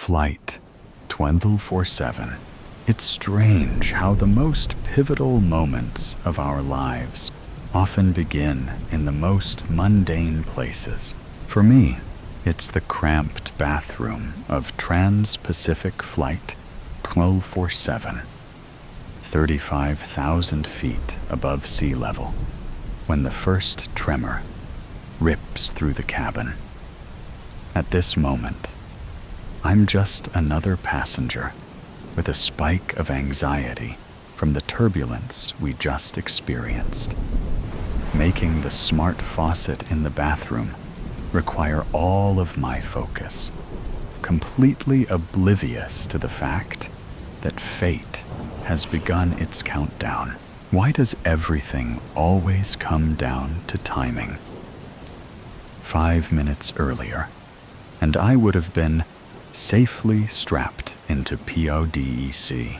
Flight 24/7. It's strange how the most pivotal moments of our lives often begin in the most mundane places. For me, it's the cramped bathroom of Trans-Pacific Flight 1247, 35,000 feet above sea level, when the first tremor rips through the cabin. At this moment, I'm just another passenger with a spike of anxiety from the turbulence we just experienced, making the smart faucet in the bathroom require all of my focus, completely oblivious to the fact that fate has begun its countdown. Why does everything always come down to timing? 5 minutes earlier, and I would have been safely strapped into PODEC,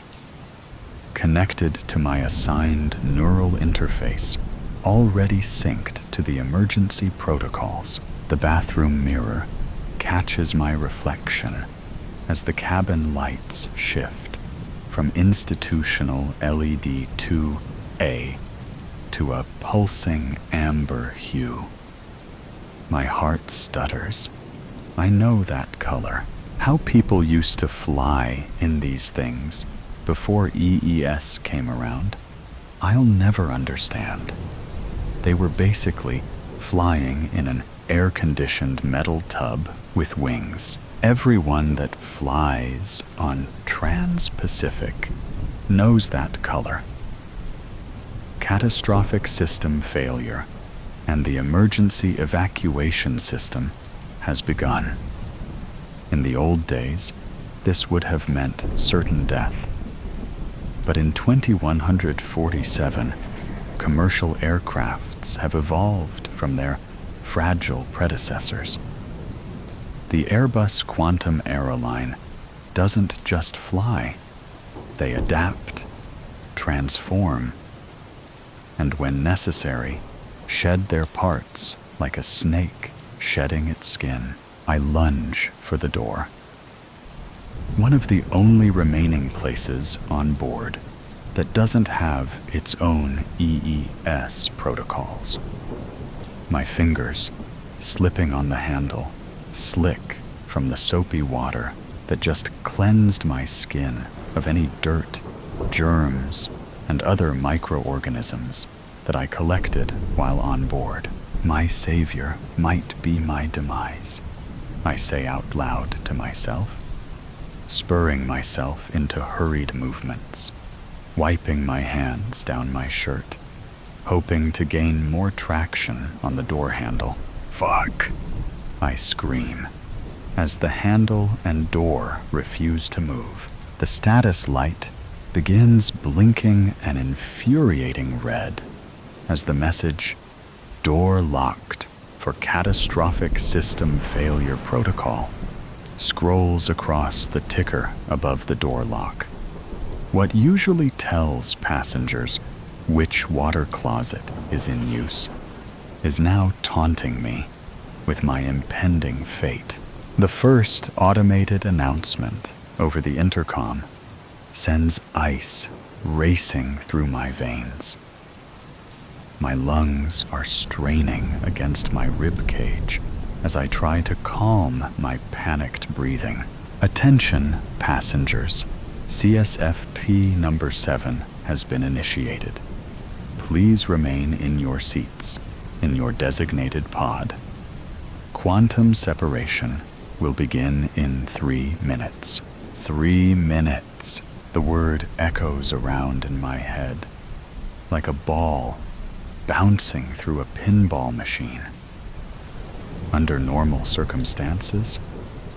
connected to my assigned neural interface, already synced to the emergency protocols. The bathroom mirror catches my reflection as the cabin lights shift from institutional LED 2A to a pulsing amber hue. My heart stutters. I know that color. How people used to fly in these things before EES came around, I'll never understand. They were basically flying in an air-conditioned metal tub with wings. Everyone that flies on Trans-Pacific knows that color. Catastrophic system failure and the emergency evacuation system has begun. In the old days, this would have meant certain death. But in 2147, commercial aircrafts have evolved from their fragile predecessors. The Airbus Quantum Aeroline doesn't just fly. They adapt, transform, and when necessary, shed their parts like a snake shedding its skin. I lunge for the door. One of the only remaining places on board that doesn't have its own EES protocols. My fingers slipping on the handle, slick from the soapy water that just cleansed my skin of any dirt, germs, and other microorganisms that I collected while on board. My savior might be my demise, I say out loud to myself, spurring myself into hurried movements, wiping my hands down my shirt, hoping to gain more traction on the door handle. Fuck! I scream as the handle and door refuse to move. The status light begins blinking an infuriating red as the message, "Door locked for catastrophic system failure protocol," scrolls across the ticker above the door lock. What usually tells passengers which water closet is in use is now taunting me with my impending fate. The first automated announcement over the intercom sends ice racing through my veins. My lungs are straining against my rib cage as I try to calm my panicked breathing. Attention, passengers. CSFP number 7 has been initiated. Please remain in your seats, in your designated pod. Quantum separation will begin in 3 minutes. 3 minutes. The word echoes around in my head, like a ball bouncing through a pinball machine. Under normal circumstances,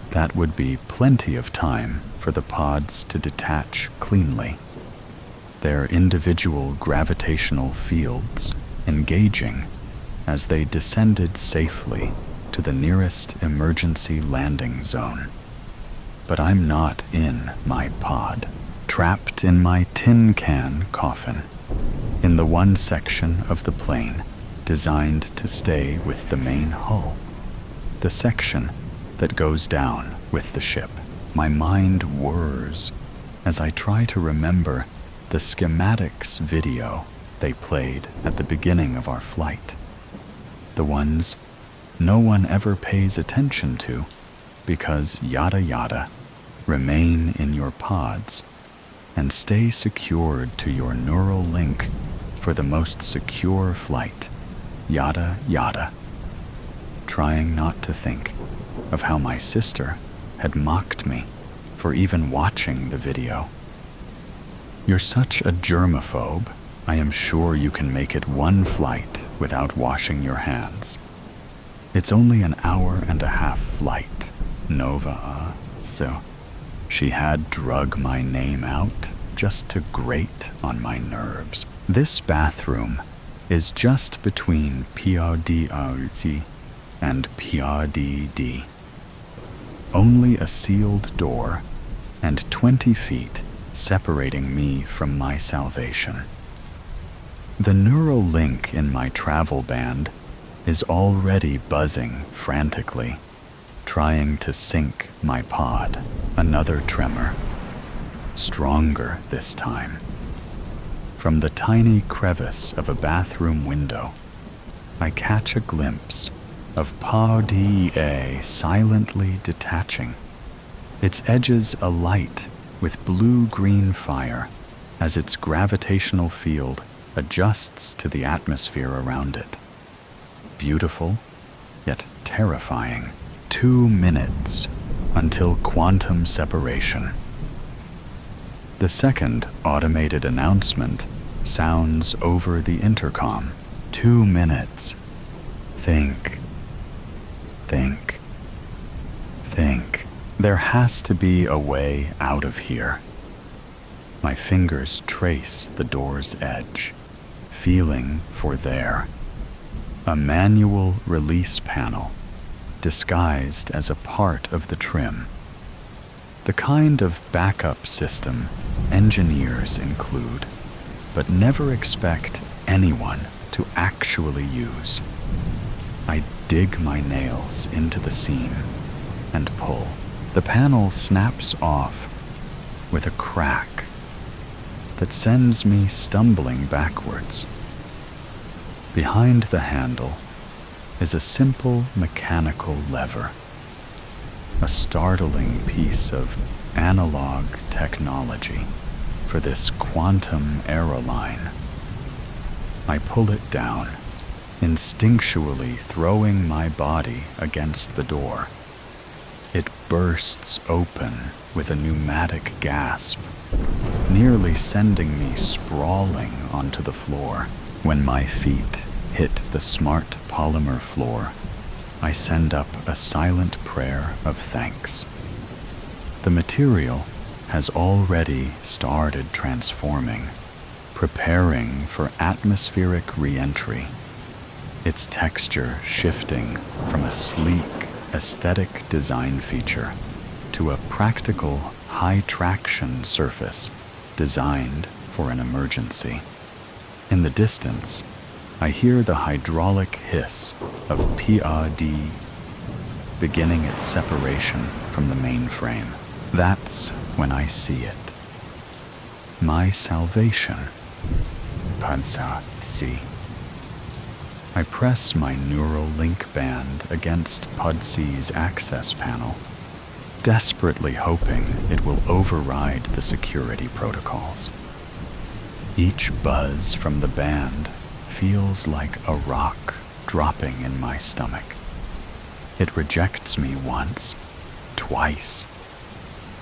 that would be plenty of time for the pods to detach cleanly, their individual gravitational fields engaging as they descended safely to the nearest emergency landing zone. But I'm not in my pod, trapped in my tin can coffin, in the one section of the plane designed to stay with the main hull, the section that goes down with the ship. My mind whirs as I try to remember the schematics video they played at the beginning of our flight. The ones no one ever pays attention to because yada yada, remain in your pods and stay secured to your neural link for the most secure flight, yada yada. Trying not to think of how my sister had mocked me for even watching the video. You're such a germaphobe, I am sure you can make it one flight without washing your hands. It's only an hour-and-a-half flight, Nova, so she had drug my name out just to grate on my nerves. This bathroom is just between PRDRZ and PRDD. Only a sealed door and 20 feet separating me from my salvation. The neural link in my travel band is already buzzing frantically, trying to sync my pod. Another tremor, stronger this time. From the tiny crevice of a bathroom window, I catch a glimpse of PADA silently detaching, its edges alight with blue-green fire as its gravitational field adjusts to the atmosphere around it. Beautiful, yet terrifying. 2 minutes until quantum separation. The second automated announcement sounds over the intercom. 2 minutes. Think. Think. Think. There has to be a way out of here. My fingers trace the door's edge, feeling for there. A manual release panel, disguised as a part of the trim. The kind of backup system engineers include, but never expect anyone to actually use. I dig my nails into the seam and pull. The panel snaps off with a crack that sends me stumbling backwards. Behind the handle is a simple mechanical lever, a startling piece of analog technology for this quantum aeroline. I pull it down, instinctually throwing my body against the door. It bursts open with a pneumatic gasp, nearly sending me sprawling onto the floor. When my feet hit the smart polymer floor, I send up a silent prayer of thanks. The material has already started transforming, preparing for atmospheric re-entry, its texture shifting from a sleek, aesthetic design feature to a practical, high-traction surface designed for an emergency. In the distance, I hear the hydraulic hiss of PRD beginning its separation from the mainframe. That's when I see it. My salvation. Pudsey. I press my neural link band against Pudsey's access panel, desperately hoping it will override the security protocols. Each buzz from the band feels like a rock dropping in my stomach. It rejects me once, twice.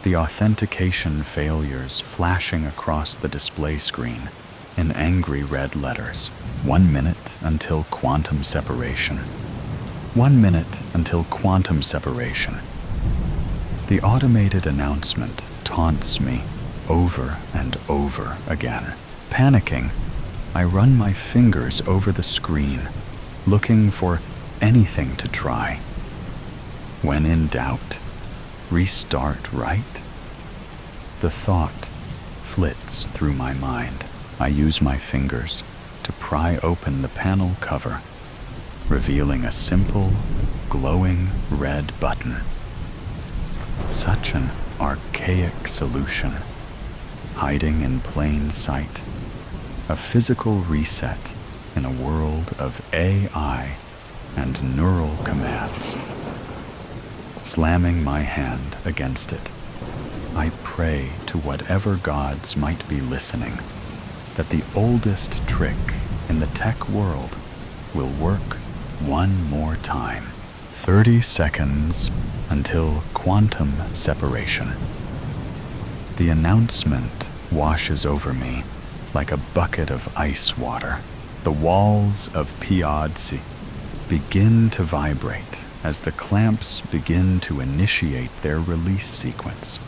The authentication failures flashing across the display screen in angry red letters. 1 minute until quantum separation. 1 minute until quantum separation. The automated announcement taunts me over and over again. Panicking, I run my fingers over the screen, looking for anything to try. When in doubt, restart right? The thought flits through my mind. I use my fingers to pry open the panel cover, revealing a simple, glowing red button. Such an archaic solution, hiding in plain sight, a physical reset in a world of AI and neural commands. Slamming my hand against it, I pray to whatever gods might be listening that the oldest trick in the tech world will work one more time. 30 seconds until quantum separation. The announcement washes over me like a bucket of ice water. The walls of PODC begin to vibrate as the clamps begin to initiate their release sequence.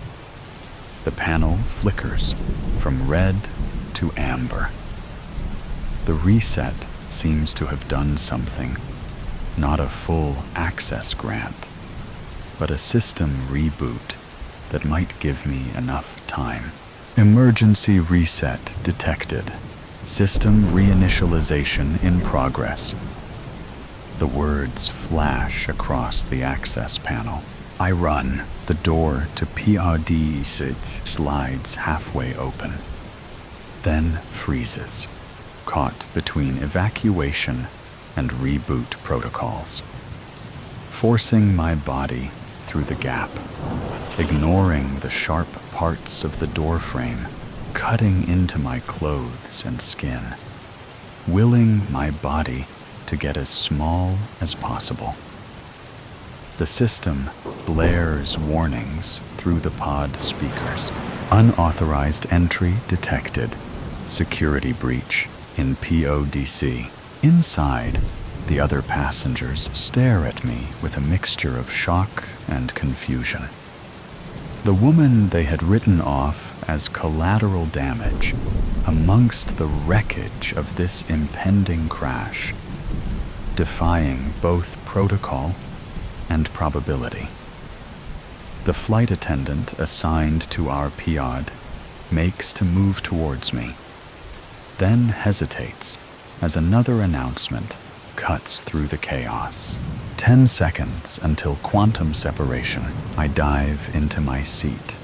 The panel flickers from red to amber. The reset seems to have done something, not a full access grant, but a system reboot that might give me enough time. Emergency reset detected. System reinitialization in progress. The words flash across the access panel. I run. The door to POD slides halfway open, then freezes, caught between evacuation and reboot protocols, forcing my body through the gap, ignoring the sharp parts of the door frame, cutting into my clothes and skin, willing my body to get as small as possible. The system blares warnings through the pod speakers. Unauthorized entry detected. Security breach in PODC. Inside, the other passengers stare at me with a mixture of shock and confusion. The woman they had written off as collateral damage amongst the wreckage of this impending crash, defying both protocol and probability. The flight attendant assigned to our POD makes to move towards me, then hesitates as another announcement cuts through the chaos. 10 seconds until quantum separation. I dive into my seat.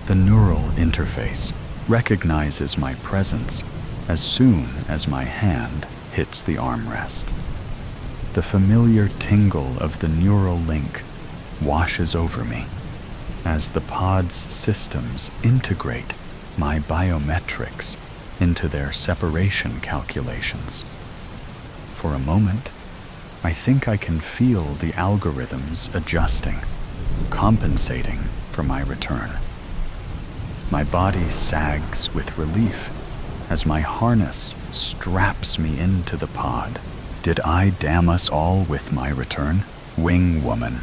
The neural interface recognizes my presence as soon as my hand hits the armrest. The familiar tingle of the neural link washes over me as the pod's systems integrate my biometrics into their separation calculations. For a moment, I think I can feel the algorithms adjusting, compensating for my return. My body sags with relief as my harness straps me into the pod. Did I damn us all with my return? Wing woman.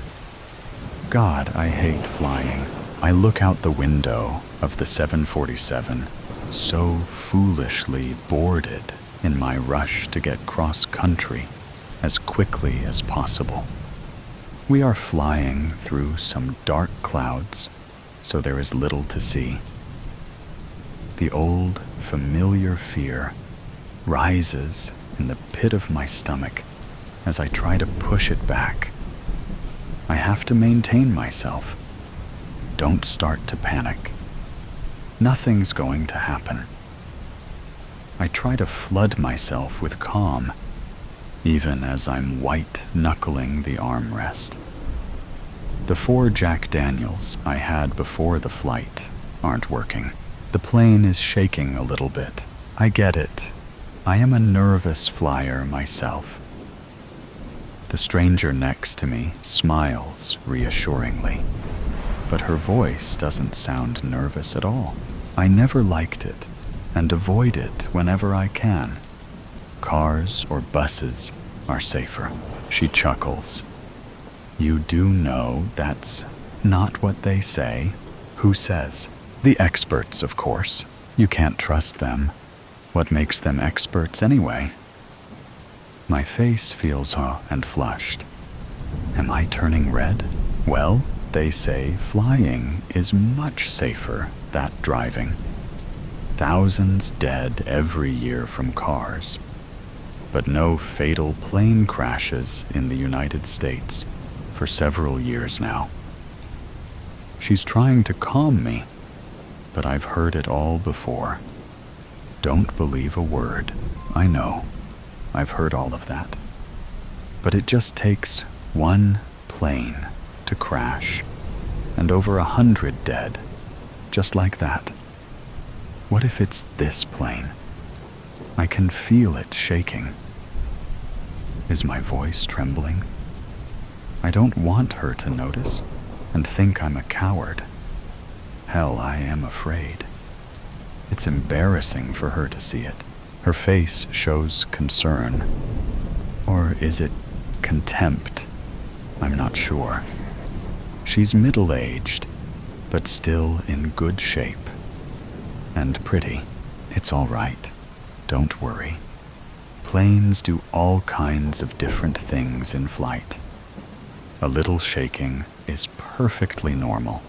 God, I hate flying. I look out the window of the 747, so foolishly boarded in my rush to get cross-country as quickly as possible. We are flying through some dark clouds, so there is little to see. The old, familiar fear rises in the pit of my stomach as I try to push it back. I have to maintain myself. Don't start to panic. Nothing's going to happen. I try to flood myself with calm, even as I'm white-knuckling the armrest. The 4 Jack Daniels I had before the flight aren't working. The plane is shaking a little bit. I get it. I am a nervous flyer myself. The stranger next to me smiles reassuringly, but her voice doesn't sound nervous at all. I never liked it and avoid it whenever I can. Cars or buses are safer. She chuckles. You do know that's not what they say. Who says? The experts, of course. You can't trust them. What makes them experts anyway? My face feels raw and flushed. Am I turning red? Well, they say flying is much safer than driving. Thousands dead every year from cars, but no fatal plane crashes in the United States for several years now. She's trying to calm me, but I've heard it all before. Don't believe a word. I know. I've heard all of that. But it just takes one plane to crash, and over 100 dead, just like that. What if it's this plane? I can feel it shaking. Is my voice trembling? I don't want her to notice and think I'm a coward. Hell, I am afraid. It's embarrassing for her to see it. Her face shows concern. Or is it contempt? I'm not sure. She's middle-aged, but still in good shape. And pretty. It's all right. Don't worry. Planes do all kinds of different things in flight. A little shaking is perfectly normal.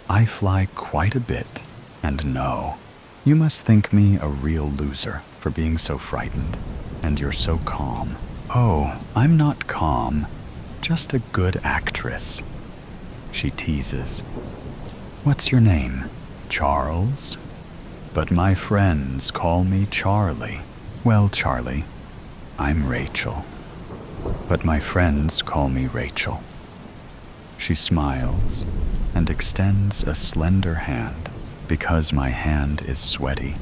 I fly quite a bit, and no, you must think me a real loser for being so frightened, and you're so calm. Oh, I'm not calm, just a good actress. She teases. What's your name? Charles? But my friends call me Charlie. Well, Charlie, I'm Rachel. But my friends call me Rachel. She smiles and extends a slender hand because my hand is sweaty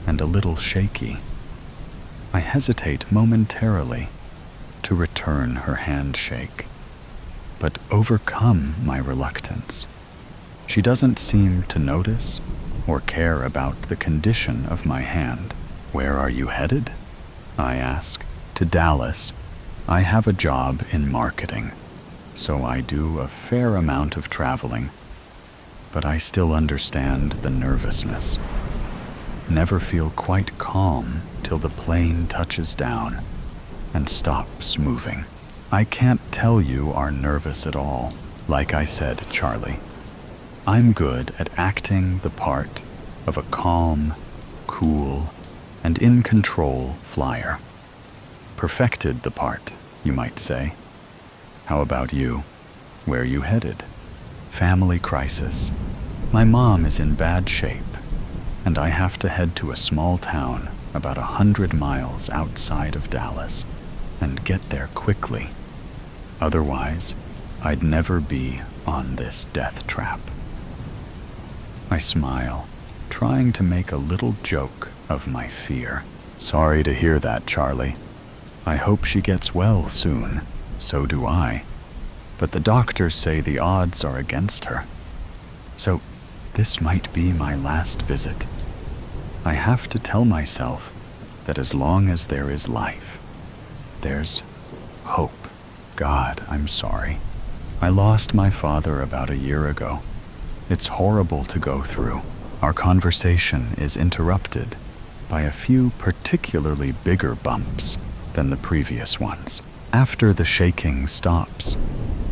and a little shaky. I hesitate momentarily to return her handshake, but overcome my reluctance. She doesn't seem to notice or care about the condition of my hand. Where are you headed? I ask. To Dallas. I have a job in marketing, so I do a fair amount of traveling, but I still understand the nervousness. Never feel quite calm till the plane touches down and stops moving. I can't tell you are nervous at all. Like I said, Charlie, I'm good at acting the part of a calm, cool, and in control flyer. Perfected the part, you might say. How about you? Where you headed? Family crisis. My mom is in bad shape, and I have to head to a small town about 100 miles outside of Dallas and get there quickly. Otherwise, I'd never be on this death trap. I smile, trying to make a little joke of my fear. Sorry to hear that, Charlie. I hope she gets well soon. So do I. But the doctors say the odds are against her. So this might be my last visit. I have to tell myself that as long as there is life, there's hope. God, I'm sorry. I lost my father about a year ago. It's horrible to go through. Our conversation is interrupted by a few particularly bigger bumps than the previous ones. After the shaking stops,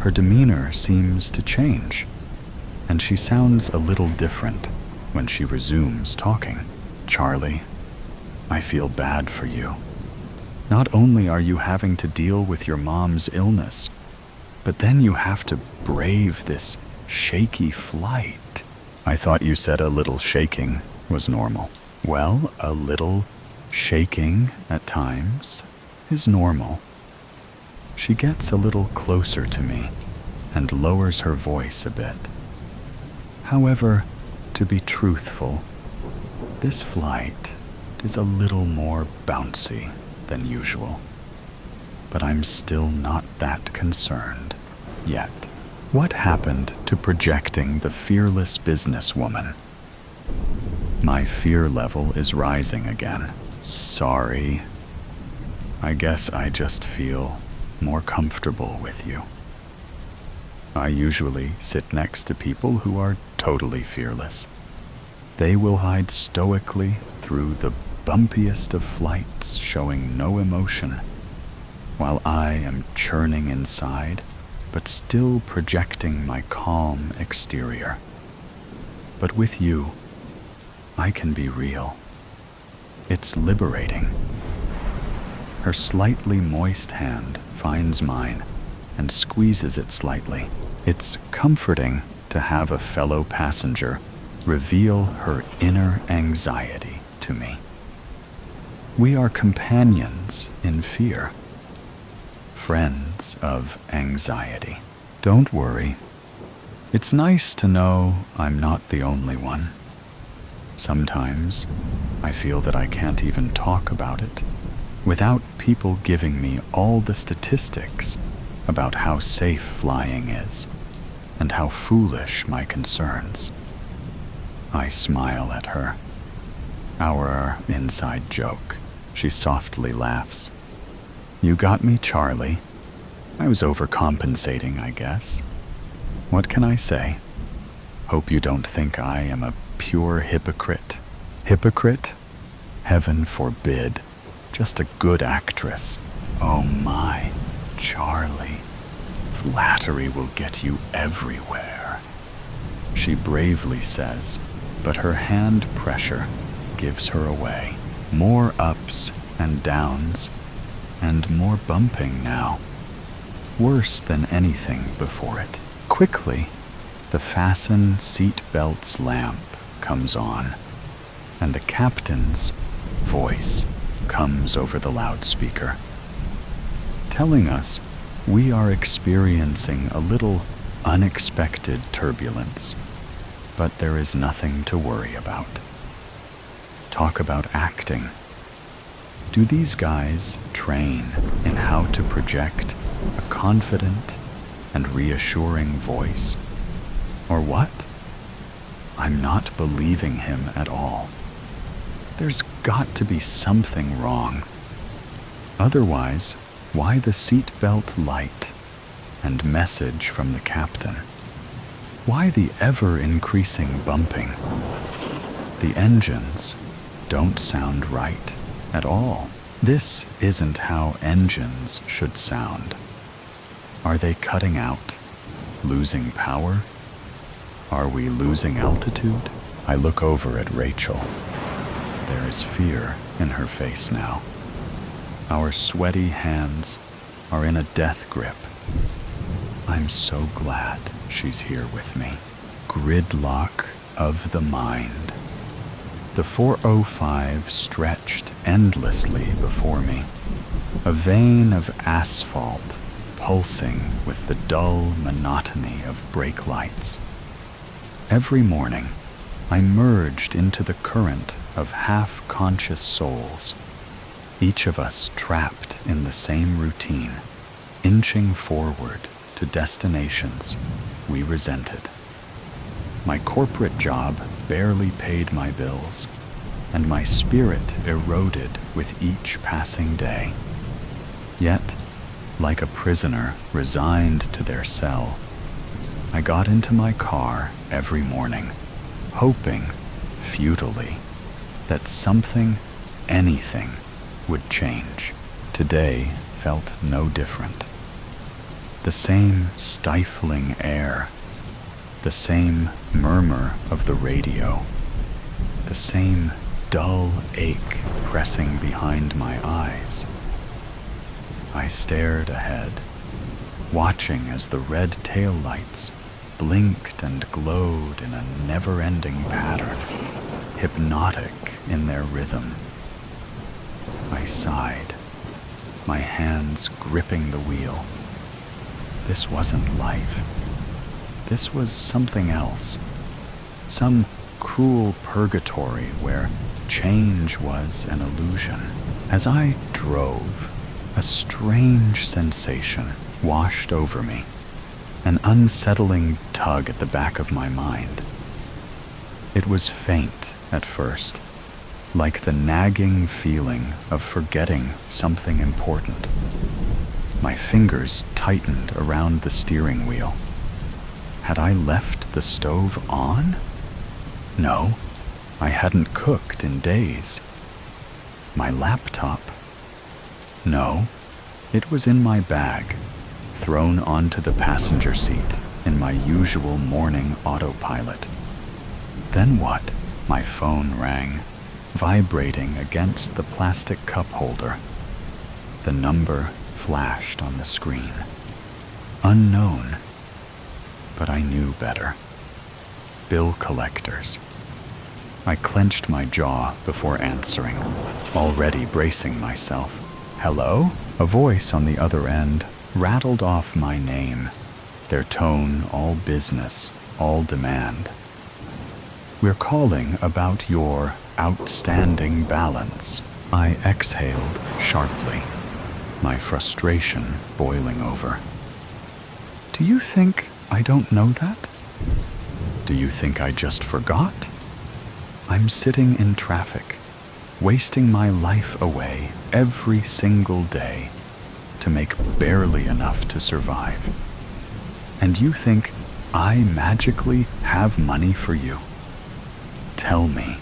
her demeanor seems to change, and she sounds a little different when she resumes talking. Charlie, I feel bad for you. Not only are you having to deal with your mom's illness, but then you have to brave this shaky flight. I thought you said a little shaking was normal. Well, a little shaking at times is normal. She gets a little closer to me and lowers her voice a bit. However, to be truthful, this flight is a little more bouncy than usual. But I'm still not that concerned yet. What happened to projecting the fearless businesswoman? My fear level is rising again. Sorry. I guess I just feel more comfortable with you. I usually sit next to people who are totally fearless. They will hide stoically through the bumpiest of flights, showing no emotion, while I am churning inside, but still projecting my calm exterior. But with you, I can be real. It's liberating. Her slightly moist hand finds mine and squeezes it slightly. It's comforting to have a fellow passenger reveal her inner anxiety to me. We are companions in fear, friends of anxiety. Don't worry. It's nice to know I'm not the only one. Sometimes I feel that I can't even talk about it without people giving me all the statistics about how safe flying is and how foolish my concerns. I smile at her. Our inside joke. She softly laughs. You got me, Charlie. I was overcompensating, I guess. What can I say? Hope you don't think I am a pure hypocrite. Hypocrite? Heaven forbid. Just a good actress. Oh my, Charlie. Flattery will get you everywhere. She bravely says, but her hand pressure gives her away. More ups and downs, and more bumping now. Worse than anything before it. Quickly, the fasten seat belt's lamp comes on, and the captain's voice comes over the loudspeaker, telling us we are experiencing a little unexpected turbulence, but there is nothing to worry about. Talk about acting. Do these guys train in how to project a confident and reassuring voice? Or what? I'm not believing him at all. There's got to be something wrong. Otherwise, why the seatbelt light and message from the captain? Why the ever-increasing bumping? The engines don't sound right at all. This isn't how engines should sound. Are they cutting out? Losing power? Are we losing altitude? I look over at Rachel. There is fear in her face now. Our sweaty hands are in a death grip. I'm so glad she's here with me. Gridlock of the mind. The 405 stretched endlessly before me, a vein of asphalt pulsing with the dull monotony of brake lights. Every morning, I merged into the current of half-conscious souls, each of us trapped in the same routine, inching forward to destinations we resented. My corporate job barely paid my bills, and my spirit eroded with each passing day. Yet, like a prisoner resigned to their cell, I got into my car every morning, hoping, futilely, that something, anything, would change. Today felt no different. The same stifling air, the same murmur of the radio, the same dull ache pressing behind my eyes. I stared ahead, watching as the red taillights blinked and glowed in a never-ending pattern, hypnotic in their rhythm. I sighed, my hands gripping the wheel. This wasn't life. This was something else. Some cruel purgatory where change was an illusion. As I drove, a strange sensation washed over me, an unsettling tug at the back of my mind. It was faint at first, like the nagging feeling of forgetting something important. My fingers tightened around the steering wheel. Had I left the stove on? No, I hadn't cooked in days. My laptop? No, it was in my bag, thrown onto the passenger seat in my usual morning autopilot. Then what? My phone rang, vibrating against the plastic cup holder. The number flashed on the screen. Unknown. But I knew better. bill collectors. I clenched my jaw before answering, already bracing myself. "Hello?" A voice on the other end rattled off my name, their tone all business, all demand. "We're calling about your outstanding balance." I exhaled sharply, my frustration boiling over. "Do you think I don't know that? Do you think I just forgot? I'm sitting in traffic, wasting my life away every single day to make barely enough to survive. And you think I magically have money for you? Tell me,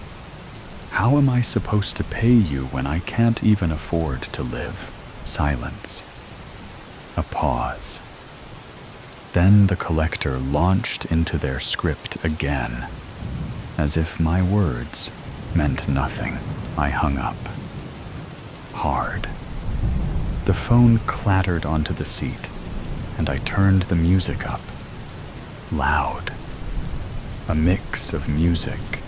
how am I supposed to pay you when I can't even afford to live?" Silence. A pause. Then the collector launched into their script again, as if my words meant nothing. I hung up. Hard. The phone clattered onto the seat, and I turned the music up. Loud. A mix of music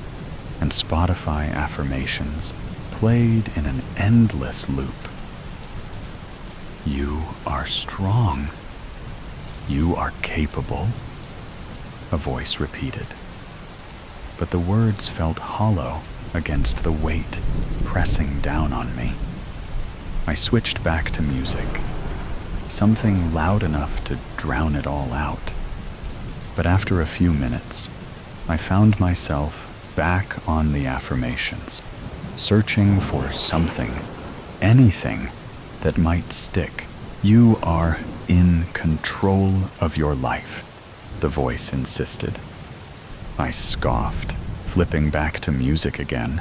and Spotify affirmations played in an endless loop. "You are strong. You are capable," a voice repeated. But the words felt hollow against the weight pressing down on me. I switched back to music, something loud enough to drown it all out. But after a few minutes, I found myself back on the affirmations, searching for something, anything that might stick. "You are in control of your life," the voice insisted. I scoffed, flipping back to music again.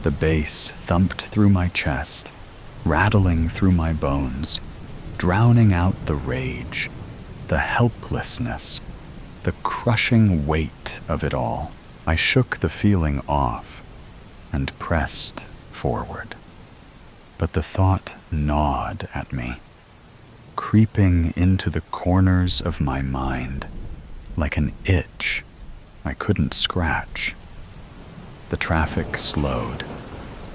The bass thumped through my chest, rattling through my bones, drowning out the rage, the helplessness, the crushing weight of it all. I shook the feeling off and pressed forward. But the thought gnawed at me, creeping into the corners of my mind like an itch I couldn't scratch. The traffic slowed,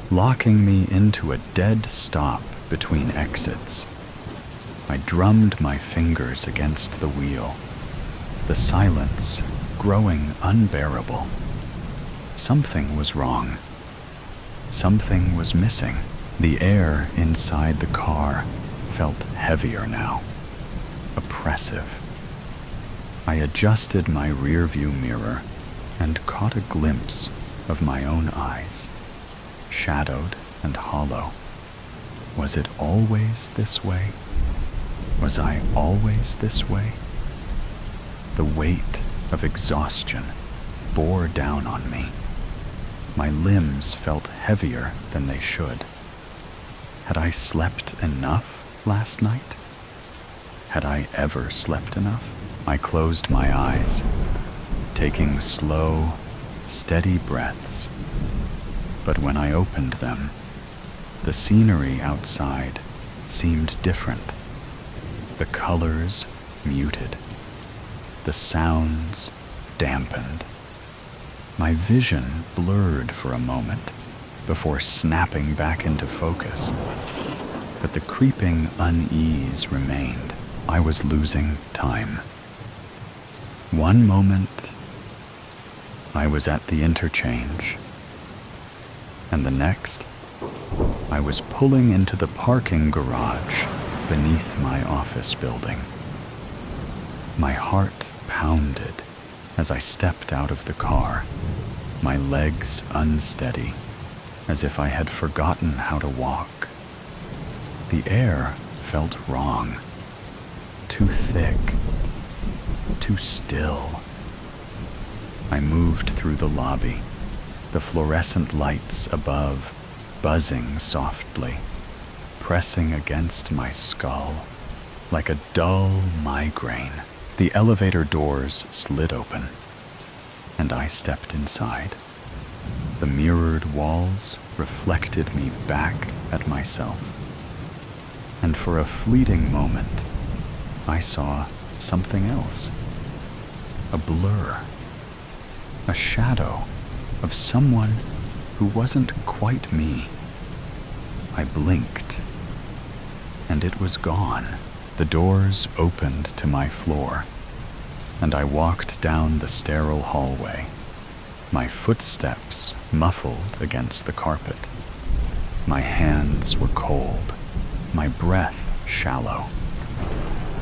locking me into a dead stop between exits. I drummed my fingers against the wheel, the silence growing unbearable. Something was wrong. Something was missing. The air inside the car felt heavier now, oppressive. I adjusted my rearview mirror and caught a glimpse of my own eyes, shadowed and hollow. Was it always this way? Was I always this way? The weight of exhaustion bore down on me. My limbs felt heavier than they should. Had I slept enough last night? Had I ever slept enough? I closed my eyes, taking slow, steady breaths. But when I opened them, the scenery outside seemed different. The colors muted, the sounds dampened. My vision blurred for a moment before snapping back into focus. But the creeping unease remained. I was losing time. One moment, I was at the interchange, and the next, I was pulling into the parking garage beneath my office building. My heart pounded as I stepped out of the car, my legs unsteady, as if I had forgotten how to walk. The air felt wrong, too thick, too still. I moved through the lobby, the fluorescent lights above buzzing softly, pressing against my skull like a dull migraine. The elevator doors slid open, and I stepped inside. The mirrored walls reflected me back at myself, and for a fleeting moment, I saw something else. A blur. a shadow of someone who wasn't quite me. I blinked, and it was gone. The doors opened to my floor, and I walked down the sterile hallway, my footsteps muffled against the carpet. My hands were cold, my breath shallow.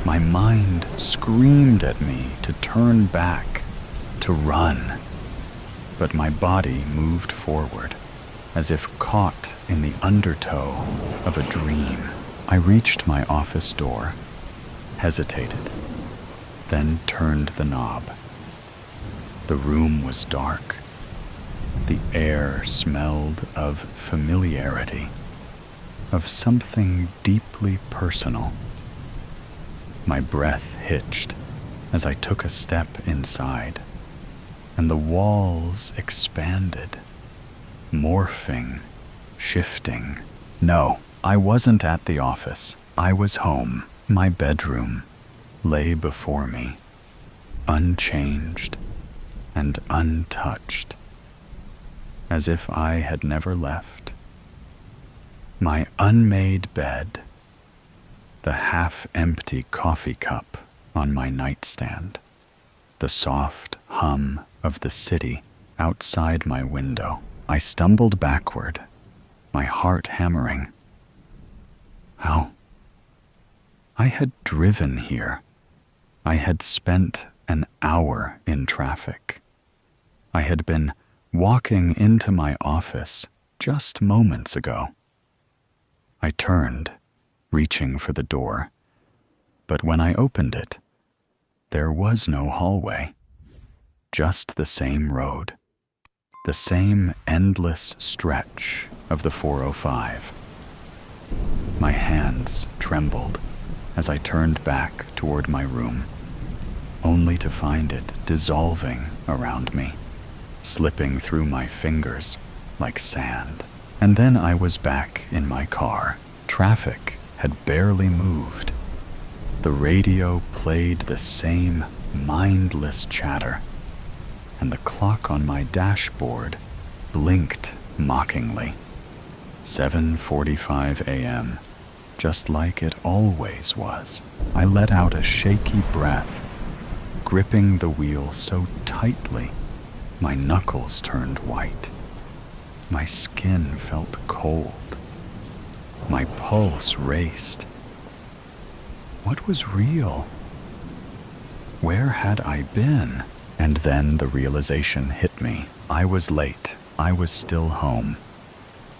My mind screamed at me to turn back, to run, but my body moved forward, as if caught in the undertow of a dream. I reached my office door, hesitated, then turned the knob. The room was dark. The air smelled of familiarity, of something deeply personal. My breath hitched as I took a step inside, and the walls expanded, morphing, shifting. No, I wasn't at the office. I was home. My bedroom lay before me, unchanged and untouched, as if I had never left. My unmade bed, the half-empty coffee cup on my nightstand, the soft hum of the city outside my window. I stumbled backward, my heart hammering. How? I had driven here. I had spent an hour in traffic. I had been walking into my office just moments ago. I turned, reaching for the door, but when I opened it, there was no hallway, just the same road, the same endless stretch of the 405. My hands trembled as I turned back toward my room, only to find it dissolving around me, slipping through my fingers like sand. And then I was back in my car. Traffic had barely moved. The radio played the same mindless chatter, and the clock on my dashboard blinked mockingly. 7:45 a.m., just like it always was. I let out a shaky breath, gripping the wheel so tightly my knuckles turned white. My skin felt cold. My pulse raced. What was real? Where had I been? And then the realization hit me. I was late. I was still home,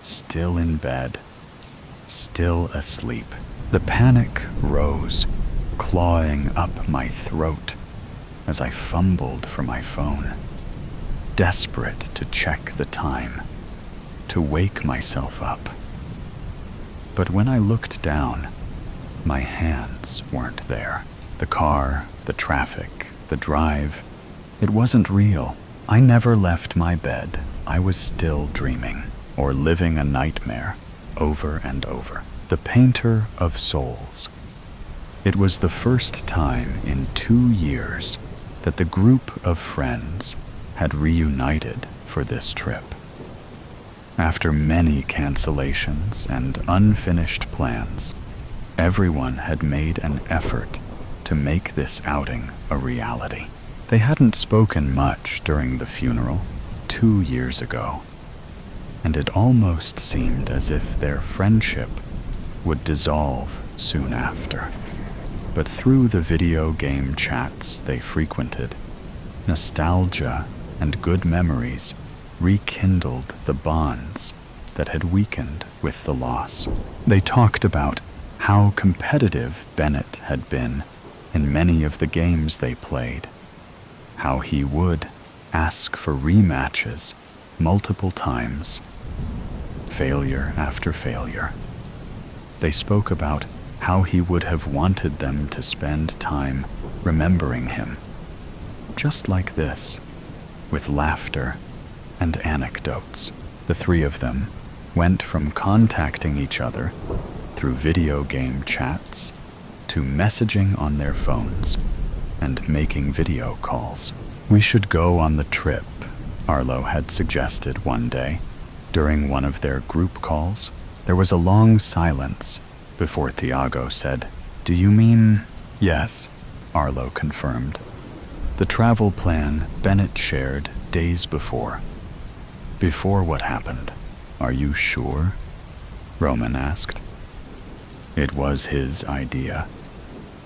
still in bed, still asleep. The panic rose, clawing up my throat as I fumbled for my phone, desperate to check the time, to wake myself up. But when I looked down, my hands weren't there. The car, the traffic, the drive, it wasn't real. I never left my bed. I was still dreaming, or living a nightmare, over and over. The Painter of Souls. It was the first time in 2 years that the group of friends had reunited for this trip. After many cancellations and unfinished plans, everyone had made an effort to make this outing a reality. They hadn't spoken much during the funeral 2 years ago, and it almost seemed as if their friendship would dissolve soon after. But through the video game chats they frequented, nostalgia and good memories rekindled the bonds that had weakened with the loss. They talked about how competitive Bennett had been in many of the games they played, how he would ask for rematches multiple times, failure after failure. They spoke about how he would have wanted them to spend time remembering him, just like this, with laughter and anecdotes. The three of them went from contacting each other through video game chats to messaging on their phones and making video calls. "We should go on the trip," Arlo had suggested one day during one of their group calls. There was a long silence before Thiago said, "Do you mean—" "Yes," Arlo confirmed. "The travel plan Bennett shared days before." "Before what happened? Are you sure?" Roman asked. "It was his idea,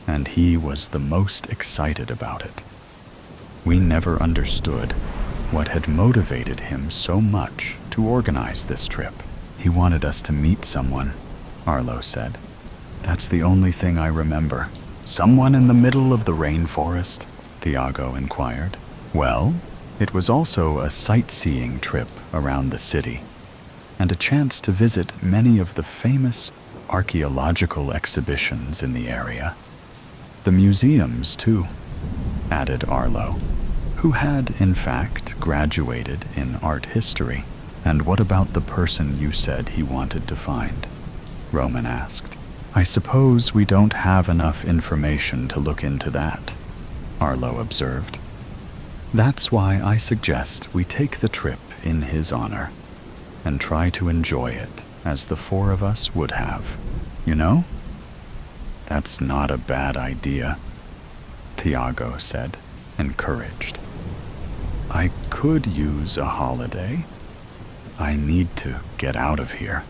and he was the most excited about it. We never understood what had motivated him so much to organize this trip. He wanted us to meet someone," Arlo said. "That's the only thing I remember." "Someone in the middle of the rainforest?" Thiago inquired. "Well, it was also a sightseeing trip around the city, and a chance to visit many of the famous archaeological exhibitions in the area. The museums, too," added Arlo, who had, in fact, graduated in art history. "And what about the person you said he wanted to find?" Roman asked. "I suppose we don't have enough information to look into that," Arlo observed. "That's why I suggest we take the trip in his honor and try to enjoy it as the four of us would have. You know?" "That's not a bad idea," Thiago said, encouraged. "I could use a holiday. I need to get out of here.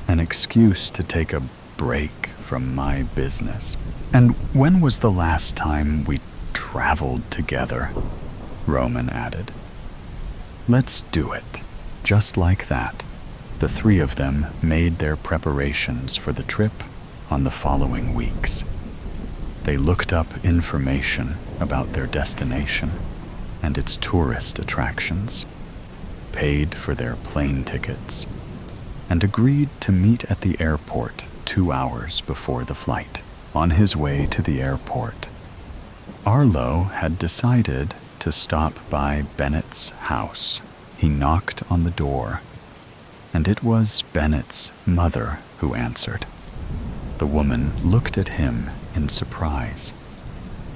An excuse to take a break from my business." "And when was the last time we traveled together?" Roman added. "Let's do it." Just like that, the three of them made their preparations for the trip on the following weeks. They looked up information about their destination and its tourist attractions, paid for their plane tickets, and agreed to meet at the airport 2 hours before the flight. On his way to the airport, Arlo had decided to stop by Bennett's house. He knocked on the door, and it was Bennett's mother who answered. The woman looked at him in surprise,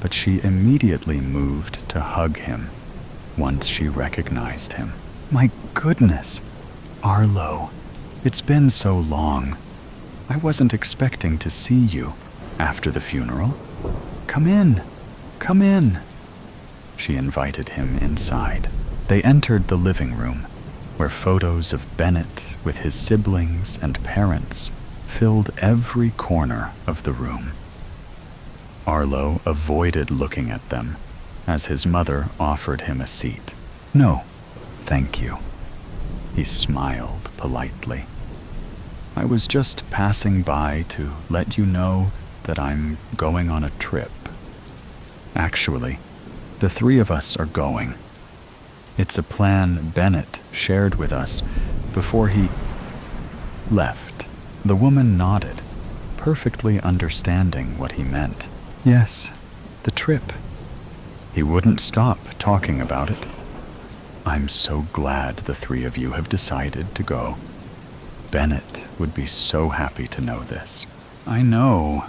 but she immediately moved to hug him once she recognized him. "My goodness, Arlo, it's been so long. I wasn't expecting to see you after the funeral. Come in, come in." She invited him inside. They entered the living room, where photos of Bennett with his siblings and parents filled every corner of the room. Arlo avoided looking at them as his mother offered him a seat. "No, thank you." He smiled politely. "I was just passing by to let you know that I'm going on a trip. Actually, the three of us are going. It's a plan Bennett shared with us before he left." The woman nodded, perfectly understanding what he meant. "Yes, the trip." He wouldn't stop talking about it. "I'm so glad the three of you have decided to go. Bennett would be so happy to know this." "I know,"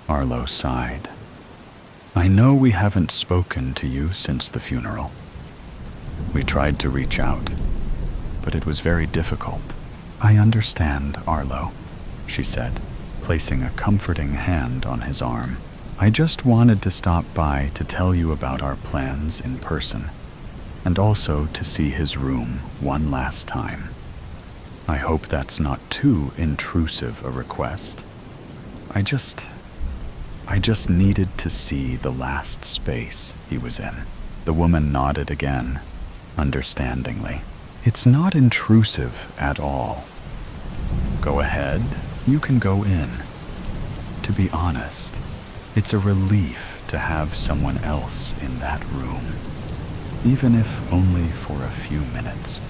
Arlo sighed. "I know we haven't spoken to you since the funeral. We tried to reach out, but it was very difficult." "I understand, Arlo," she said, placing a comforting hand on his arm. "I just wanted to stop by to tell you about our plans in person, and also to see his room one last time. I hope that's not too intrusive a request. I just needed to see the last space he was in." The woman nodded again, understandingly. "It's not intrusive at all. Go ahead, you can go in. To be honest, it's a relief to have someone else in that room, even if only for a few minutes.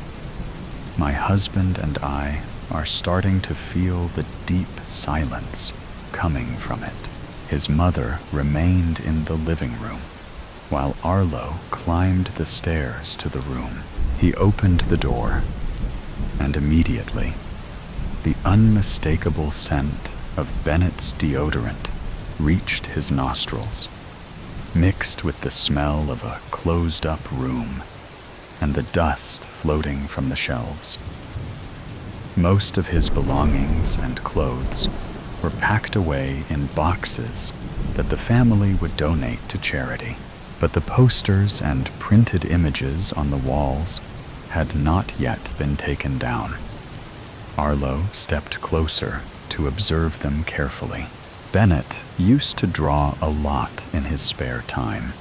My husband and I are starting to feel the deep silence coming from it." His mother remained in the living room, while Arlo climbed the stairs to the room. He opened the door, and immediately, the unmistakable scent of Bennett's deodorant reached his nostrils, mixed with the smell of a closed-up room and the dust floating from the shelves. Most of his belongings and clothes were packed away in boxes that the family would donate to charity. But the posters and printed images on the walls had not yet been taken down. Arlo stepped closer to observe them carefully. Bennett used to draw a lot in his spare time.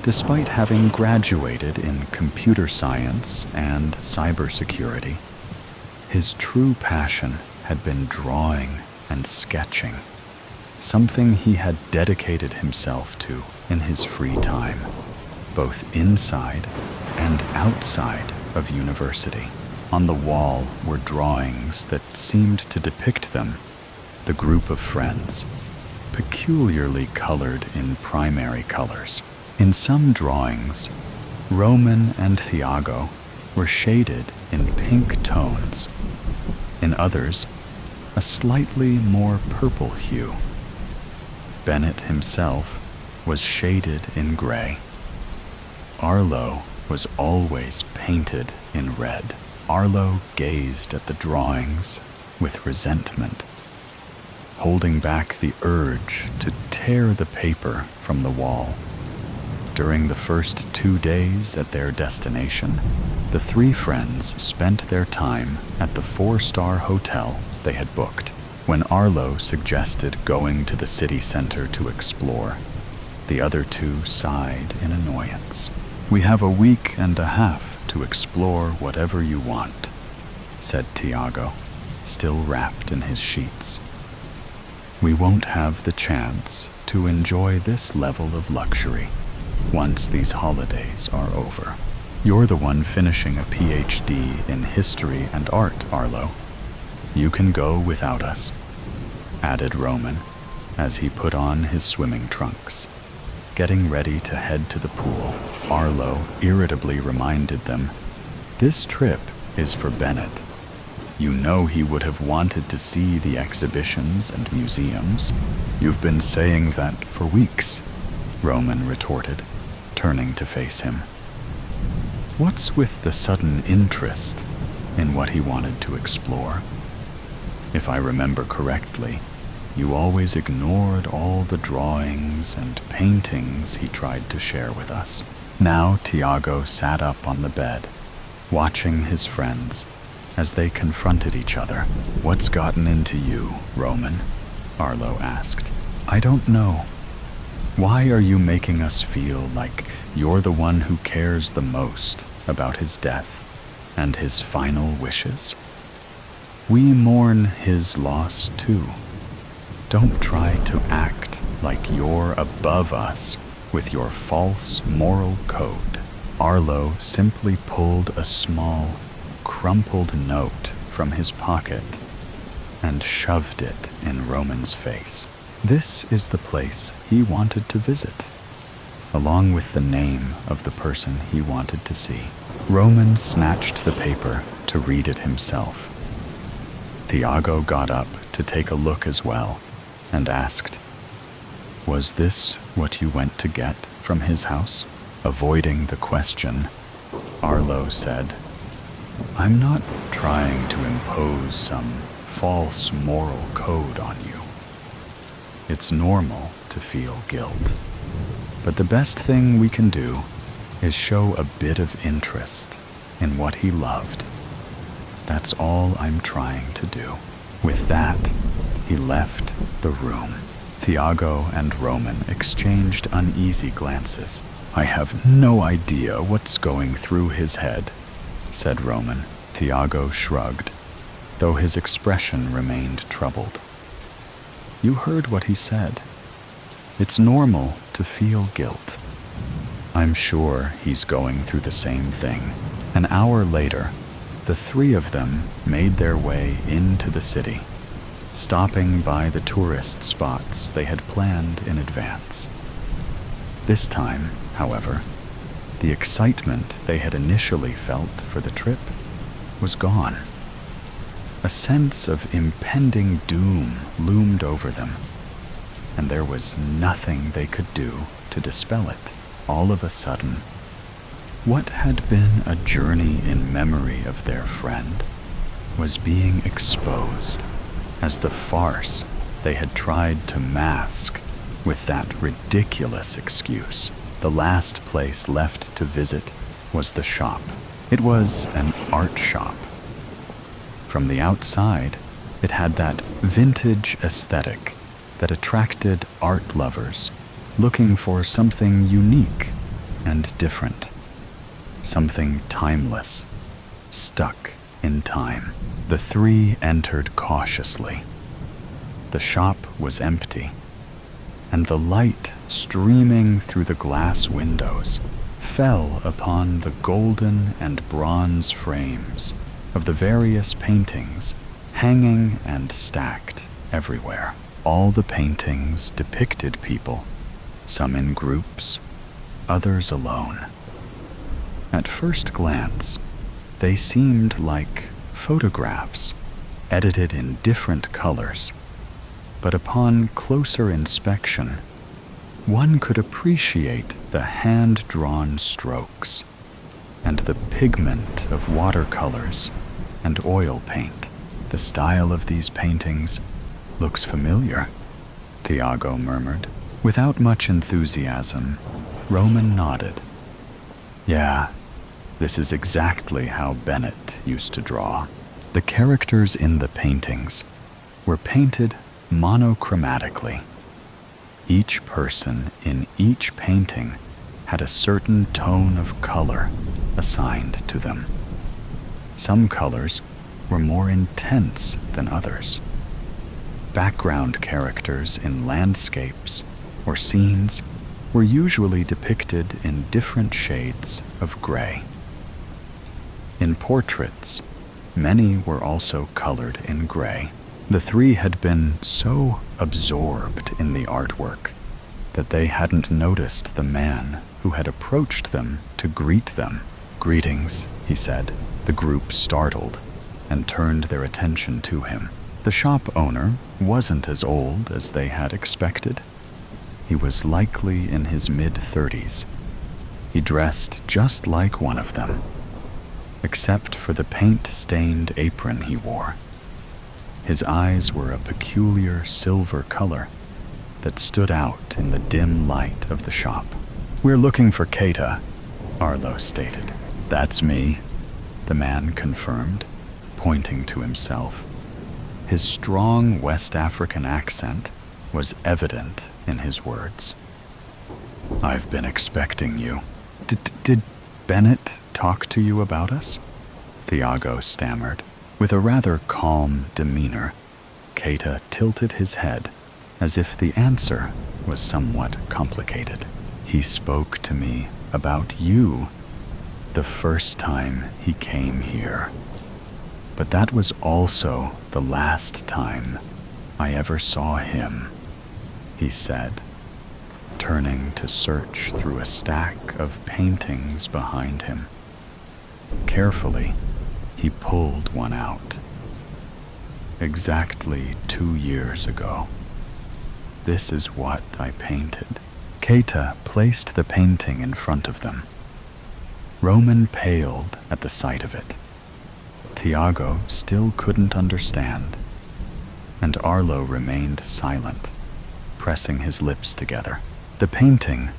Despite having graduated in computer science and cybersecurity, his true passion had been drawing and sketching, something he had dedicated himself to in his free time, both inside and outside of university. On the wall were drawings that seemed to depict them, the group of friends, peculiarly colored in primary colors. In some drawings, Roman and Thiago were shaded in pink tones. In others, a slightly more purple hue. Bennett himself was shaded in gray. Arlo was always painted in red. Arlo gazed at the drawings with resentment, holding back the urge to tear the paper from the wall. During the first 2 days at their destination, the three friends spent their time at the 4-star hotel they had booked. When Arlo suggested going to the city center to explore, the other two sighed in annoyance. "We have a week and a half to explore whatever you want," said Thiago, still wrapped in his sheets. "We won't have the chance to enjoy this level of luxury once these holidays are over. You're the one finishing a PhD in history and art, Arlo. You can go without us," added Roman as he put on his swimming trunks. Getting ready to head to the pool, Arlo irritably reminded them, "This trip is for Bennett. You know he would have wanted to see the exhibitions and museums. You've been saying that for weeks," Roman retorted, turning to face him. "What's with the sudden interest in what he wanted to explore? If I remember correctly, you always ignored all the drawings and paintings he tried to share with us." Now Thiago sat up on the bed, watching his friends as they confronted each other. "What's gotten into you, Roman?" Arlo asked. "I don't know. Why are you making us feel like you're the one who cares the most about his death and his final wishes? We mourn his loss too. Don't try to act like you're above us with your false moral code." Arlo simply pulled a small, crumpled note from his pocket and shoved it in Roman's face. This is the place he wanted to visit, along with the name of the person he wanted to see. Roman snatched the paper to read it himself. Thiago got up to take a look as well and asked, "Was this what you went to get from his house?" Avoiding the question, Arlo said, "I'm not trying to impose some false moral code on you. It's normal to feel guilt, but the best thing we can do is show a bit of interest in what he loved. That's all I'm trying to do." With that, he left the room. Thiago and Roman exchanged uneasy glances. "I have no idea what's going through his head," said Roman. Thiago shrugged, though his expression remained troubled. "You heard what he said. It's normal to feel guilt. I'm sure he's going through the same thing." An hour later, the three of them made their way into the city, stopping by the tourist spots they had planned in advance. This time, however, the excitement they had initially felt for the trip was gone. A sense of impending doom loomed over them, and there was nothing they could do to dispel it. All of a sudden, What had been a journey in memory of their friend was being exposed as the farce they had tried to mask with that ridiculous excuse. The last place left to visit was the shop. It was an art shop. From the outside, it had that vintage aesthetic that attracted art lovers looking for something unique and different, something timeless, stuck in time. The three entered cautiously. The shop was empty, and the light streaming through the glass windows fell upon the golden and bronze frames of the various paintings hanging and stacked everywhere. All the paintings depicted people, some in groups, others alone. At first glance, they seemed like photographs, edited in different colors, but upon closer inspection, one could appreciate the hand-drawn strokes and the pigment of watercolors and oil paint. The style of these paintings looks familiar, Thiago murmured. Without much enthusiasm, Roman nodded. Yeah, this is exactly how Bennett used to draw. The characters in the paintings were painted monochromatically. Each person in each painting had a certain tone of color assigned to them. Some colors were more intense than others. Background characters in landscapes or scenes were usually depicted in different shades of gray. In portraits, many were also colored in gray. The three had been so absorbed in the artwork that they hadn't noticed the man who had approached them to greet them. "Greetings," he said. The group startled and turned their attention to him. The shop owner wasn't as old as they had expected. He was likely in his mid-30s. He dressed just like one of them, except for the paint-stained apron he wore. His eyes were a peculiar silver color that stood out in the dim light of the shop. "We're looking for Keita," Arlo stated. "That's me," the man confirmed, pointing to himself. His strong West African accent was evident in his words. "I've been expecting you." Did Bennett talk to you about us?" Thiago stammered. With a rather calm demeanor, Keita tilted his head as if the answer was somewhat complicated. "He spoke to me about you the first time he came here. But that was also the last time I ever saw him," he said, turning to search through a stack of paintings behind him. Carefully, he pulled one out. "Exactly 2 years ago. This is what I painted." Keita placed the painting in front of them. Roman paled at the sight of it. Thiago still couldn't understand, and Arlo remained silent, pressing his lips together. The painting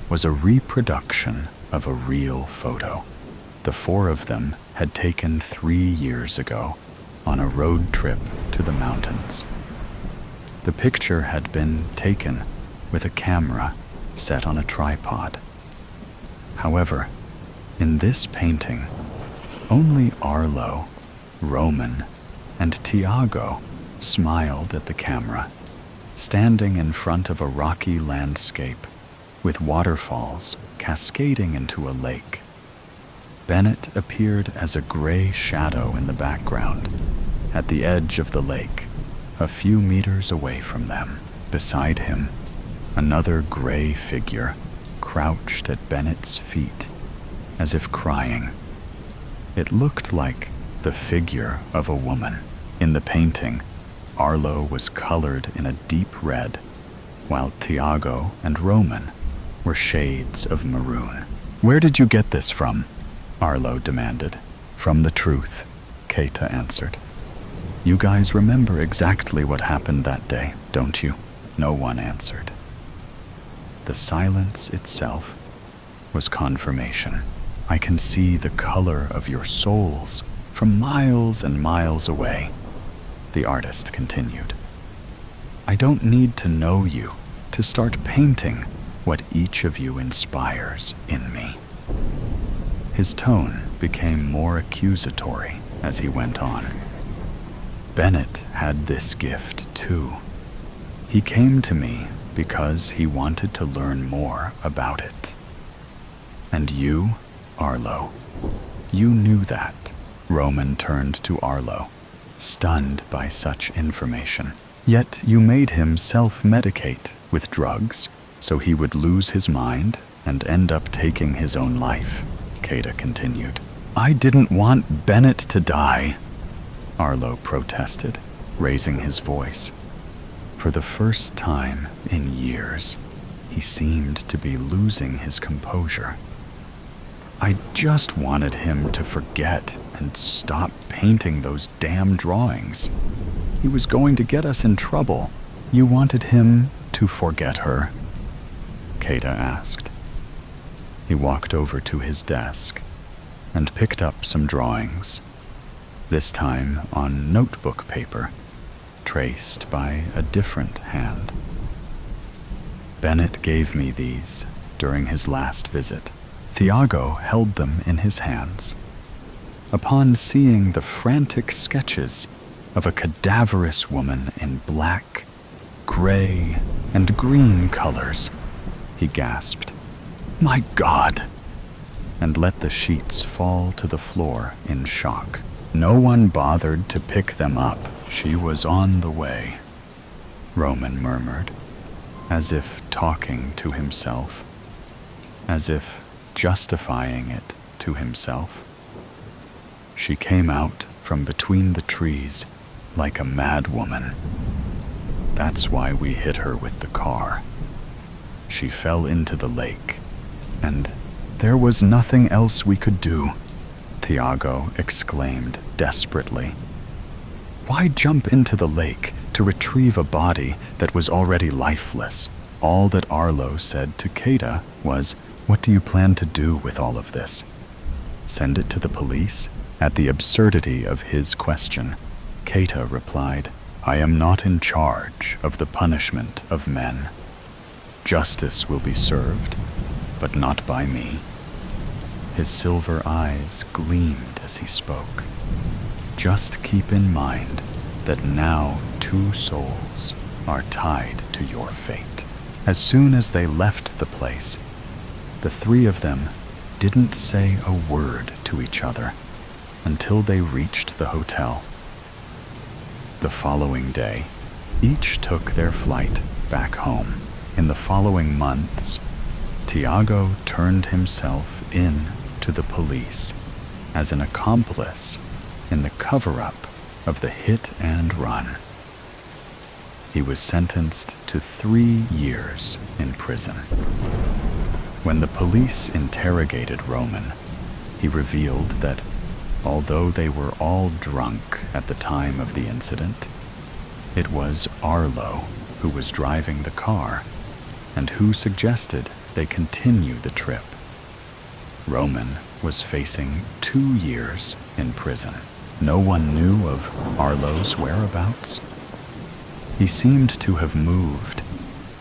was a reproduction of a real photo. The four of them had taken 3 years ago on a road trip to the mountains. The picture had been taken with a camera set on a tripod. However, in this painting, only Arlo, Roman, and Thiago smiled at the camera, standing in front of a rocky landscape with waterfalls cascading into a lake. Bennett appeared as a gray shadow in the background, at the edge of the lake, a few meters away from them. Beside him, another gray figure crouched at Bennett's feet, as if crying. It looked like the figure of a woman. In the painting, Arlo was colored in a deep red, while Thiago and Roman were shades of maroon. Where did you get this from? Arlo demanded. From the truth, Keita answered. You guys remember exactly what happened that day, don't you? No one answered. The silence itself was confirmation. I can see the color of your souls from miles and miles away, the artist continued. I don't need to know you to start painting what each of you inspires in me. His tone became more accusatory as he went on. Bennett had this gift too. He came to me because he wanted to learn more about it. And you, Arlo, you knew that. Roman turned to Arlo, stunned by such information. Yet you made him self-medicate with drugs so he would lose his mind and end up taking his own life, Keita continued. I didn't want Bennett to die, Arlo protested, raising his voice. For the first time in years, he seemed to be losing his composure. I just wanted him to forget and stop painting those damn drawings. He was going to get us in trouble. You wanted him to forget her? Keita asked. He walked over to his desk and picked up some drawings, this time on notebook paper, traced by a different hand. Bennett gave me these during his last visit. Thiago held them in his hands. Upon seeing the frantic sketches of a cadaverous woman in black, gray, and green colors, he gasped, My God! And let the sheets fall to the floor in shock. No one bothered to pick them up. She was on the way, Roman murmured, as if talking to himself, as if justifying it to himself. She came out from between the trees like a mad woman. That's why we hit her with the car. She fell into the lake, and there was nothing else we could do, Thiago exclaimed desperately. Why jump into the lake to retrieve a body that was already lifeless? All that Arlo said to Keita was, What do you plan to do with all of this? Send it to the police? At the absurdity of his question, Keita replied, I am not in charge of the punishment of men. Justice will be served, but not by me. His silver eyes gleamed as he spoke. Just keep in mind that now 2 souls are tied to your fate. As soon as they left the place, the 3 of them didn't say a word to each other until they reached the hotel. The following day, each took their flight back home. In the following months, Thiago turned himself in to the police as an accomplice in the cover-up of the hit and run. He was sentenced to 3 years in prison. When the police interrogated Roman, he revealed that although they were all drunk at the time of the incident, it was Arlo who was driving the car and who suggested they continue the trip. Roman was facing 2 years in prison. No one knew of Arlo's whereabouts. He seemed to have moved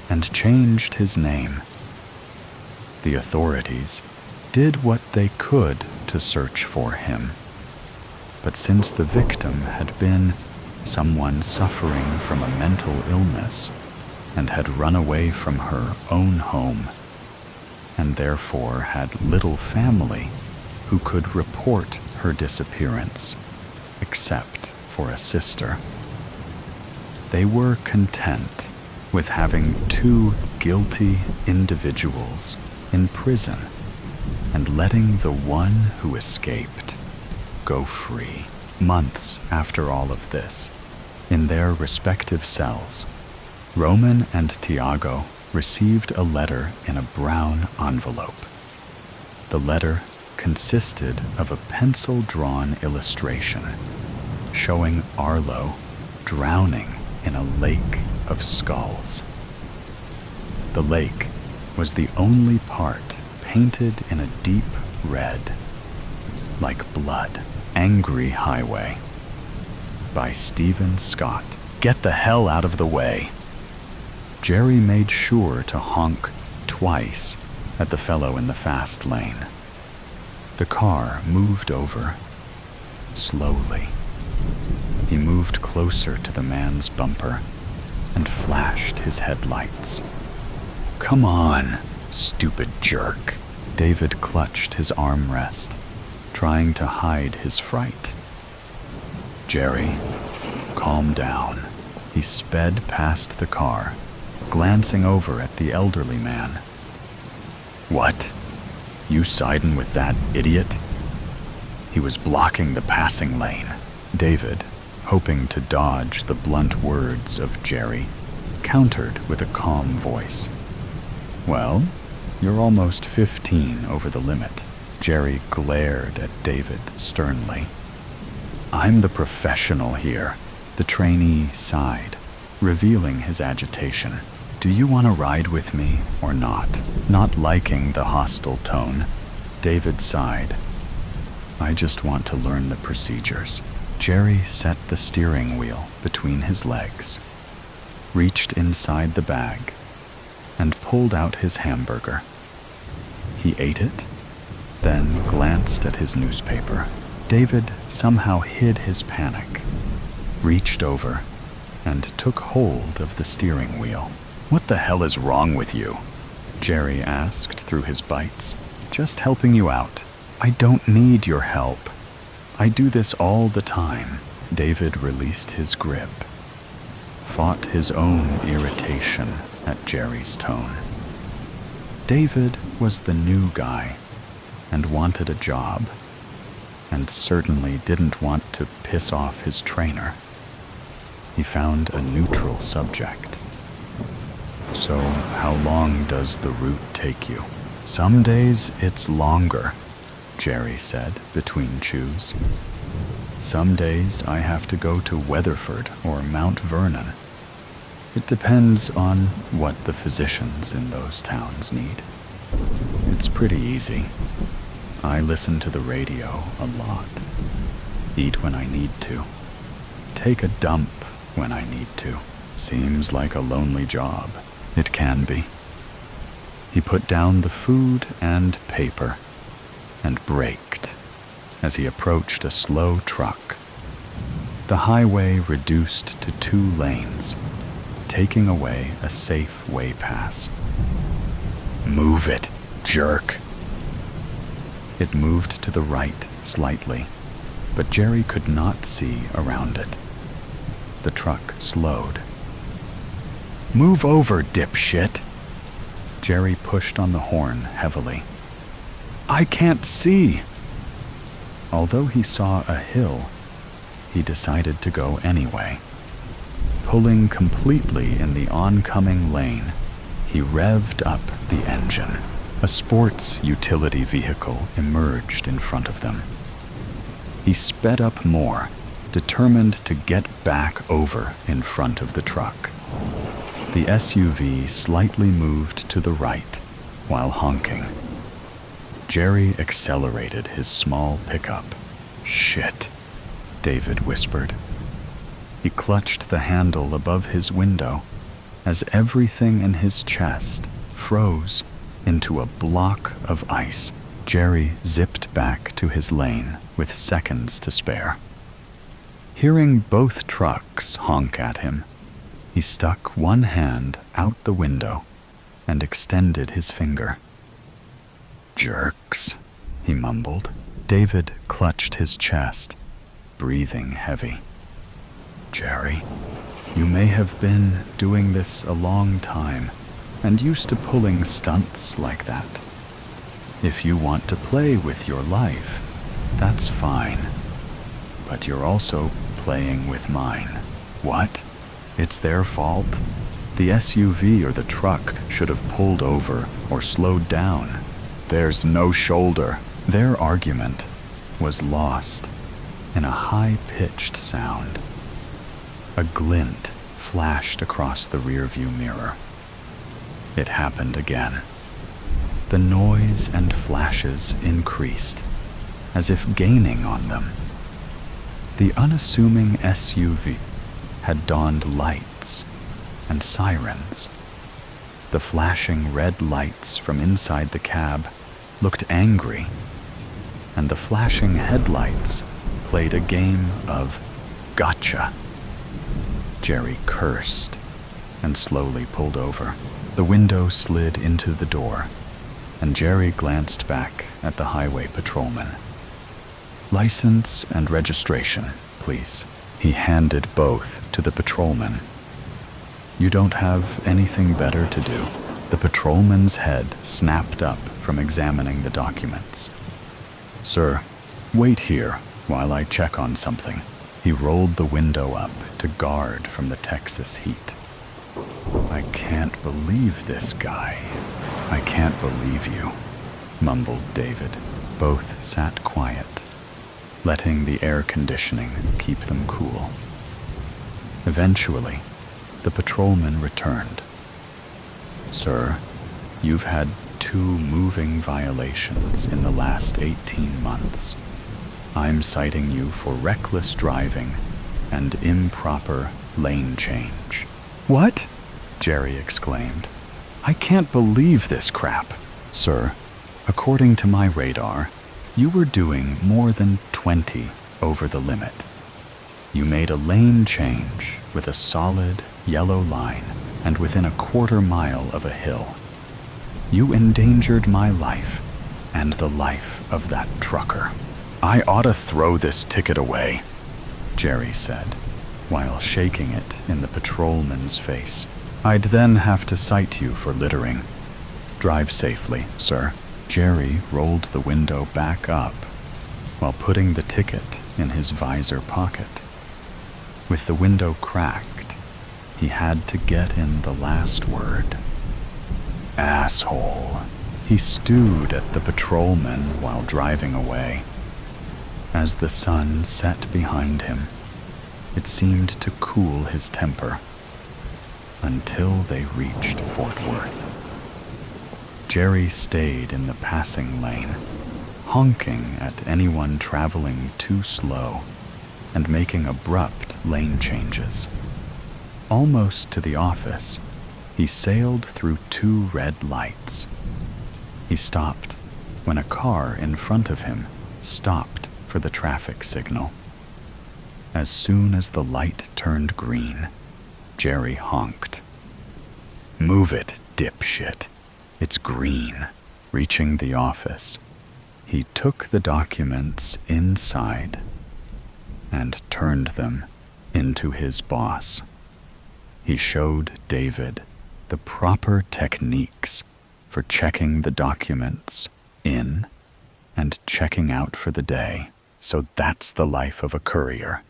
and changed his name. The authorities did what they could to search for him. But since the victim had been someone suffering from a mental illness and had run away from her own home, and therefore had little family who could report her disappearance, except for a sister, they were content with having 2 guilty individuals in prison and letting the one who escaped go free. Months after all of this, in their respective cells, Roman and Thiago received a letter in a brown envelope. The letter consisted of a pencil-drawn illustration showing Arlo drowning in a lake of skulls. The lake was the only part painted in a deep red, like blood. Angry Highway by Stephen Scott. Get the hell out of the way. Jerry made sure to honk twice at the fellow in the fast lane. The car moved over slowly. He moved closer to the man's bumper and flashed his headlights. Come on, stupid jerk. David clutched his armrest, trying to hide his fright. Jerry, calm down. He sped past the car, glancing over at the elderly man. What? You siding with that idiot? He was blocking the passing lane. David, hoping to dodge the blunt words of Jerry, countered with a calm voice. Well, you're almost 15 over the limit. Jerry glared at David sternly. I'm the professional here. The trainee sighed, revealing his agitation. Do you want to ride with me or not? Not liking the hostile tone, David sighed. I just want to learn the procedures. Jerry set the steering wheel between his legs, reached inside the bag, and pulled out his hamburger. He ate it, then glanced at his newspaper. David somehow hid his panic, reached over, and took hold of the steering wheel. What the hell is wrong with you? Jerry asked through his bites. Just helping you out. I don't need your help. I do this all the time. David released his grip, fought his own irritation at Jerry's tone. David was the new guy and wanted a job, and certainly didn't want to piss off his trainer. He found a neutral subject. So, how long does the route take you? Some days it's longer, Jerry said between chews. Some days I have to go to Weatherford or Mount Vernon. It depends on what the physicians in those towns need. It's pretty easy. I listen to the radio a lot. Eat when I need to. Take a dump when I need to. Seems like a lonely job. It can be. He put down the food and paper and braked as he approached a slow truck. The highway reduced to 2 lanes, taking away a safe way pass. Move it, jerk. It moved to the right slightly, but Jerry could not see around it. The truck slowed. Move over, dipshit. Jerry pushed on the horn heavily. I can't see. Although he saw a hill, he decided to go anyway. Pulling completely in the oncoming lane, he revved up the engine. A sports utility vehicle emerged in front of them. He sped up more, determined to get back over in front of the truck. The SUV slightly moved to the right while honking. Jerry accelerated his small pickup. Shit, David whispered. He clutched the handle above his window as everything in his chest froze into a block of ice. Jerry zipped back to his lane with seconds to spare. Hearing both trucks honk at him, he stuck one hand out the window and extended his finger. Jerks, he mumbled. David clutched his chest, breathing heavy. Jerry, you may have been doing this a long time and used to pulling stunts like that. If you want to play with your life, that's fine. But you're also playing with mine. What? It's their fault? The SUV or the truck should have pulled over or slowed down. There's no shoulder. Their argument was lost in a high-pitched sound. A glint flashed across the rearview mirror. It happened again. The noise and flashes increased, as if gaining on them. The unassuming SUV had donned lights and sirens. The flashing red lights from inside the cab looked angry, and the flashing headlights played a game of gotcha. Jerry cursed and slowly pulled over. The window slid into the door, and Jerry glanced back at the highway patrolman. "License and registration, please." He handed both to the patrolman. "You don't have anything better to do?" The patrolman's head snapped up from examining the documents. "Sir, wait here while I check on something." He rolled the window up to guard from the Texas heat. "I can't believe this guy. I can't believe you," mumbled David. Both sat quiet, letting the air conditioning keep them cool. Eventually, the patrolman returned. "Sir, you've had 2 moving violations in the last 18 months. I'm citing you for reckless driving and improper lane change." "What?" Jerry exclaimed. "I can't believe this crap." "Sir, according to my radar, you were doing more than 20 over the limit. You made a lane change with a solid yellow line and within a quarter-mile of a hill. You endangered my life and the life of that trucker." "I ought to throw this ticket away," Jerry said, while shaking it in the patrolman's face. "I'd then have to cite you for littering. Drive safely, sir." Jerry rolled the window back up while putting the ticket in his visor pocket. With the window cracked, he had to get in the last word. "Asshole." He stewed at the patrolman while driving away. As the sun set behind him, it seemed to cool his temper until they reached Fort Worth. Jerry stayed in the passing lane, honking at anyone traveling too slow and making abrupt lane changes. Almost to the office, he sailed through 2 red lights. He stopped when a car in front of him stopped for the traffic signal. As soon as the light turned green, Jerry honked. "Move it, dipshit. It's green." Reaching the office, he took the documents inside and turned them into his boss. He showed David the proper techniques for checking the documents in and checking out for the day. "So that's the life of a courier.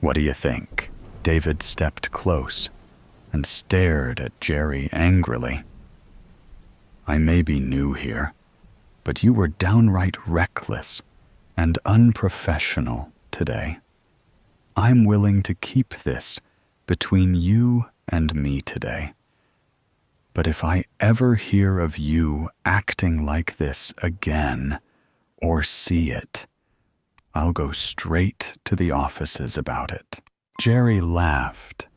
What do you think?" David stepped close and stared at Jerry angrily. "I may be new here, but you were downright reckless and unprofessional today. I'm willing to keep this between you and me today. But if I ever hear of you acting like this again or see it, I'll go straight to the offices about it." Jerry laughed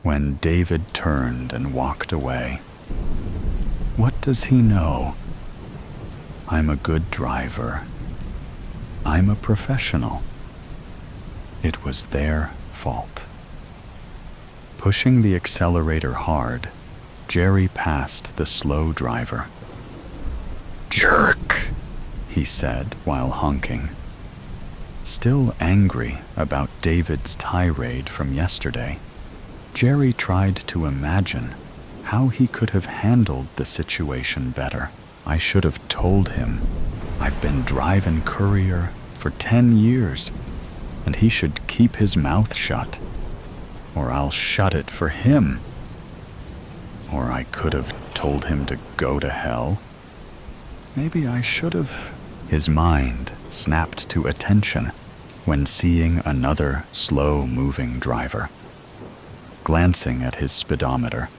when David turned and walked away. What does he know? I'm a good driver. I'm a professional. It was their fault. Pushing the accelerator hard, Jerry passed the slow driver. "Jerk," he said while honking. Still angry about David's tirade from yesterday, Jerry tried to imagine how he could have handled the situation better. "I should have told him I've been driving courier for 10 years, and he should keep his mouth shut, or I'll shut it for him. Or I could have told him to go to hell. Maybe I should have. His mind snapped to attention when seeing another slow-moving driver. Glancing at his speedometer,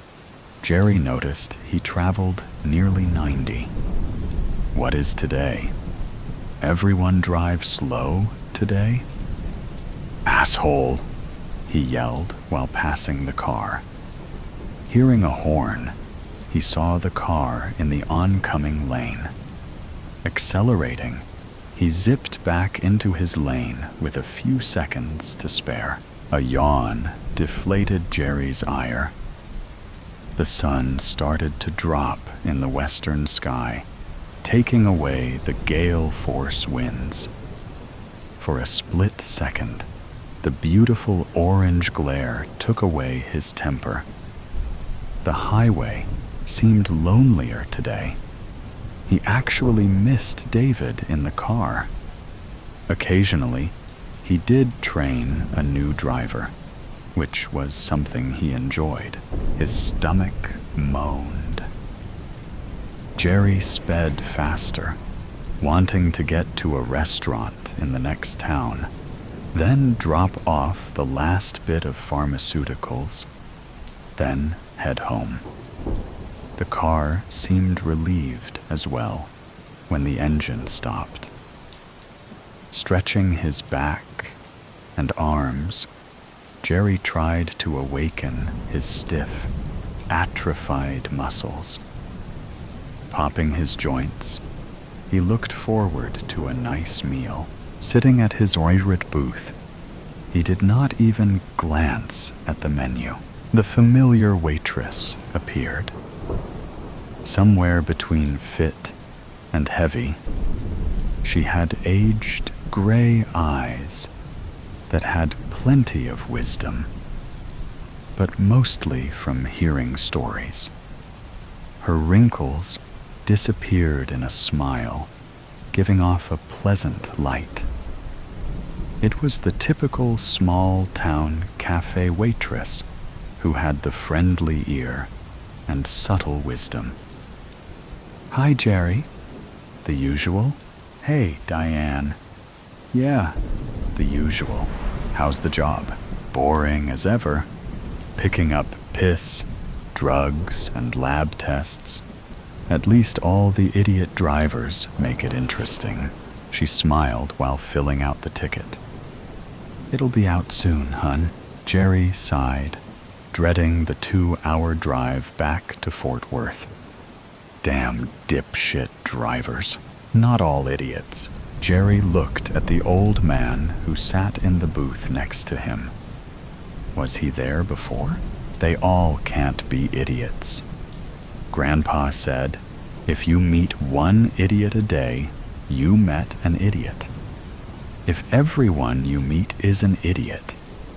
Jerry noticed he traveled nearly 90. What is today? Everyone drives slow today? Asshole, he yelled while passing the car. Hearing a horn, he saw the car in the oncoming lane. Accelerating, he zipped back into his lane with a few seconds to spare. A yawn deflated Jerry's ire. The sun started to drop in the western sky, taking away the gale force winds. For a split second, the beautiful orange glare took away his temper. The highway seemed lonelier today. He actually missed David in the car. Occasionally, he did train a new driver, which was something he enjoyed. His stomach moaned. Jerry sped faster, wanting to get to a restaurant in the next town, then drop off the last bit of pharmaceuticals, then head home. The car seemed relieved as well when the engine stopped. Stretching his back and arms, Jerry tried to awaken his stiff, atrophied muscles. Popping his joints, he looked forward to a nice meal. Sitting at his favorite booth, he did not even glance at the menu. The familiar waitress appeared. Somewhere between fit and heavy, she had aged gray eyes that had plenty of wisdom, but mostly from hearing stories. Her wrinkles disappeared in a smile, giving off a pleasant light. It was the typical small-town cafe waitress who had the friendly ear and subtle wisdom. "Hi, Jerry." "The usual?" "Hey, Diane." "Yeah, the usual." "How's the job?" "Boring as ever. Picking up piss, drugs, and lab tests. At least all the idiot drivers make it interesting." She smiled while filling out the ticket. "It'll be out soon, hun." Jerry sighed, dreading the 2-hour drive back to Fort Worth. Damn dipshit drivers. Not all idiots. Jerry looked at the old man who sat in the booth next to him. Was he there before? They all can't be idiots. Grandpa said, if you meet one idiot a day, you met an idiot. If everyone you meet is an idiot,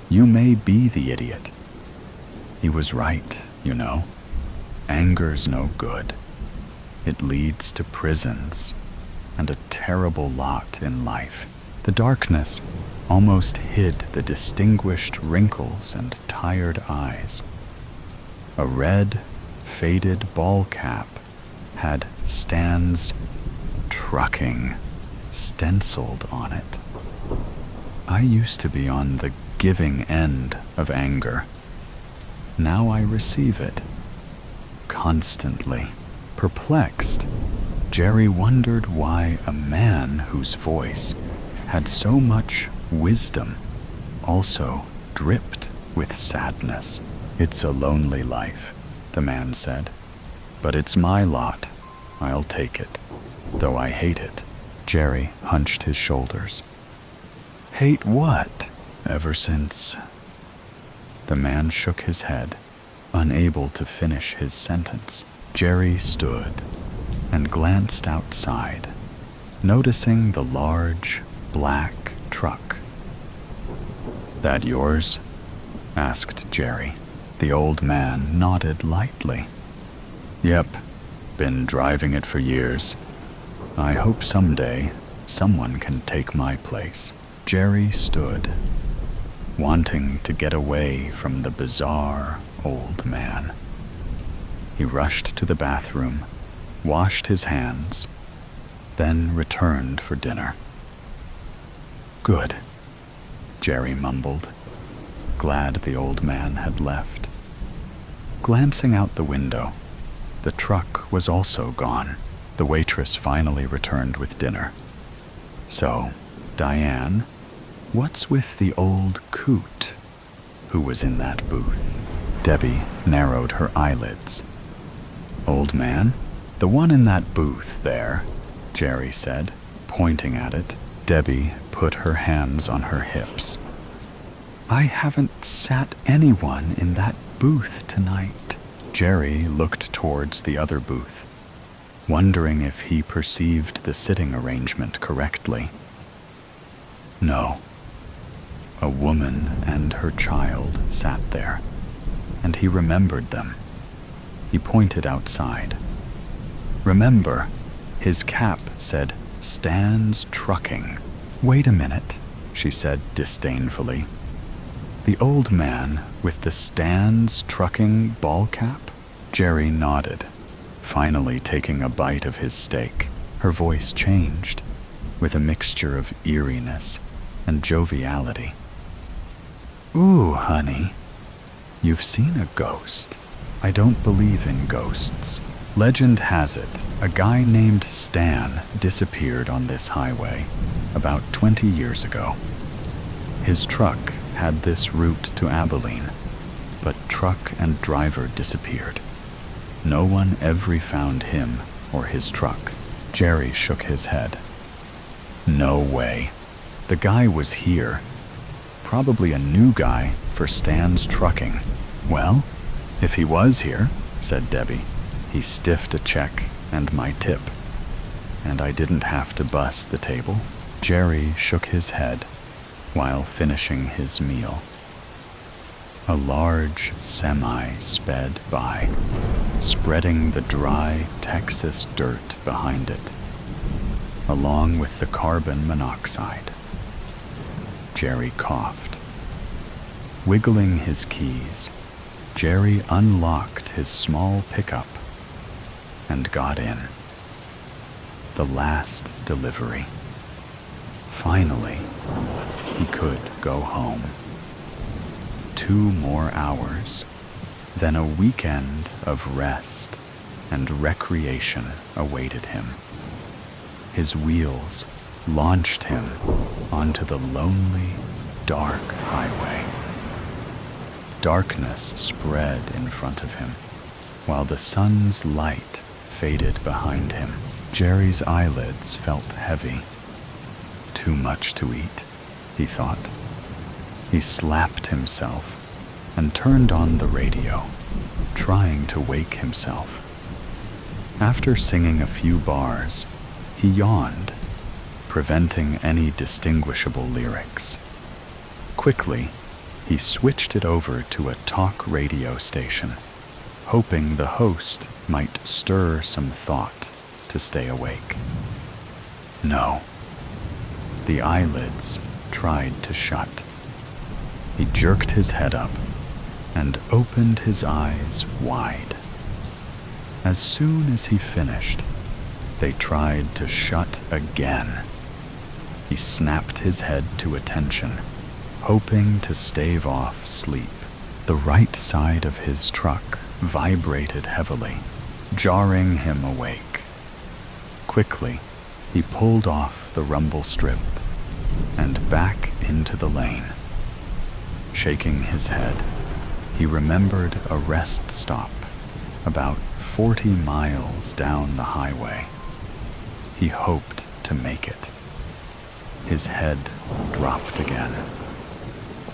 you may be the idiot. He was right, you know. Anger's no good. It leads to prisons and a terrible lot in life. The darkness almost hid the distinguished wrinkles and tired eyes. A red, faded ball cap had Stan's Trucking stenciled on it. I used to be on the giving end of anger. Now I receive it. Constantly. Perplexed, Jerry wondered why a man whose voice had so much wisdom also dripped with sadness. "It's a lonely life," the man said, "but it's my lot. I'll take it, though I hate it." Jerry hunched his shoulders. "Hate what?" "Ever since..." The man shook his head, unable to finish his sentence. Jerry stood and glanced outside, noticing the large, black truck. "That yours?" asked Jerry. The old man nodded lightly. "Yep, been driving it for years. I hope someday someone can take my place." Jerry stood, wanting to get away from the bizarre old man. He rushed to the bathroom, washed his hands, then returned for dinner. "Good," Jerry mumbled, glad the old man had left. Glancing out the window, the truck was also gone. The waitress finally returned with dinner. "So, Diane, what's with the old coot who was in that booth?" Debbie narrowed her eyelids. "Old man? The one in that booth there," Jerry said, pointing at it. Debbie put her hands on her hips. "I haven't sat anyone in that booth tonight." Jerry looked towards the other booth, wondering if he perceived the sitting arrangement correctly. No. A woman and her child sat there, and he remembered them. He pointed outside. Remember, his cap said, "Stands Trucking." "Wait a minute," she said disdainfully. "The old man with the Stands Trucking ball cap?" Jerry nodded, finally taking a bite of his steak. Her voice changed, with a mixture of eeriness and joviality. "Ooh, honey, you've seen a ghost." "I don't believe in ghosts. Legend has it, a guy named Stan disappeared on this highway about 20 years ago. His truck had this route to Abilene, but truck and driver disappeared. No one ever found him or his truck." Jerry shook his head. "No way. The guy was here. Probably a new guy for Stan's Trucking." "Well, if he was here," said Debbie, "he stiffed a check and my tip. And I didn't have to bus the table." Jerry shook his head while finishing his meal. A large semi sped by, spreading the dry Texas dirt behind it, along with the carbon monoxide. Jerry coughed. Wiggling his keys, Jerry unlocked his small pickup and got in. The last delivery. Finally, he could go home. 2 more hours, then a weekend of rest and recreation awaited him. His wheels launched him onto the lonely, dark highway. Darkness spread in front of him, while the sun's light faded behind him. Jerry's eyelids felt heavy. Too much to eat, he thought. He slapped himself and turned on the radio, trying to wake himself. After singing a few bars, he yawned, preventing any distinguishable lyrics. Quickly, he switched it over to a talk radio station, hoping the host might stir some thought to stay awake. No. The eyelids tried to shut. He jerked his head up and opened his eyes wide. As soon as he finished, they tried to shut again. He snapped his head to attention, hoping to stave off sleep. The right side of his truck vibrated heavily, jarring him awake. Quickly, he pulled off the rumble strip and back into the lane. Shaking his head, he remembered a rest stop about 40 miles down the highway. He hoped to make it. His head dropped again.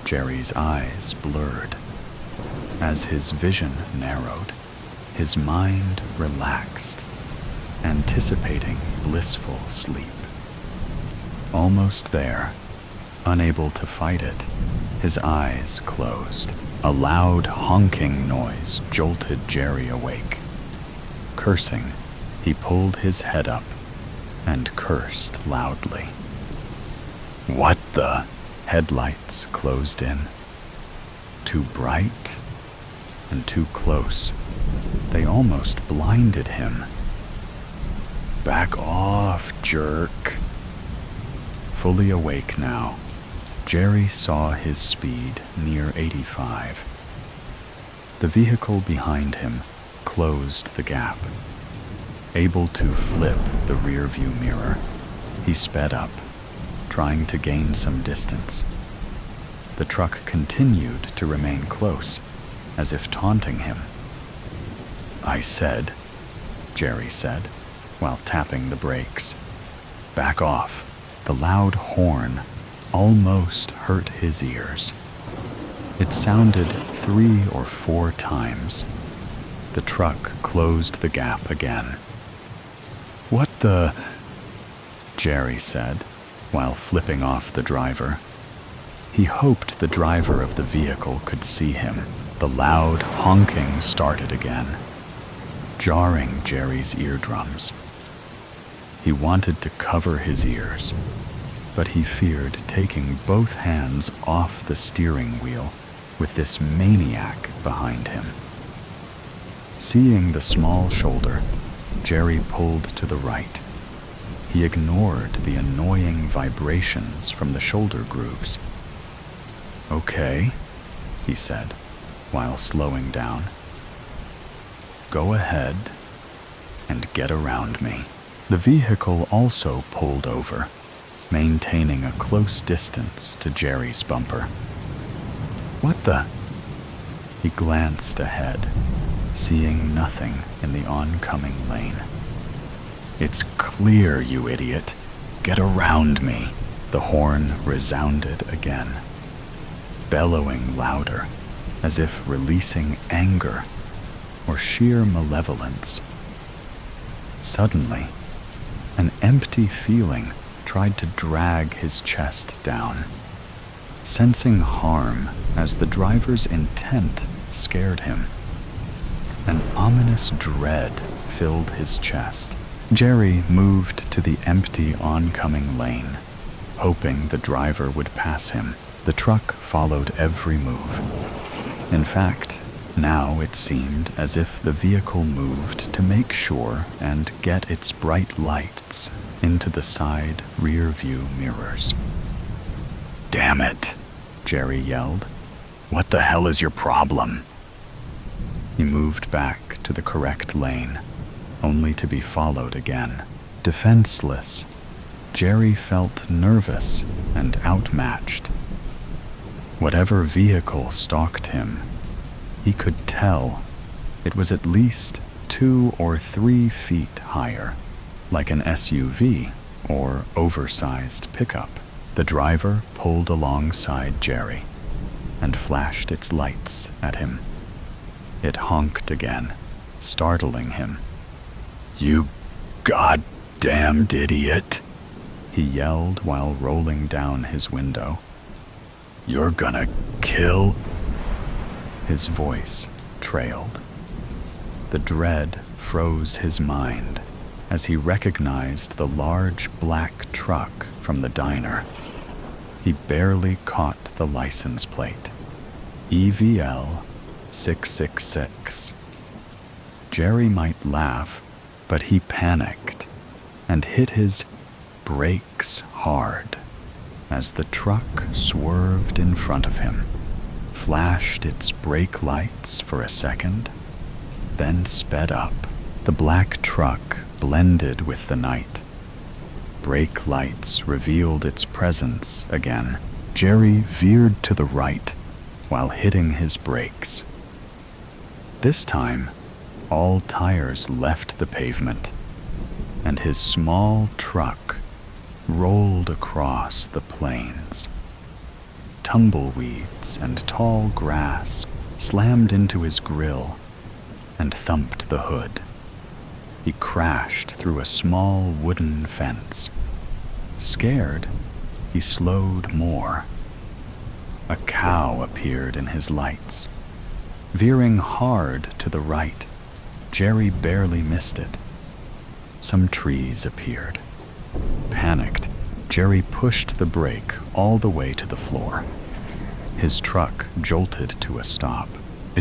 Jerry's eyes blurred. As his vision narrowed, his mind relaxed, anticipating blissful sleep. Almost there, unable to fight it, his eyes closed. A loud honking noise jolted Jerry awake. Cursing, he pulled his head up and cursed loudly. What the? Headlights closed in. Too bright and too close. They almost blinded him. Back off, jerk. Fully awake now, Jerry saw his speed near 85. The vehicle behind him closed the gap. Able to flip the rearview mirror, he sped up, trying to gain some distance. The truck continued to remain close, as if taunting him. "I said," Jerry said, while tapping the brakes. "Back off." The loud horn almost hurt his ears. It sounded 3 or 4 times. The truck closed the gap again. "What the?" Jerry said, while flipping off the driver. He hoped the driver of the vehicle could see him. The loud honking started again, jarring Jerry's eardrums. He wanted to cover his ears, but he feared taking both hands off the steering wheel with this maniac behind him. Seeing the small shoulder, Jerry pulled to the right. He ignored the annoying vibrations from the shoulder grooves. "Okay," he said, while slowing down. "Go ahead and get around me." The vehicle also pulled over, maintaining a close distance to Jerry's bumper. "What the?" He glanced ahead, seeing nothing in the oncoming lane. "It's clear, you idiot. Get around me." The horn resounded again, bellowing louder, as if releasing anger or sheer malevolence. Suddenly, an empty feeling tried to drag his chest down. Sensing harm as the driver's intent scared him, an ominous dread filled his chest. Jerry moved to the empty oncoming lane, hoping the driver would pass him. The truck followed every move. In fact, now it seemed as if the vehicle moved to make sure and get its bright lights into the side rear view mirrors. "Damn it," Jerry yelled. "What the hell is your problem?" He moved back to the correct lane, only to be followed again. Defenseless, Jerry felt nervous and outmatched. Whatever vehicle stalked him, he could tell it was at least 2 or 3 feet higher, like an SUV or oversized pickup. The driver pulled alongside Jerry and flashed its lights at him. It honked again, startling him. "You goddamned idiot," he yelled while rolling down his window. "You're gonna kill..." His voice trailed. The dread froze his mind as he recognized the large black truck from the diner. He barely caught the license plate. EVL 666. Jerry might laugh, but he panicked and hit his brakes hard as the truck swerved in front of him, flashed its brake lights for a second, then sped up. The black truck blended with the night. Brake lights revealed its presence again. Jerry veered to the right while hitting his brakes. This time, all tires left the pavement, and his small truck rolled across the plains. Tumbleweeds and tall grass slammed into his grill and thumped the hood. He crashed through a small wooden fence. Scared, he slowed more. A cow appeared in his lights. Veering hard to the right, Jerry barely missed it. Some trees appeared. Panicked, Jerry pushed the brake all the way to the floor. His truck jolted to a stop.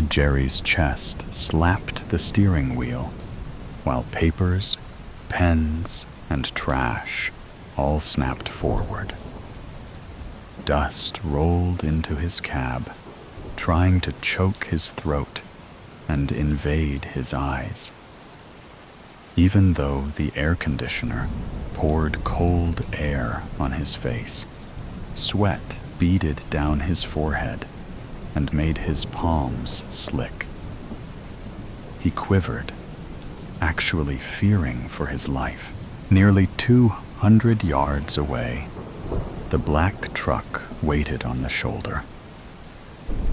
Jerry's chest slapped the steering wheel, while papers, Pens and trash all snapped forward. Dust rolled into his cab, trying to choke his throat and invade his eyes. Even though the air conditioner poured cold air on his face, sweat beaded down his forehead and made his palms slick. He quivered, actually fearing for his life. Nearly 200 yards away, the black truck waited on the shoulder.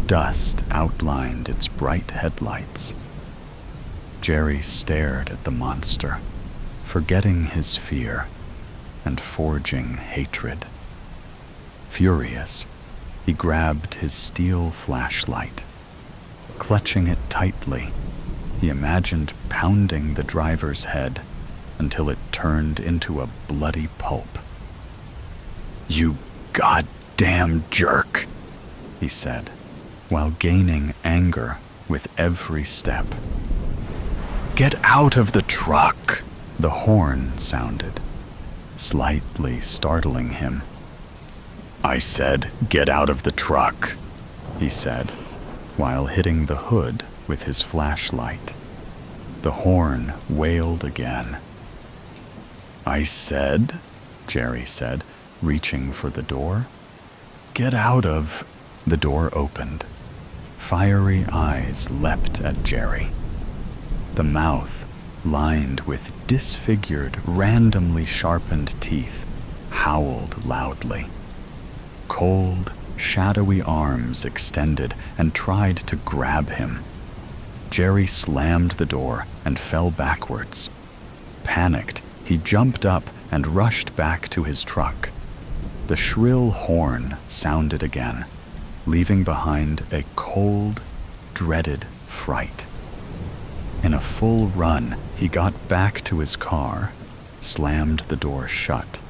Dust outlined its bright headlights. Jerry stared at the monster, forgetting his fear and forging hatred. Furious, he grabbed his steel flashlight. Clutching it tightly, he imagined pounding the driver's head until it turned into a bloody pulp. "You goddamn jerk," he said, while gaining anger with every step. "Get out of the truck!" The horn sounded, slightly startling him. "I said, get out of the truck," he said, while hitting the hood with his flashlight. The horn wailed again. "I said," Jerry said, reaching for the door. "Get out of..." The door opened. Fiery eyes leapt at Jerry. The mouth, lined with disfigured, randomly sharpened teeth, howled loudly. Cold, shadowy arms extended and tried to grab him. Jerry slammed the door and fell backwards. Panicked, he jumped up and rushed back to his truck. The shrill horn sounded again, leaving behind a cold, dreaded fright. In a full run, he got back to his car, slammed the door shut,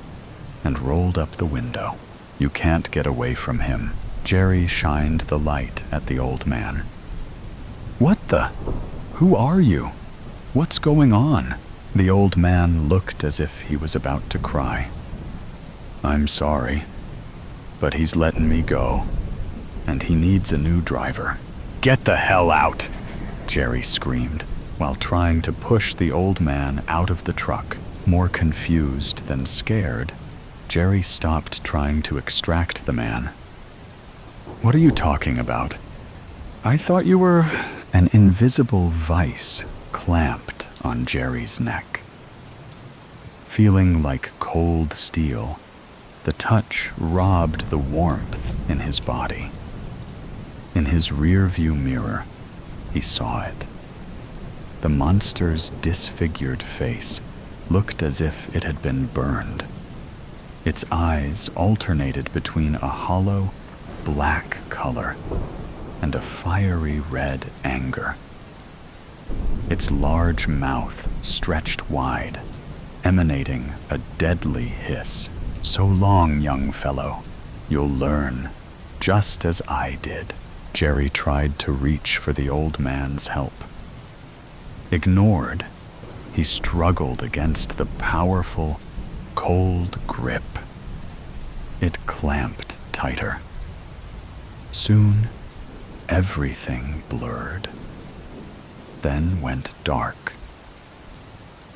and rolled up the window. "You can't get away from him." Jerry shined the light at the old man. "What the? Who are you? What's going on?" The old man looked as if he was about to cry. "I'm sorry, but he's letting me go, and he needs a new driver." "Get the hell out!" Jerry screamed, while trying to push the old man out of the truck. More confused than scared, Jerry stopped trying to extract the man. "What are you talking about? I thought you were..." An invisible vice clamped on Jerry's neck. Feeling like cold steel, the touch robbed the warmth in his body. In his rear-view mirror, he saw it. The monster's disfigured face looked as if it had been burned. Its eyes alternated between a hollow, black color and a fiery red anger. Its large mouth stretched wide, emanating a deadly hiss. "So long, young fellow. You'll learn, just as I did." Jerry tried to reach for the old man's help. Ignored, he struggled against the powerful, cold grip. It clamped tighter. Soon, everything blurred, then went dark.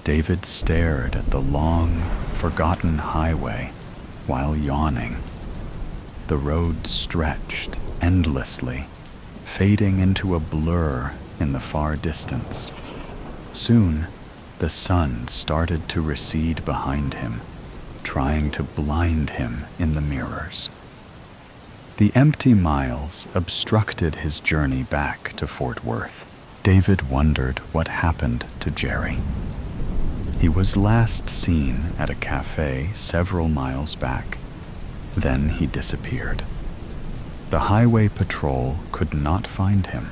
David stared at the long, forgotten highway while yawning. The road stretched endlessly, fading into a blur in the far distance. Soon, the sun started to recede behind him, trying to blind him in the mirrors. The empty miles obstructed his journey back to Fort Worth. David wondered what happened to Jerry. He was last seen at a cafe several miles back. Then he disappeared. The highway patrol could not find him,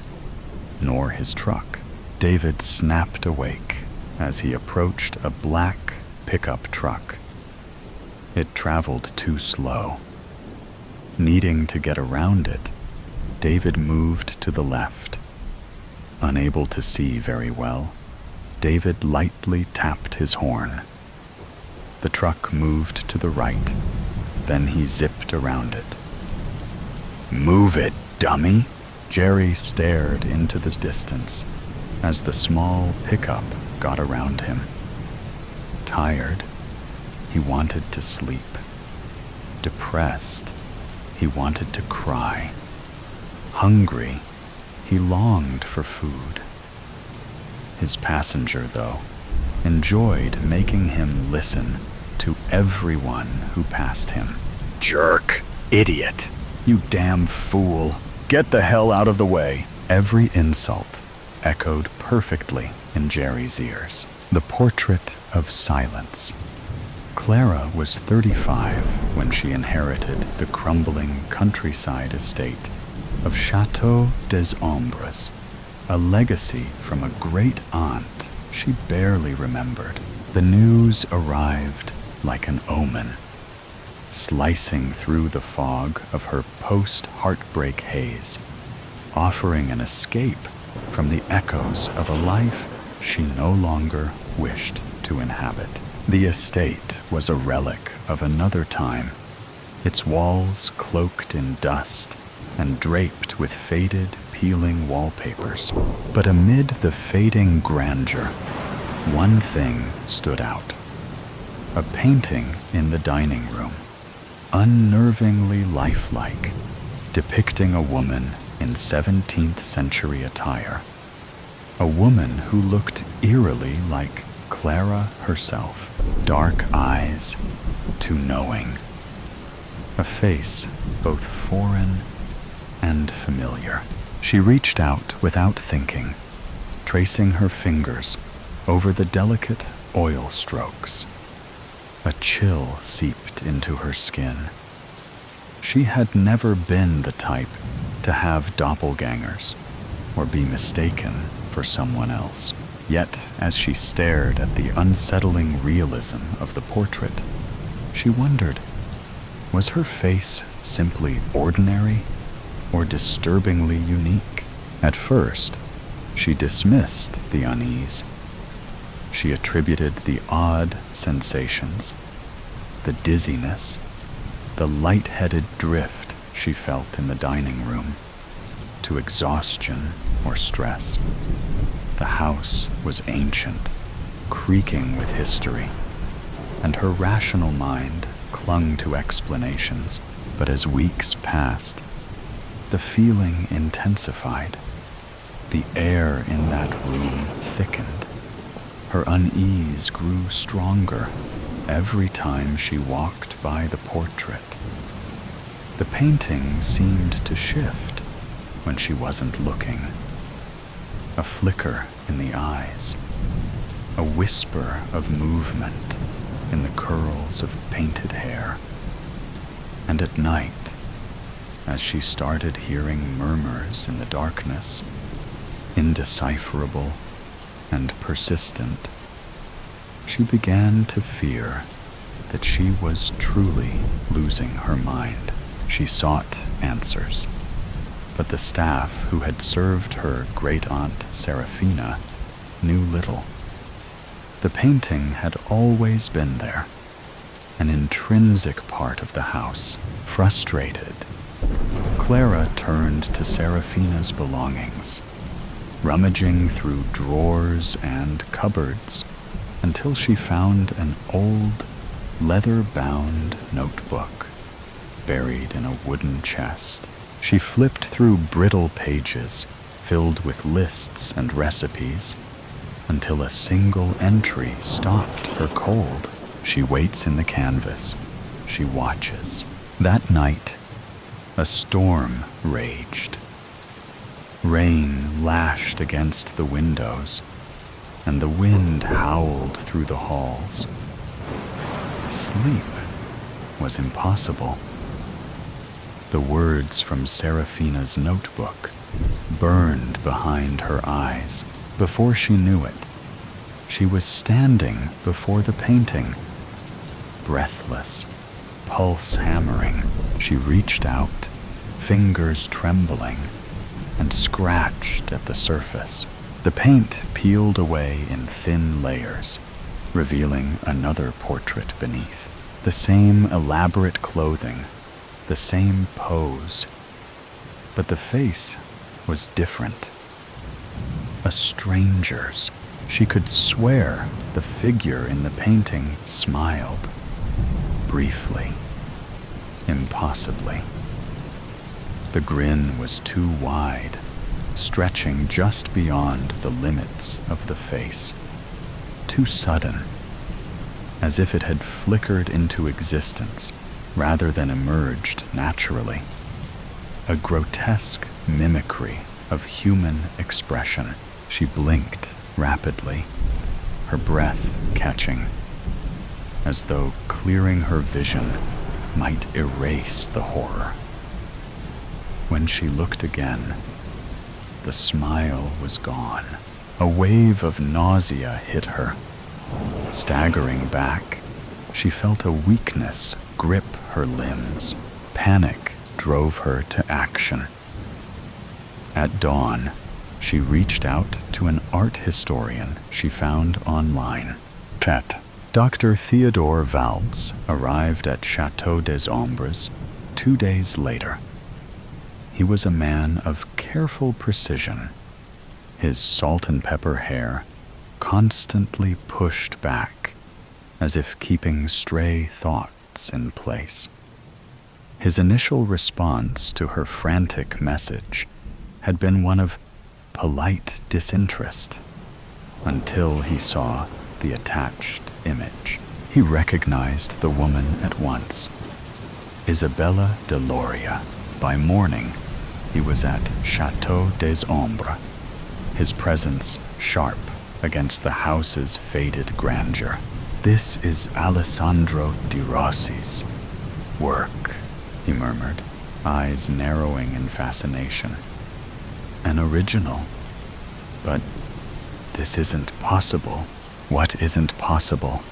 nor his truck. David snapped awake as he approached a black pickup truck. It traveled too slow. Needing to get around it, David moved to the left. Unable to see very well, David lightly tapped his horn. The truck moved to the right, then he zipped around it. "Move it, dummy!" Jerry stared into the distance as the small pickup got around him. Tired, he wanted to sleep. Depressed, he wanted to cry. Hungry, he longed for food. His passenger, though, enjoyed making him listen to everyone who passed him. "Jerk! Idiot! You damn fool! Get the hell out of the way!" Every insult echoed perfectly in Jerry's ears. The portrait of silence. Clara was 35 when she inherited the crumbling countryside estate of Château des Ombres, a legacy from a great aunt she barely remembered. The news arrived like an omen, slicing through the fog of her post-heartbreak haze, offering an escape from the echoes of a life she no longer wished to inhabit. The estate was a relic of another time, its walls cloaked in dust and draped with faded, peeling wallpapers. But amid the fading grandeur, one thing stood out. A painting in the dining room, unnervingly lifelike, depicting a woman in 17th century attire. A woman who looked eerily like Clara herself. Dark eyes, too knowing. A face both foreign and familiar. She reached out without thinking, tracing her fingers over the delicate oil strokes. A chill seeped into her skin. She had never been the type to have doppelgangers or be mistaken for someone else. Yet, as she stared at the unsettling realism of the portrait, she wondered, was her face simply ordinary or disturbingly unique? At first, she dismissed the unease. She attributed the odd sensations, the dizziness, the light-headed drift she felt in the dining room, to exhaustion or stress. The house was ancient, creaking with history, and her rational mind clung to explanations. But as weeks passed, the feeling intensified. The air in that room thickened. Her unease grew stronger every time she walked by the portrait. The painting seemed to shift when she wasn't looking. A flicker in the eyes, a whisper of movement in the curls of painted hair. And at night, as she started hearing murmurs in the darkness, indecipherable and persistent, she began to fear that she was truly losing her mind. She sought answers, but the staff who had served her great-aunt Serafina knew little. The painting had always been there, an intrinsic part of the house. Frustrated, Clara turned to Serafina's belongings, rummaging through drawers and cupboards until she found an old, leather-bound notebook buried in a wooden chest. She flipped through brittle pages filled with lists and recipes until a single entry stopped her cold. She waits in the canvas. She watches. That night, a storm raged. Rain lashed against the windows, and the wind howled through the halls. Sleep was impossible. The words from Serafina's notebook burned behind her eyes. Before she knew it, she was standing before the painting, breathless, pulse hammering. She reached out, fingers trembling, and scratched at the surface. The paint peeled away in thin layers, revealing another portrait beneath. The same elaborate clothing, the same pose, but the face was different. A stranger's. She could swear the figure in the painting smiled. Briefly. Impossibly. The grin was too wide, stretching just beyond the limits of the face. Too sudden, as if it had flickered into existence rather than emerged naturally. A grotesque mimicry of human expression. She blinked rapidly, her breath catching, as though clearing her vision might erase the horror. When she looked again, the smile was gone. A wave of nausea hit her. Staggering back, she felt a weakness grip her limbs. Panic drove her to action. At dawn, she reached out to an art historian she found online. Dr. Theodore Valdes arrived at Château des Ombres 2 days later. He was a man of careful precision, his salt and pepper hair constantly pushed back, as if keeping stray thoughts in place. His initial response to her frantic message had been one of polite disinterest, until he saw the attached image. He recognized the woman at once. Isabella de Loria. By morning, he was at Château des Ombres, his presence sharp against the house's faded grandeur. "This is Alessandro di Rossi's work," he murmured, eyes narrowing in fascination. "An original. But this isn't possible." "What isn't possible?"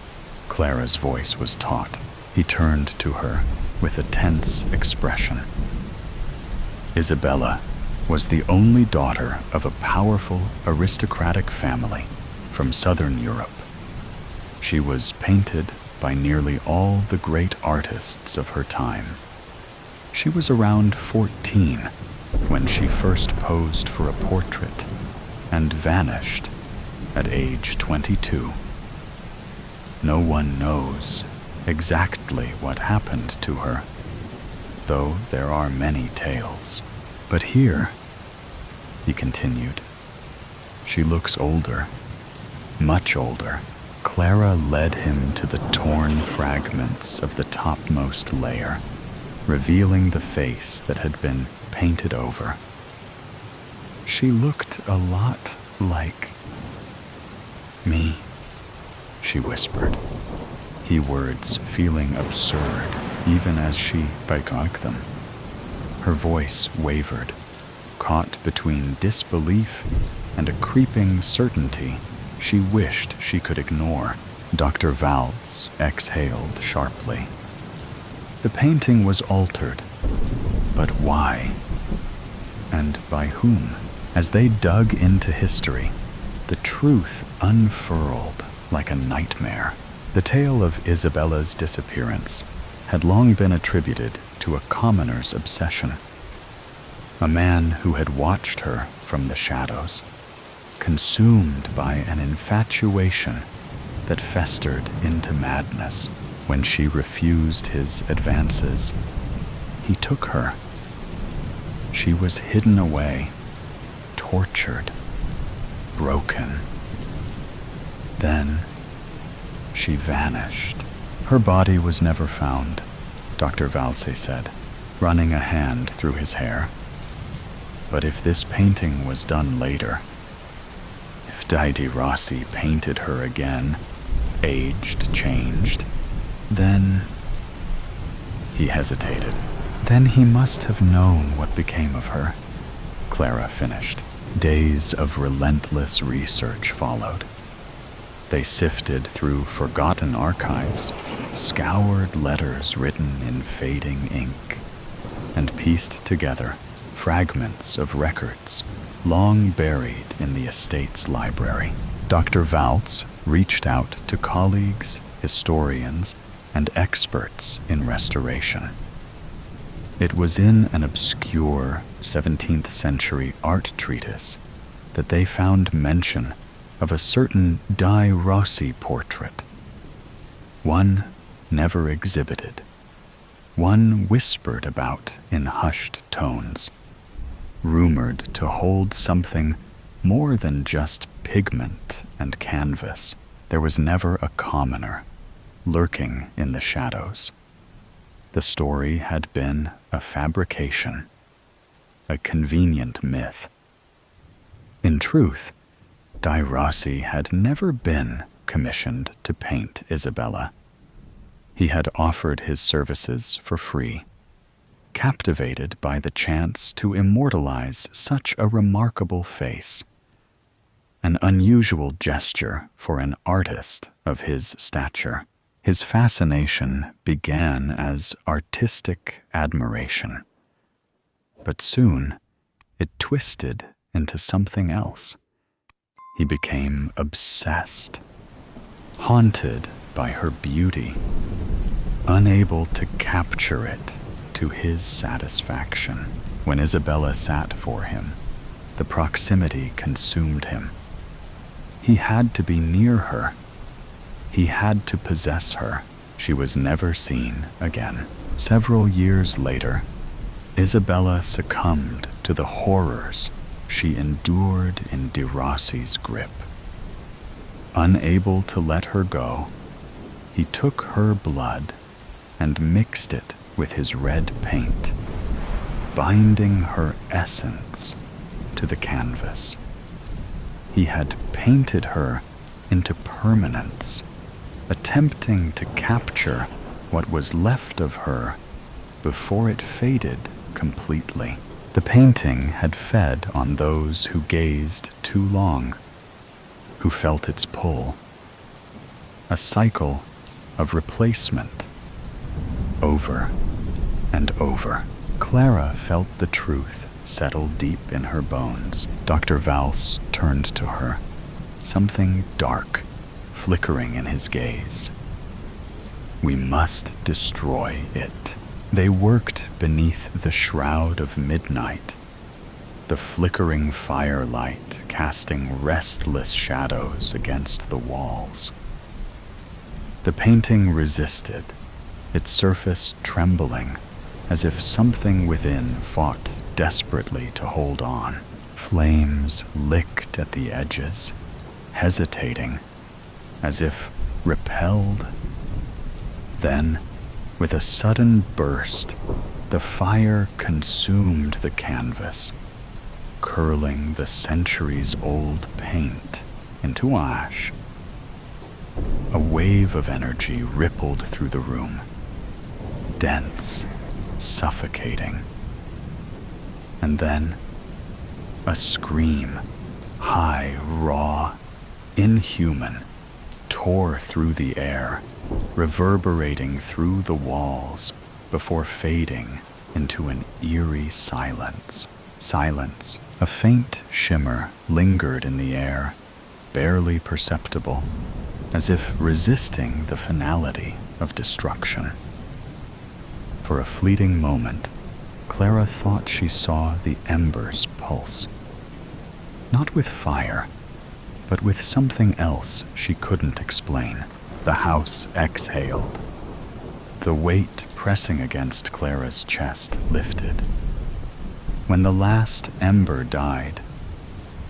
Clara's voice was taut. He turned to her with a tense expression. Isabella was the only daughter of a powerful aristocratic family from southern Europe. She was painted by nearly all the great artists of her time. She was around 14 when she first posed for a portrait and vanished at age 22. No one knows exactly what happened to her, though there are many tales. But here, he continued, she looks older, much older. Clara led him to the torn fragments of the topmost layer, revealing the face that had been painted over. She looked a lot like me, she whispered, words feeling absurd even as she begged them. Her voice wavered, caught between disbelief and a creeping certainty she wished she could ignore. Dr. Valdes exhaled sharply. The painting was altered, but why? And by whom? As they dug into history, the truth unfurled like a nightmare. The tale of Isabella's disappearance had long been attributed to a commoner's obsession. A man who had watched her from the shadows, consumed by an infatuation that festered into madness. When she refused his advances, he took her. She was hidden away, tortured, broken. Then she vanished. Her body was never found, Dr. Valse said, running a hand through his hair. But if this painting was done later, if Didi Rossi painted her again, aged, changed, then... He hesitated. Then he must have known what became of her, Clara finished. Days of relentless research followed. They sifted through forgotten archives, scoured letters written in fading ink, and pieced together fragments of records long buried in the estate's library. Dr. Valtz reached out to colleagues, historians, and experts in restoration. It was in an obscure 17th century art treatise that they found mention of a certain Dai Rossi portrait. One never exhibited, one whispered about in hushed tones, rumored to hold something more than just pigment and canvas. There was never a commoner, lurking in the shadows. The story had been a fabrication, a convenient myth. In truth, Dai Rossi had never been commissioned to paint Isabella. He had offered his services for free, captivated by the chance to immortalize such a remarkable face. An unusual gesture for an artist of his stature. His fascination began as artistic admiration, but soon it twisted into something else. He became obsessed, haunted by her beauty, unable to capture it to his satisfaction. When Isabella sat for him, the proximity consumed him. He had to be near her. He had to possess her. She was never seen again. Several years later, Isabella succumbed to the horrors she endured in De Rossi's grip. Unable to let her go, he took her blood and mixed it with his red paint, binding her essence to the canvas. He had painted her into permanence, attempting to capture what was left of her before it faded completely. The painting had fed on those who gazed too long, who felt its pull. A cycle of replacement, over and over. Clara felt the truth settle deep in her bones. Dr. Valtz turned to her, something dark flickering in his gaze. We must destroy it. They worked beneath the shroud of midnight, the flickering firelight casting restless shadows against the walls. The painting resisted, its surface trembling, as if something within fought desperately to hold on. Flames licked at the edges, hesitating, as if repelled. Then, with a sudden burst, the fire consumed the canvas, curling the centuries-old paint into ash. A wave of energy rippled through the room, dense, suffocating. And then, a scream, high, raw, inhuman, tore through the air, reverberating through the walls before fading into an eerie silence. Silence. A faint shimmer lingered in the air, barely perceptible, as if resisting the finality of destruction. For a fleeting moment, Clara thought she saw the embers pulse. Not with fire, but with something else she couldn't explain. The house exhaled. The weight pressing against Clara's chest lifted. When the last ember died,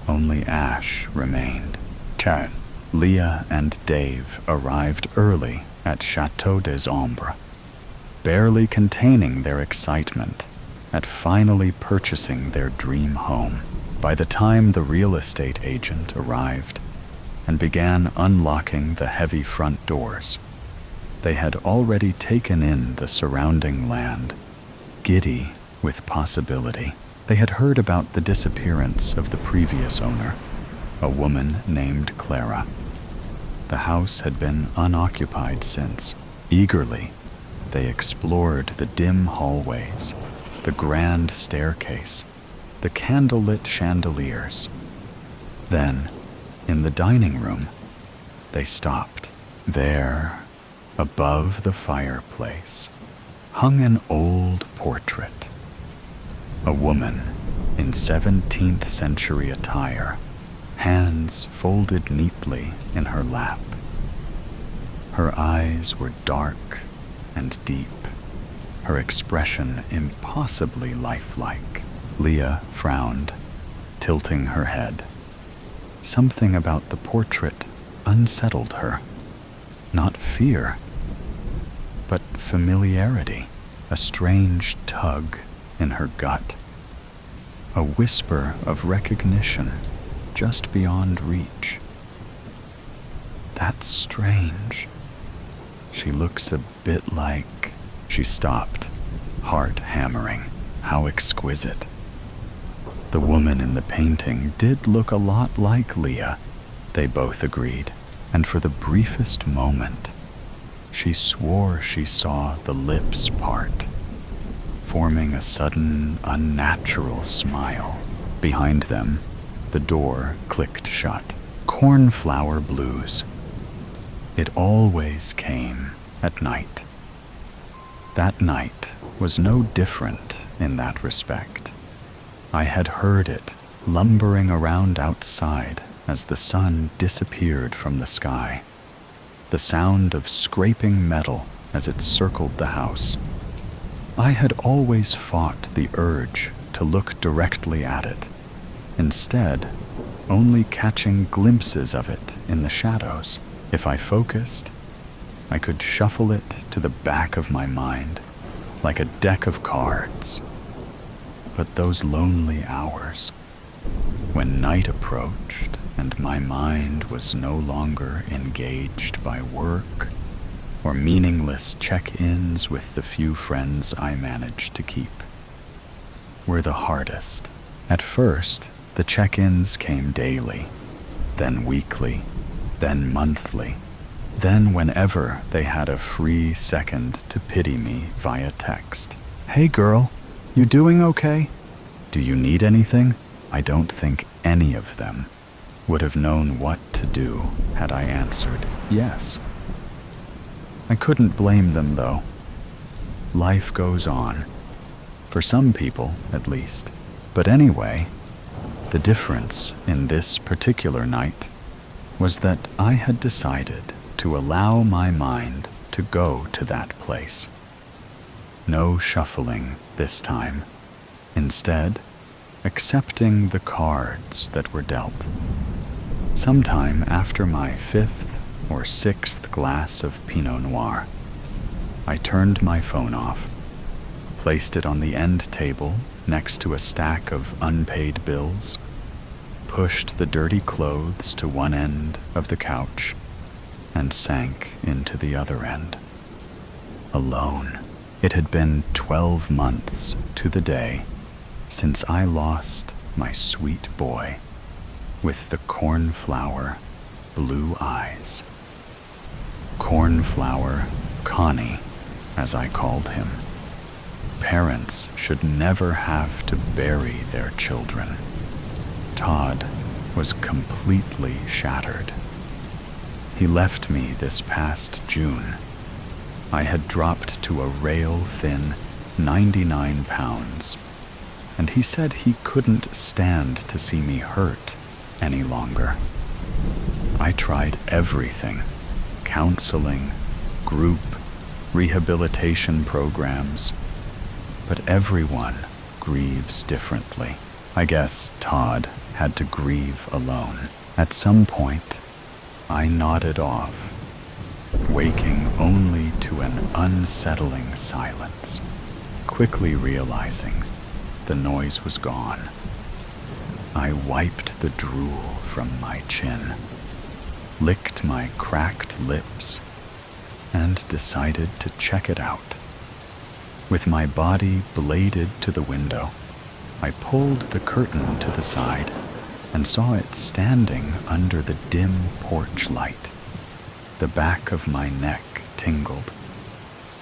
only ash remained. Turn. Leah and Dave arrived early at Château des Ombres, barely containing their excitement at finally purchasing their dream home. By the time the real estate agent arrived and began unlocking the heavy front doors, they had already taken in the surrounding land, giddy with possibility. They had heard about the disappearance of the previous owner, a woman named Clara. The house had been unoccupied since. Eagerly, they explored the dim hallways, the grand staircase, the candlelit chandeliers. Then, In the dining room, they stopped. There, above the fireplace, hung an old portrait. A woman in 17th century attire, hands folded neatly in her lap. Her eyes were dark and deep, her expression impossibly lifelike. Leah frowned, tilting her head. Something about the portrait unsettled her. Not fear, but familiarity, a strange tug in her gut, a whisper of recognition just beyond reach. That's strange. She looks a bit like... She stopped, heart hammering. How exquisite. The woman in the painting did look a lot like Leah, they both agreed, and for the briefest moment, she swore she saw the lips part, forming a sudden, unnatural smile. Behind them, the door clicked shut. Cornflower blues. It always came at night. That night was no different in that respect. I had heard it lumbering around outside as the sun disappeared from the sky. The sound of scraping metal as it circled the house. I had always fought the urge to look directly at it, instead only catching glimpses of it in the shadows. If I focused, I could shuffle it to the back of my mind like a deck of cards. But those lonely hours, when night approached and my mind was no longer engaged by work or meaningless check-ins with the few friends I managed to keep, were the hardest. At first, the check-ins came daily, then weekly, then monthly, then whenever they had a free second to pity me via text. Hey girl, you doing okay? Do you need anything? I don't think any of them would have known what to do had I answered yes. I couldn't blame them though. Life goes on. For some people, at least. But anyway, the difference in this particular night was that I had decided to allow my mind to go to that place. No shuffling this time. Instead, accepting the cards that were dealt. Sometime after my 5th or 6th glass of Pinot Noir, I turned my phone off, placed it on the end table next to a stack of unpaid bills, pushed the dirty clothes to one end of the couch, and sank into the other end. Alone. It had been 12 months to the day since I lost my sweet boy with the cornflower blue eyes. Cornflower Connie, as I called him. Parents should never have to bury their children. Todd was completely shattered. He left me this past June. I had dropped to a rail-thin 99 pounds, and he said he couldn't stand to see me hurt any longer. I tried everything: counseling, group, rehabilitation programs, but everyone grieves differently. I guess Todd had to grieve alone. At some point, I nodded off, waking only to an unsettling silence, quickly realizing the noise was gone. I wiped the drool from my chin, licked my cracked lips, and decided to check it out. With my body bladed to the window, I pulled the curtain to the side and saw it standing under the dim porch light. The back of my neck tingled,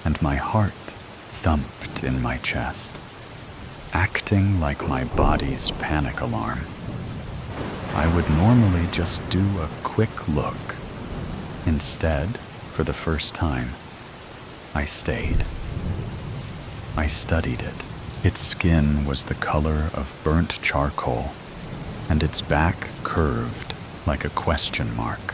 and my heart thumped in my chest, acting like my body's panic alarm. I would normally just do a quick look. Instead, for the first time, I stayed. I studied it. Its skin was the color of burnt charcoal, and its back curved like a question mark.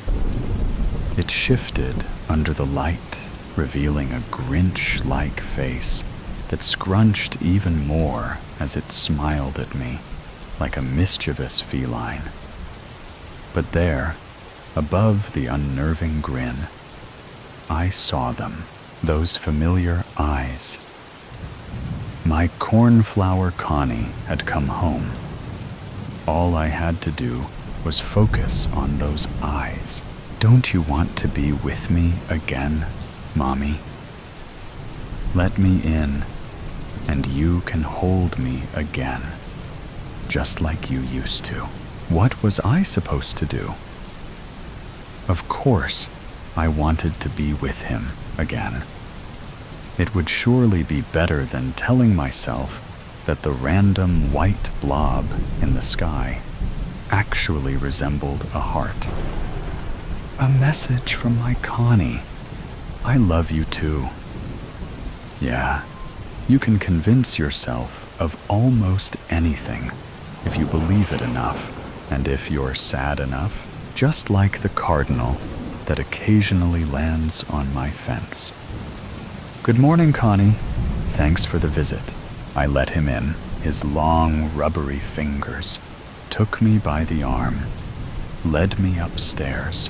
It shifted under the light, revealing a Grinch-like face that scrunched even more as it smiled at me, like a mischievous feline. But there, above the unnerving grin, I saw them, those familiar eyes. My cornflower Connie had come home. All I had to do was focus on those eyes. Don't you want to be with me again, Mommy? Let me in, and you can hold me again, just like you used to. What was I supposed to do? Of course, I wanted to be with him again. It would surely be better than telling myself that the random white blob in the sky actually resembled a heart. A message from my Connie. I love you too. Yeah, you can convince yourself of almost anything if you believe it enough, and if you're sad enough, just like the cardinal that occasionally lands on my fence. Good morning, Connie. Thanks for the visit. I let him in. His long, rubbery fingers took me by the arm, led me upstairs,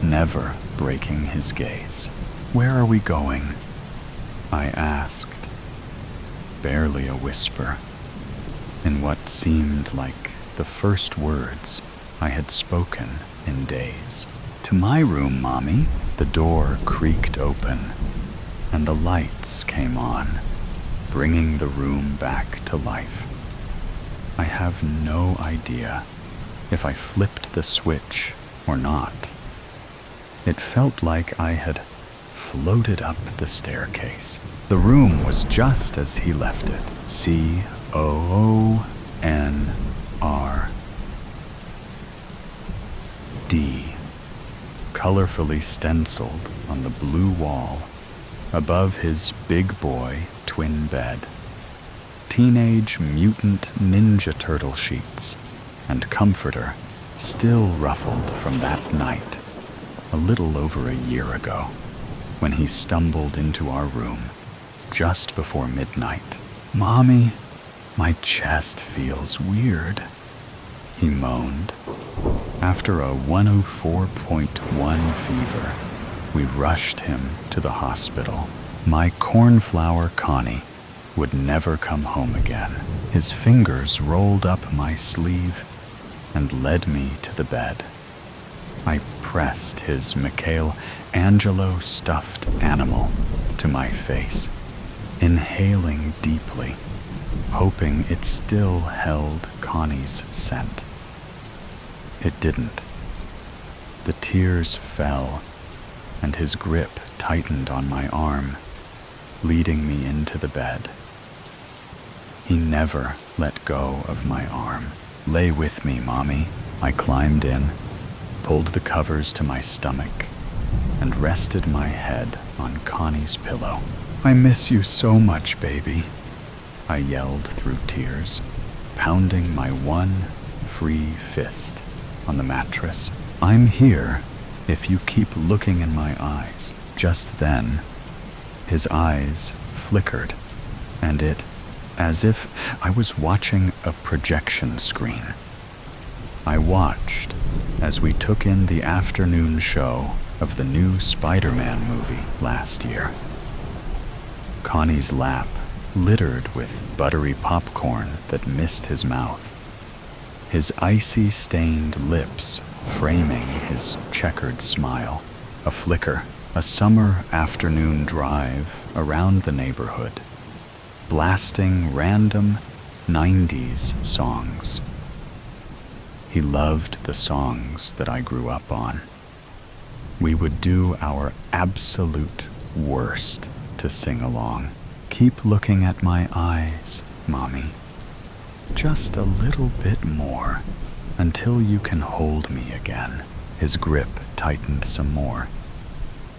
never breaking his gaze. Where are we going? I asked, barely a whisper, in what seemed like the first words I had spoken in days. To my room, Mommy. The door creaked open, and the lights came on, bringing the room back to life. I have no idea if I flipped the switch or not. It felt like I had floated up the staircase. The room was just as he left it. COONRD, colorfully stenciled on the blue wall above his big boy twin bed. Teenage Mutant Ninja Turtle sheets and comforter still ruffled from that night, a little over a year ago, when he stumbled into our room just before midnight. Mommy, my chest feels weird, he moaned. After a 104.1 fever, we rushed him to the hospital. My cornflower Connie would never come home again. His fingers rolled up my sleeve and led me to the bed. I pressed his Michelangelo stuffed animal to my face, inhaling deeply, hoping it still held Connie's scent. It didn't. The tears fell, and his grip tightened on my arm, leading me into the bed. He never let go of my arm. Lay with me, Mommy. I climbed in, pulled the covers to my stomach, and rested my head on Connie's pillow. I miss you so much, baby, I yelled through tears, pounding my one free fist on the mattress. I'm here if you keep looking in my eyes. Just then, his eyes flickered, and it, as if I was watching a projection screen. I watched as we took in the afternoon show of the new Spider-Man movie last year. Connie's lap littered with buttery popcorn that missed his mouth, his icy stained lips framing his checkered smile. A flicker, a summer afternoon drive around the neighborhood, blasting random 90s songs. He loved the songs that I grew up on. We would do our absolute worst to sing along. Keep looking at my eyes, Mommy. Just a little bit more. until you can hold me again. His grip tightened some more.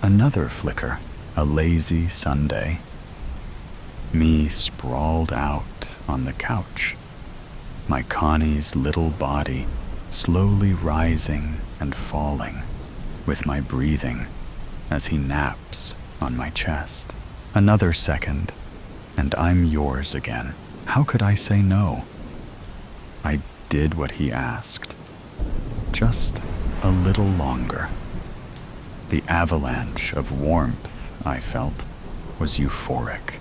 Another flicker, a lazy Sunday. Me sprawled out on the couch, my Connie's little body slowly rising and falling with my breathing as he naps on my chest. Another second, and I'm yours again. How could I say no? I did what he asked, just a little longer. The avalanche of warmth I felt was euphoric,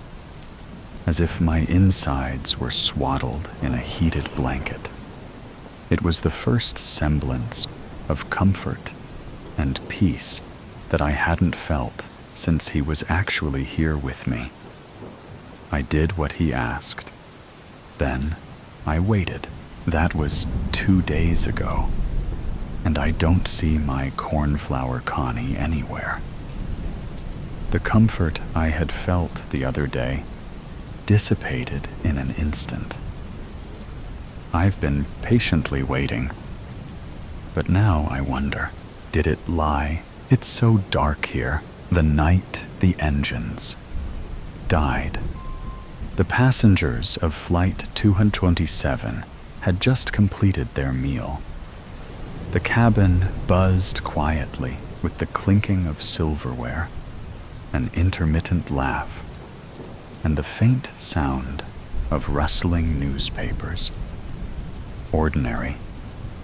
as if my insides were swaddled in a heated blanket. It was the first semblance of comfort and peace that I hadn't felt since he was actually here with me. I did what he asked. Then I waited. That was 2 days ago, and I don't see my cornflower Connie anywhere. The comfort I had felt the other day dissipated in an instant. I've been patiently waiting, but now I wonder, did it lie? It's so dark here. The night the engines died. The passengers of Flight 227 had just completed their meal. The cabin buzzed quietly with the clinking of silverware, an intermittent laugh, and the faint sound of rustling newspapers. Ordinary,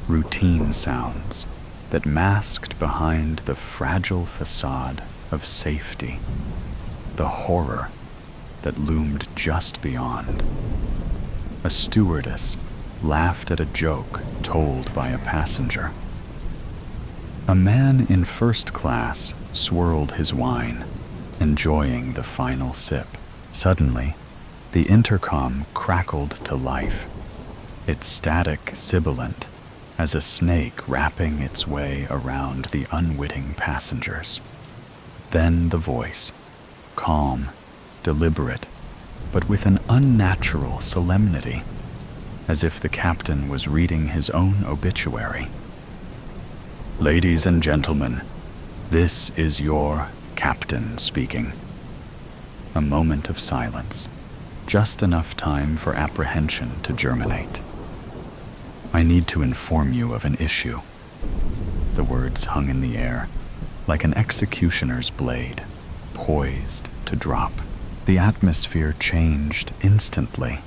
routine sounds that masked behind the fragile facade of safety the horror that loomed just beyond. A stewardess laughed at a joke told by a passenger. A man in first class swirled his wine, enjoying the final sip. Suddenly, the intercom crackled to life, its static sibilant as a snake wrapping its way around the unwitting passengers. Then the voice, calm, deliberate, but with an unnatural solemnity, as if the captain was reading his own obituary. "Ladies and gentlemen, this is your captain speaking." A moment of silence, just enough time for apprehension to germinate. "I need to inform you of an issue." The words hung in the air, like an executioner's blade, poised to drop. The atmosphere changed instantly,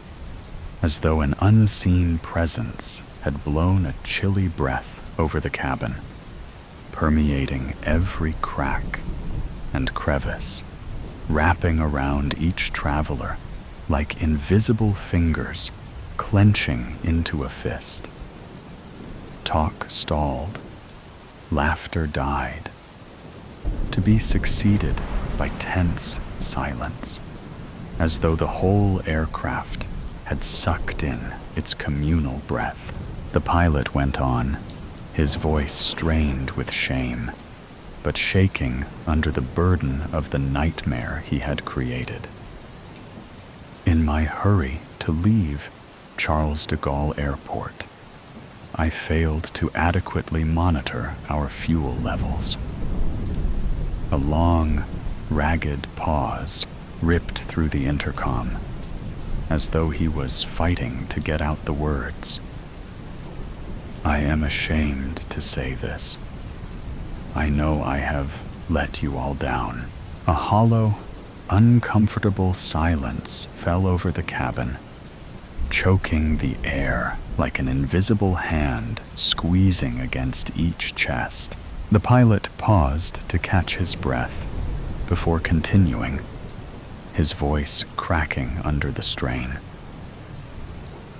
as though an unseen presence had blown a chilly breath over the cabin, permeating every crack and crevice, wrapping around each traveler like invisible fingers clenching into a fist. Talk stalled, laughter died, to be succeeded by tense silence, as though the whole aircraft had sucked in its communal breath. The pilot went on, his voice strained with shame, but shaking under the burden of the nightmare he had created. "In my hurry to leave Charles de Gaulle Airport, I failed to adequately monitor our fuel levels." A long, ragged pause ripped through the intercom, as though he was fighting to get out the words. "I am ashamed to say this. I know I have let you all down." A hollow, uncomfortable silence fell over the cabin, choking the air like an invisible hand squeezing against each chest. The pilot paused to catch his breath before continuing, his voice cracking under the strain.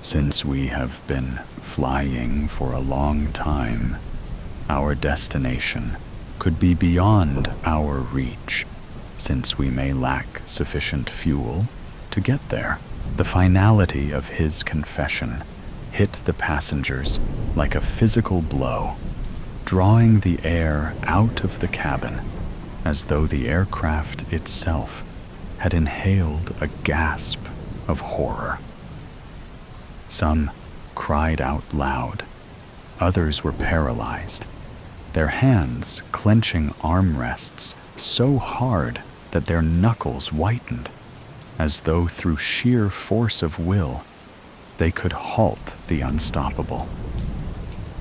"Since we have been flying for a long time, our destination could be beyond our reach, since we may lack sufficient fuel to get there." The finality of his confession hit the passengers like a physical blow, drawing the air out of the cabin as though the aircraft itself had inhaled a gasp of horror. Some cried out loud, Others were paralyzed, their hands clenching armrests so hard that their knuckles whitened, as though through sheer force of will they could halt the unstoppable.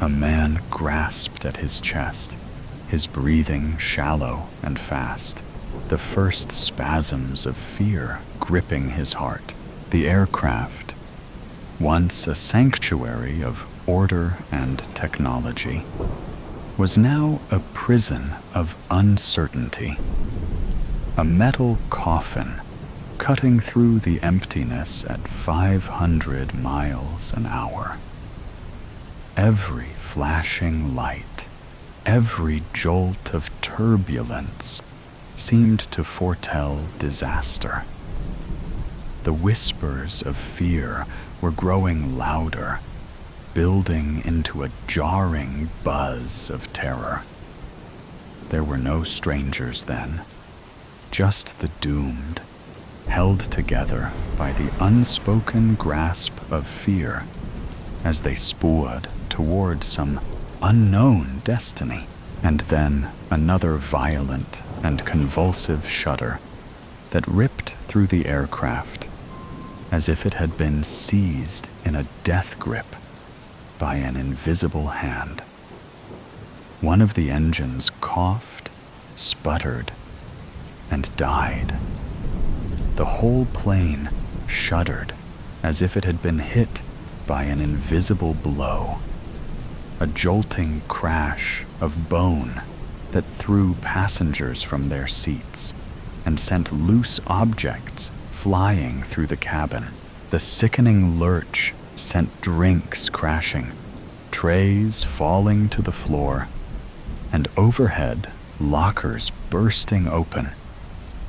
A man grasped at his chest, his breathing shallow and fast, the first spasms of fear gripping his heart. The aircraft, once a sanctuary of order and technology, was now a prison of uncertainty. A metal coffin cutting through the emptiness at 500 miles an hour. Every flashing light, every jolt of turbulence seemed to foretell disaster. The whispers of fear were growing louder, building into a jarring buzz of terror. There were no strangers then, just the doomed, held together by the unspoken grasp of fear as they spoored toward some unknown destiny. And then another violent and convulsive shudder that ripped through the aircraft as if it had been seized in a death grip by an invisible hand. One of the engines coughed, sputtered, and died. The whole plane shuddered as if it had been hit by an invisible blow, a jolting crash of bone that threw passengers from their seats and sent loose objects flying through the cabin. The sickening lurch sent drinks crashing, trays falling to the floor, and overhead lockers bursting open,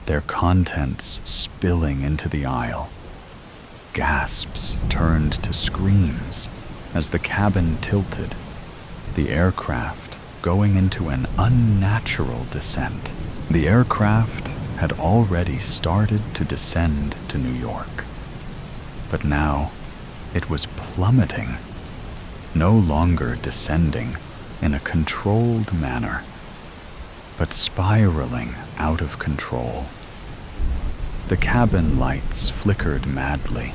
their contents spilling into the aisle. Gasps turned to screams as the cabin tilted, the aircraft going into an unnatural descent. The aircraft had already started to descend to New York, but now it was plummeting, no longer descending in a controlled manner, but spiraling out of control. The cabin lights flickered madly,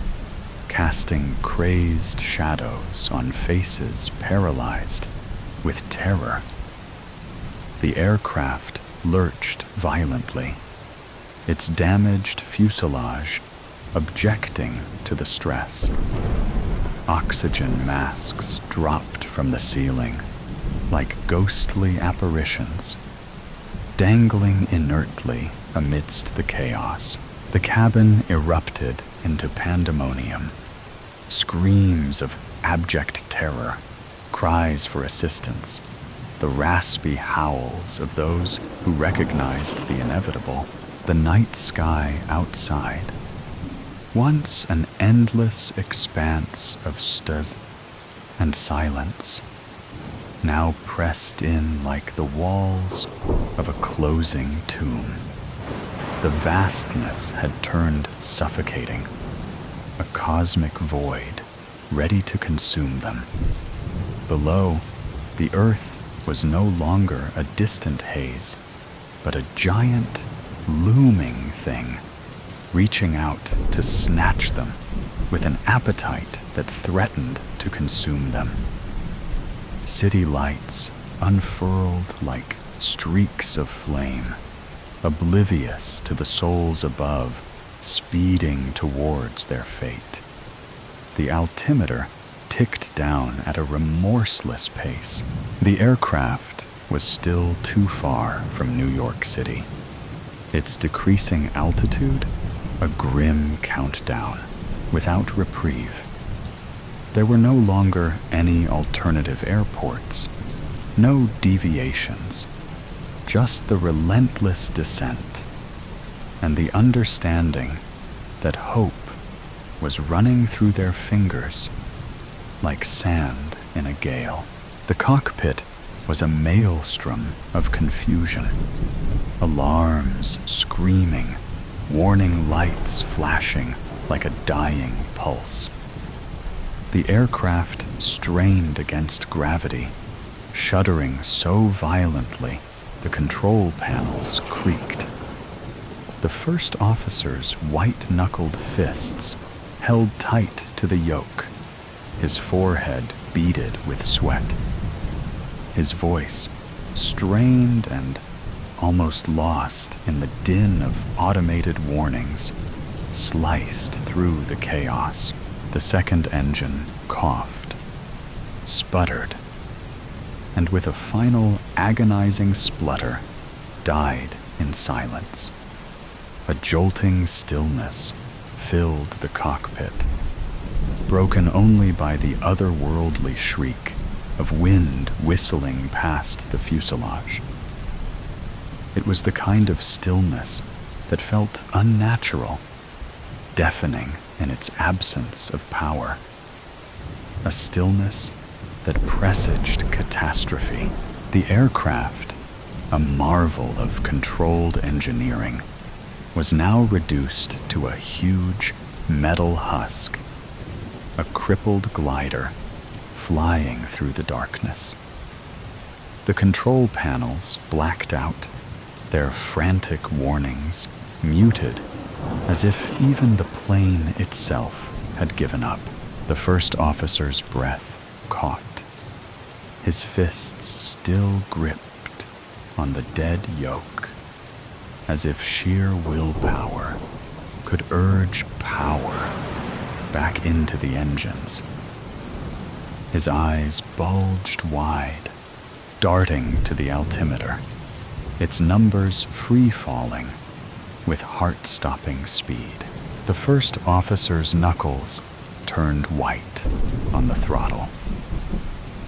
casting crazed shadows on faces paralyzed with terror. The aircraft lurched violently, its damaged fuselage objecting to the stress. Oxygen masks dropped from the ceiling like ghostly apparitions, dangling inertly amidst the chaos. The cabin erupted into pandemonium. Screams of abject terror, cries for assistance, the raspy howls of those who recognized the inevitable. The night sky outside, once an endless expanse of stars and silence, now pressed in like the walls of a closing tomb. The vastness had turned suffocating, a cosmic void ready to consume them. Below, the earth was no longer a distant haze, but a giant, looming thing, reaching out to snatch them with an appetite that threatened to consume them. City lights unfurled like streaks of flame, oblivious to the souls above, speeding towards their fate. The altimeter ticked down at a remorseless pace. The aircraft was still too far from New York City, its decreasing altitude a grim countdown without reprieve. There were no longer any alternative airports, no deviations, just the relentless descent and the understanding that hope was running through their fingers like sand in a gale. The cockpit was a maelstrom of confusion, alarms screaming, warning lights flashing like a dying pulse. The aircraft strained against gravity, shuddering so violently the control panels creaked. The first officer's white-knuckled fists held tight to the yoke, his forehead beaded with sweat. His voice, strained and almost lost in the din of automated warnings, sliced through the chaos. The second engine coughed, sputtered, and with a final agonizing splutter, died in silence. A jolting stillness filled the cockpit, broken only by the otherworldly shriek of wind whistling past the fuselage. It was the kind of stillness that felt unnatural, deafening in its absence of power. A stillness that presaged catastrophe. The aircraft, a marvel of controlled engineering, was now reduced to a huge metal husk, a crippled glider flying through the darkness. The control panels blacked out, their frantic warnings muted, as if even the plane itself had given up. The first officer's breath caught, his fists still gripped on the dead yoke, as if sheer willpower could urge power back into the engines. His eyes bulged wide, darting to the altimeter, its numbers free-falling with heart-stopping speed. The first officer's knuckles turned white on the throttle.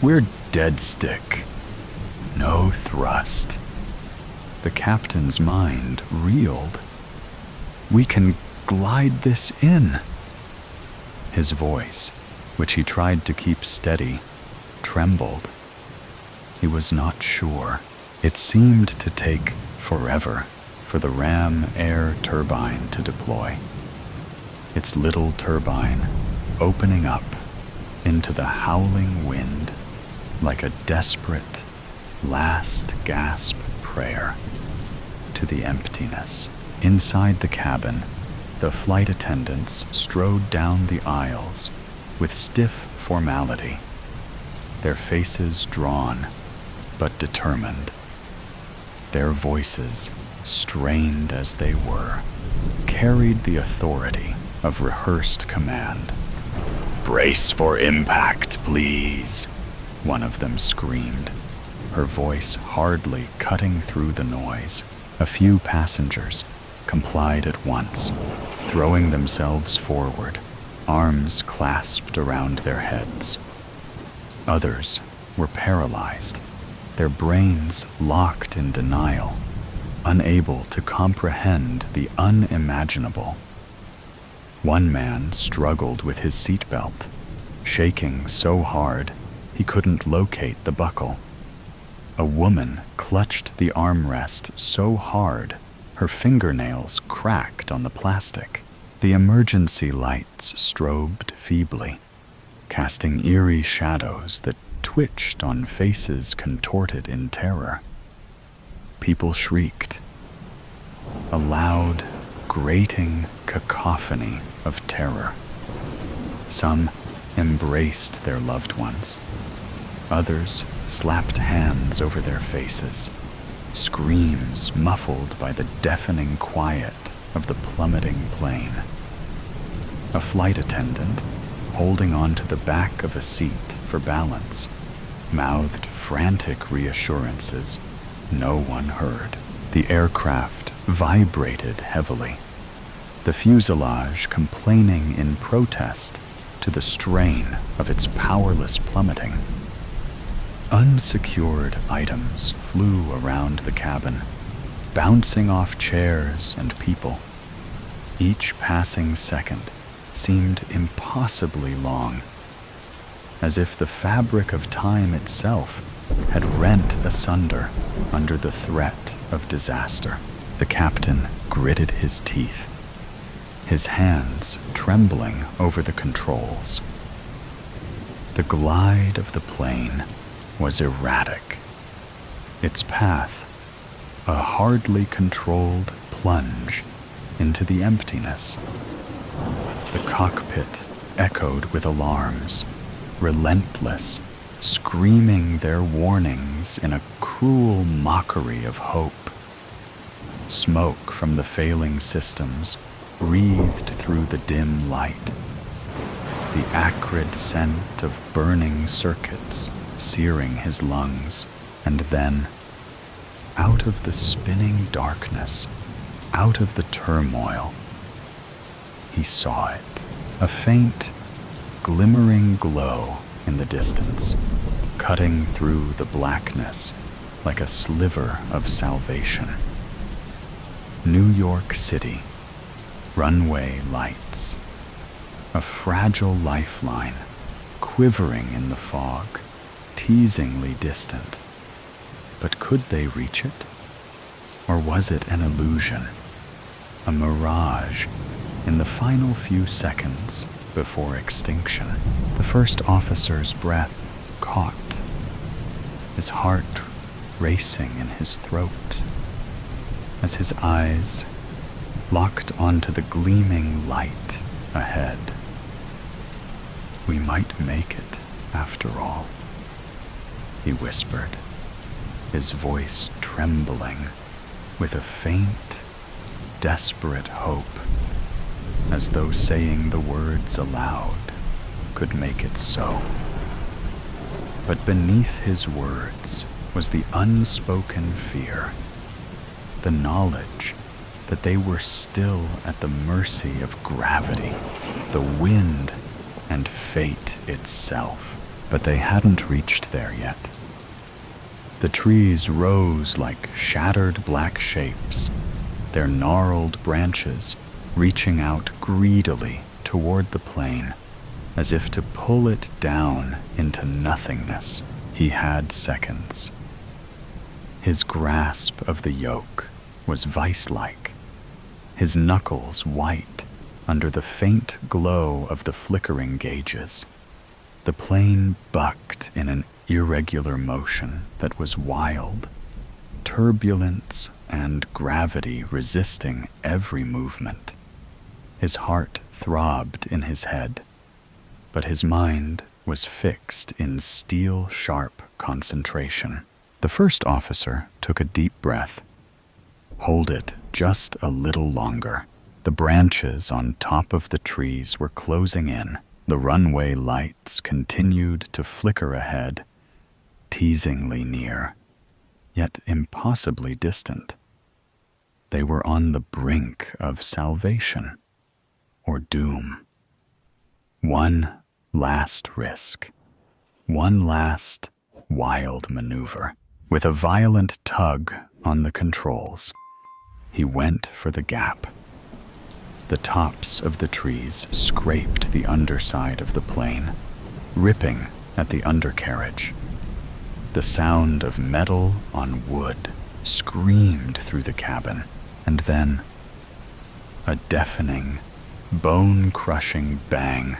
"We're dead stick. No thrust." The captain's mind reeled. "We can glide this in." His voice, which he tried to keep steady, trembled. He was not sure. It seemed to take forever for the ram air turbine to deploy, its little turbine opening up into the howling wind like a desperate last gasp prayer to the emptiness. Inside the cabin, the flight attendants strode down the aisles with stiff formality, their faces drawn but determined. Their voices, strained as they were, carried the authority of rehearsed command. "Brace for impact, please," one of them screamed, her voice hardly cutting through the noise. A few passengers complied at once, throwing themselves forward, arms clasped around their heads. Others were paralyzed, their brains locked in denial, unable to comprehend the unimaginable. One man struggled with his seatbelt, shaking so hard he couldn't locate the buckle. A woman clutched the armrest so hard her fingernails cracked on the plastic. The emergency lights strobed feebly, casting eerie shadows that twitched on faces contorted in terror. People shrieked, a loud, grating cacophony of terror. Some embraced their loved ones. Others slapped hands over their faces, screams muffled by the deafening quiet of the plummeting plane. A flight attendant, holding onto the back of a seat for balance, mouthed frantic reassurances no one heard. The aircraft vibrated heavily, the fuselage complaining in protest to the strain of its powerless plummeting. Unsecured items flew around the cabin, bouncing off chairs and people. Each passing second seemed impossibly long, as if the fabric of time itself had rent asunder under the threat of disaster. The captain gritted his teeth, his hands trembling over the controls. The glide of the plane was erratic. Its path, a hardly controlled plunge into the emptiness. The cockpit echoed with alarms, relentless, screaming their warnings in a cruel mockery of hope. Smoke from the failing systems breathed through the dim light. The acrid scent of burning circuits searing his lungs, and then, out of the spinning darkness, out of the turmoil, he saw it, a faint, glimmering glow in the distance, cutting through the blackness like a sliver of salvation. New York City, runway lights, a fragile lifeline quivering in the fog, teasingly distant. But could they reach it? Or was it an illusion, a mirage in the final few seconds before extinction? The first officer's breath caught, his heart racing in his throat, as his eyes locked onto the gleaming light ahead. We might make it, after all, he whispered, his voice trembling with a faint, desperate hope, as though saying the words aloud could make it so. But beneath his words was the unspoken fear, the knowledge that they were still at the mercy of gravity, the wind, and fate itself. But they hadn't reached there yet. The trees rose like shattered black shapes, their gnarled branches reaching out greedily toward the plane, as if to pull it down into nothingness. He had seconds. His grasp of the yoke was vice-like, his knuckles white under the faint glow of the flickering gauges. The plane bucked in an irregular motion that was wild, turbulence and gravity resisting every movement. His heart throbbed in his head, but his mind was fixed in steel-sharp concentration. The first officer took a deep breath. Hold it just a little longer. The branches on top of the trees were closing in. The runway lights continued to flicker ahead, teasingly near, yet impossibly distant. They were on the brink of salvation or doom. One last risk, one last wild maneuver. With a violent tug on the controls, he went for the gap. The tops of the trees scraped the underside of the plane, ripping at the undercarriage. The sound of metal on wood screamed through the cabin, and then a deafening, bone-crushing bang,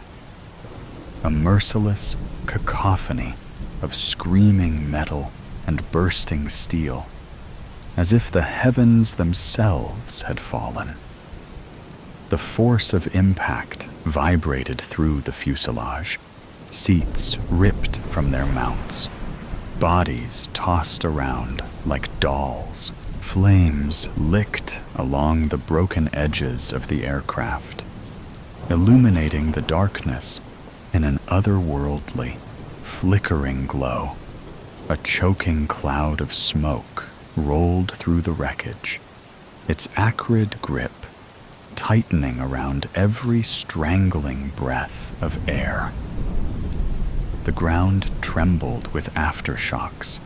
a merciless cacophony of screaming metal and bursting steel, as if the heavens themselves had fallen. The force of impact vibrated through the fuselage, seats ripped from their mounts, bodies tossed around like dolls, flames licked along the broken edges of the aircraft, illuminating the darkness in an otherworldly, flickering glow. A choking cloud of smoke rolled through the wreckage, its acrid grip tightening around every strangling breath of air. The ground trembled with aftershocks,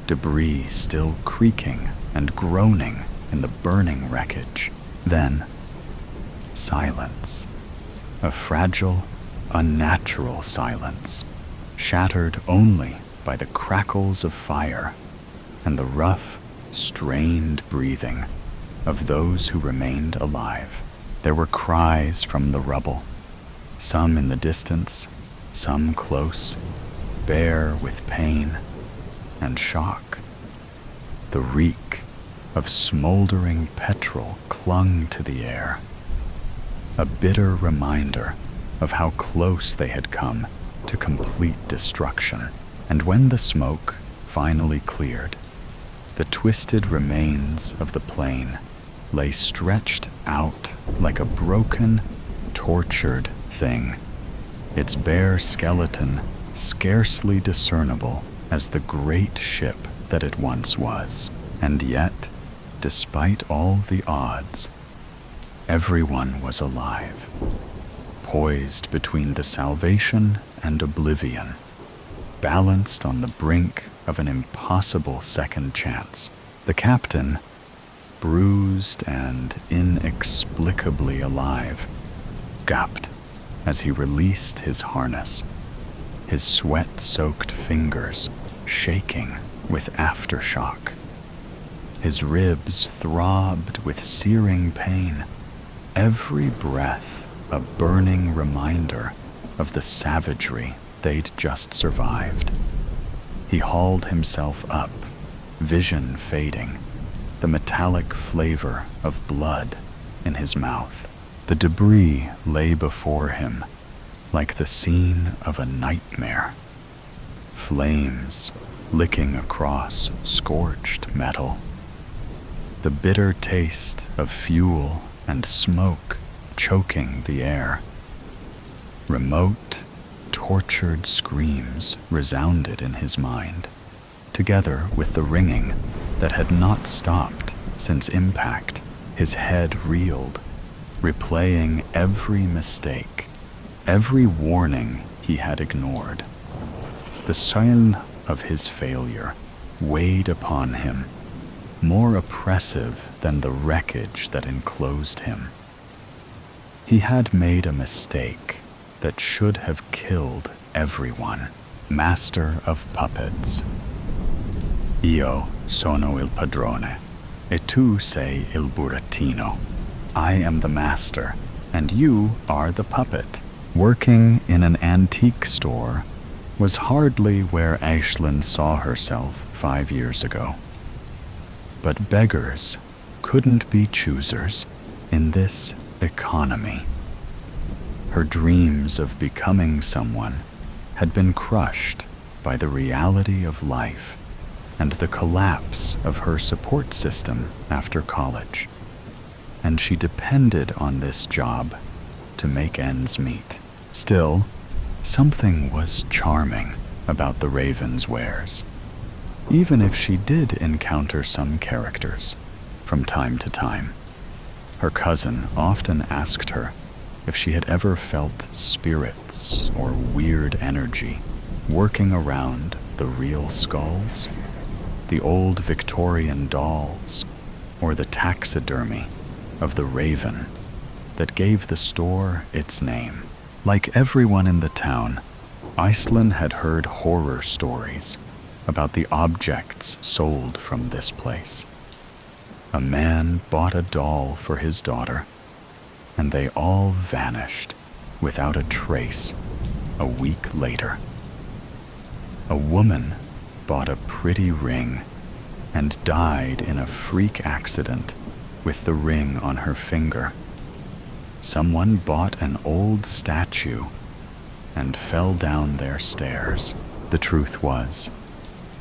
debris still creaking and groaning in the burning wreckage. Then, silence, a fragile, unnatural silence, shattered only by the crackles of fire and the rough, strained breathing of those who remained alive. There were cries from the rubble, some in the distance, some close, bare with pain and shock. The reek of smoldering petrol clung to the air, a bitter reminder of how close they had come to complete destruction. And when the smoke finally cleared, the twisted remains of the plane lay stretched out like a broken, tortured thing, its bare skeleton scarcely discernible as the great ship that it once was. And yet, despite all the odds, everyone was alive, poised between the salvation and oblivion, balanced on the brink of an impossible second chance. The captain, bruised and inexplicably alive, gaped as he released his harness, his sweat-soaked fingers shaking with aftershock. His ribs throbbed with searing pain, every breath a burning reminder of the savagery they'd just survived. He hauled himself up, vision fading, the metallic flavor of blood in his mouth. The debris lay before him like the scene of a nightmare. Flames licking across scorched metal. The bitter taste of fuel and smoke choking the air. Remote, tortured screams resounded in his mind, together with the ringing that had not stopped since impact. His head reeled, replaying every mistake, every warning he had ignored. The sign of his failure weighed upon him, more oppressive than the wreckage that enclosed him. He had made a mistake that should have killed everyone. Master of puppets. Io sono il padrone, e tu sei il burattino. I am the master, and you are the puppet. Working in an antique store was hardly where Aislinn saw herself 5 years ago. But beggars couldn't be choosers in this economy. Her dreams of becoming someone had been crushed by the reality of life and the collapse of her support system after college, and she depended on this job to make ends meet. Still, something was charming about the Raven's wares, even if she did encounter some characters from time to time. Her cousin often asked her if she had ever felt spirits or weird energy working around the real skulls, the old Victorian dolls, or the taxidermy of the Raven that gave the store its name. Like everyone in the town, Aislinn had heard horror stories about the objects sold from this place. A man bought a doll for his daughter, and they all vanished without a trace a week later. A woman bought a pretty ring and died in a freak accident with the ring on her finger. Someone bought an old statue and fell down their stairs. The truth was,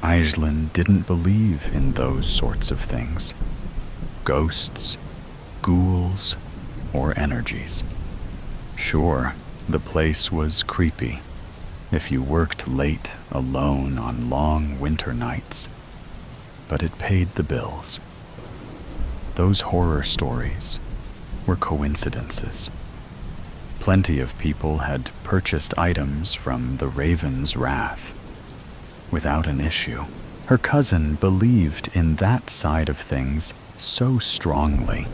Aislinn didn't believe in those sorts of things. Ghosts, ghouls, or energies. Sure, the place was creepy if you worked late alone on long winter nights, but it paid the bills. Those horror stories were coincidences. Plenty of people had purchased items from the Raven's wrath without an issue. Her cousin believed in that side of things so strongly.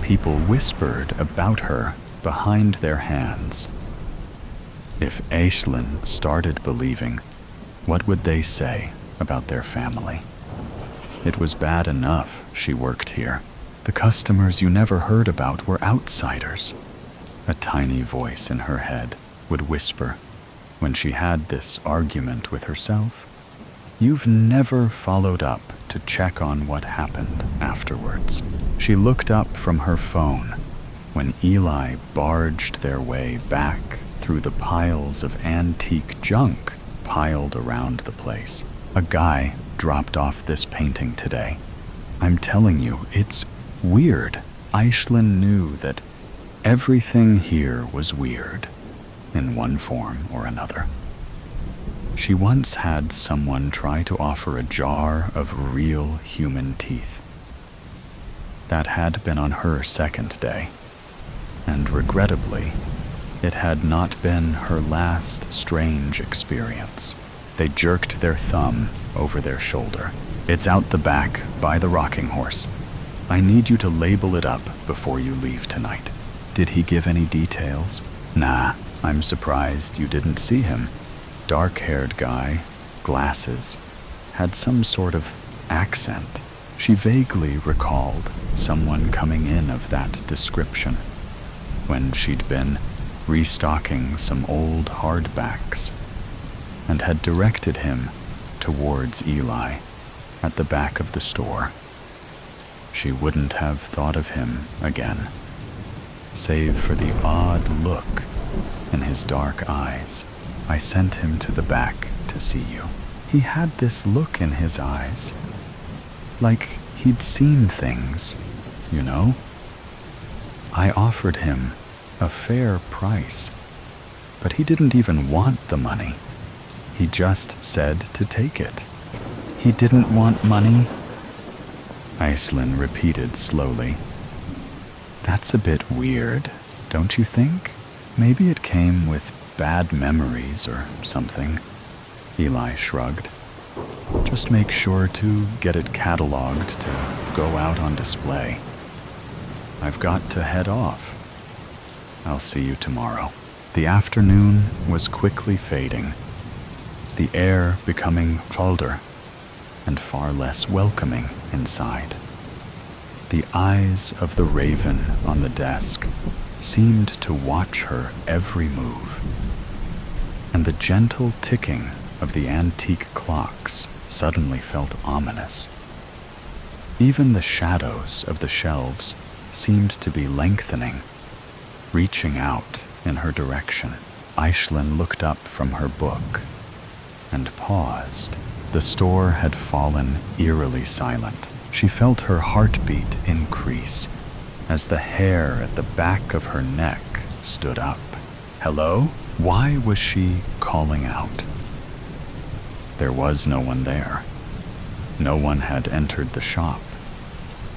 People whispered about her behind their hands. If Aislinn started believing, what would they say about their family? It was bad enough she worked here. The customers you never heard about were outsiders, a tiny voice in her head would whisper when she had this argument with herself, you've never followed up to check on what happened afterwards. She looked up from her phone when Eli barged their way back through the piles of antique junk piled around the place. A guy dropped off this painting today. I'm telling you, it's weird. Aislinn knew that everything here was weird in one form or another. She once had someone try to offer a jar of real human teeth. That had been on her second day, and regrettably, it had not been her last strange experience. They jerked their thumb over their shoulder. It's out the back by the rocking horse. I need you to label it up before you leave tonight. Did he give any details? Nah, I'm surprised you didn't see him. Dark-haired guy, glasses, had some sort of accent. She vaguely recalled someone coming in of that description when she'd been restocking some old hardbacks and had directed him towards Eli at the back of the store. She wouldn't have thought of him again, save for the odd look in his dark eyes. I sent him to the back to see you. He had this look in his eyes, like he'd seen things, you know? I offered him a fair price, but he didn't even want the money. He just said to take it. He didn't want money? Aislinn repeated slowly. That's a bit weird, don't you think? Maybe it came with bad memories or something. Eli shrugged. Just make sure to get it cataloged to go out on display. I've got to head off. I'll see you tomorrow. The afternoon was quickly fading, the air becoming colder and far less welcoming inside. The eyes of the raven on the desk seemed to watch her every move, and the gentle ticking of the antique clocks suddenly felt ominous. Even the shadows of the shelves seemed to be lengthening, reaching out in her direction. Aislinn looked up from her book and paused. The store had fallen eerily silent. She felt her heartbeat increase as the hair at the back of her neck stood up. Hello? Why was she calling out? There was no one there. No one had entered the shop.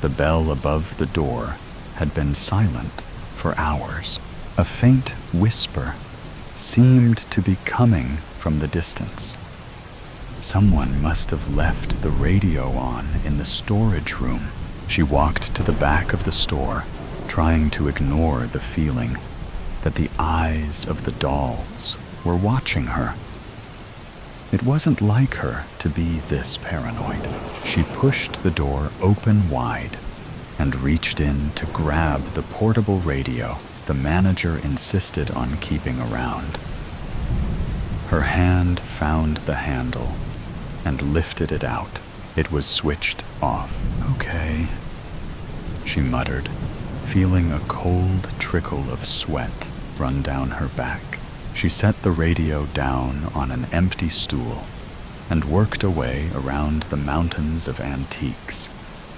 The bell above the door had been silent for hours. A faint whisper seemed to be coming from the distance. Someone must have left the radio on in the storage room. She walked to the back of the store, trying to ignore the feeling that the eyes of the dolls were watching her. It wasn't like her to be this paranoid. She pushed the door open wide and reached in to grab the portable radio the manager insisted on keeping around. Her hand found the handle and lifted it out. It was switched off. Okay, she muttered, feeling a cold trickle of sweat run down her back. She set the radio down on an empty stool and worked away around the mountains of antiques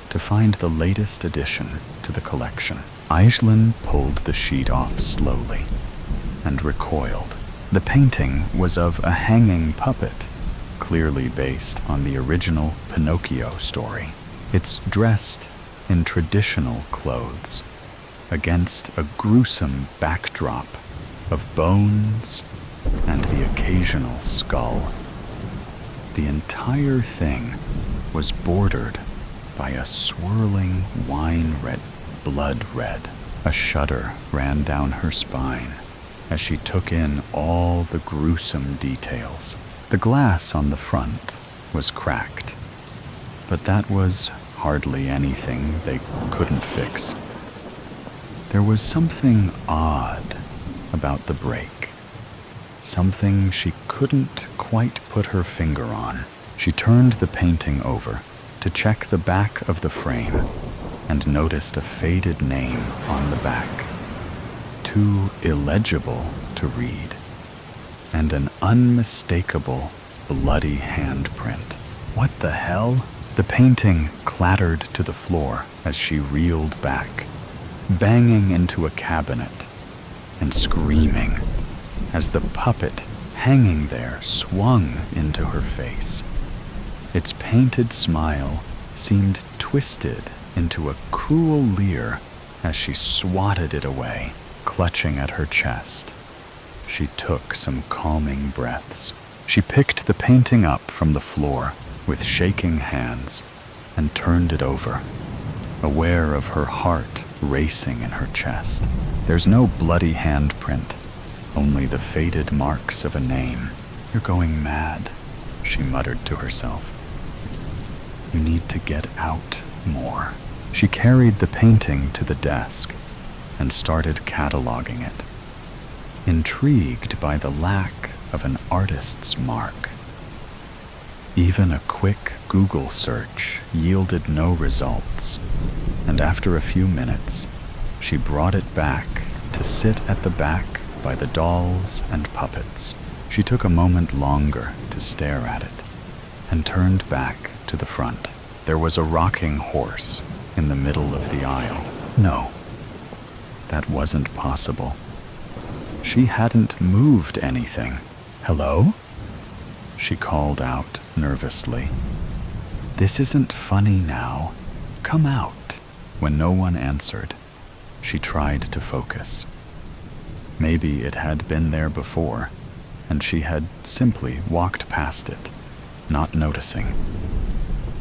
to find the latest addition to the collection. Aislinn pulled the sheet off slowly and recoiled. The painting was of a hanging puppet, clearly based on the original Pinocchio story. It's dressed in traditional clothes against a gruesome backdrop of bones and the occasional skull. The entire thing was bordered by a swirling wine-red blood red. A shudder ran down her spine as she took in all the gruesome details. The glass on the front was cracked, but that was hardly anything they couldn't fix. There was something odd about the break. something she couldn't quite put her finger on. She turned the painting over to check the back of the frame and noticed a faded name on the back, too illegible to read, and an unmistakable, bloody handprint. What the hell? The painting clattered to the floor as she reeled back, banging into a cabinet and screaming as the puppet hanging there swung into her face. Its painted smile seemed twisted into a cruel leer as she swatted it away, clutching at her chest. She took some calming breaths. She picked the painting up from the floor with shaking hands and turned it over, aware of her heart racing in her chest. There's no bloody handprint, only the faded marks of a name. You're going mad, she muttered to herself. You need to get out more. She carried the painting to the desk and started cataloging it, intrigued by the lack of an artist's mark. Even a quick Google search yielded no results, and after a few minutes, she brought it back to sit at the back by the dolls and puppets. She took a moment longer to stare at it and turned back to the front. There was a rocking horse in the middle of the aisle. No, that wasn't possible. She hadn't moved anything. Hello? She called out nervously. This isn't funny now. Come out. When no one answered, she tried to focus. Maybe it had been there before, and she had simply walked past it, not noticing.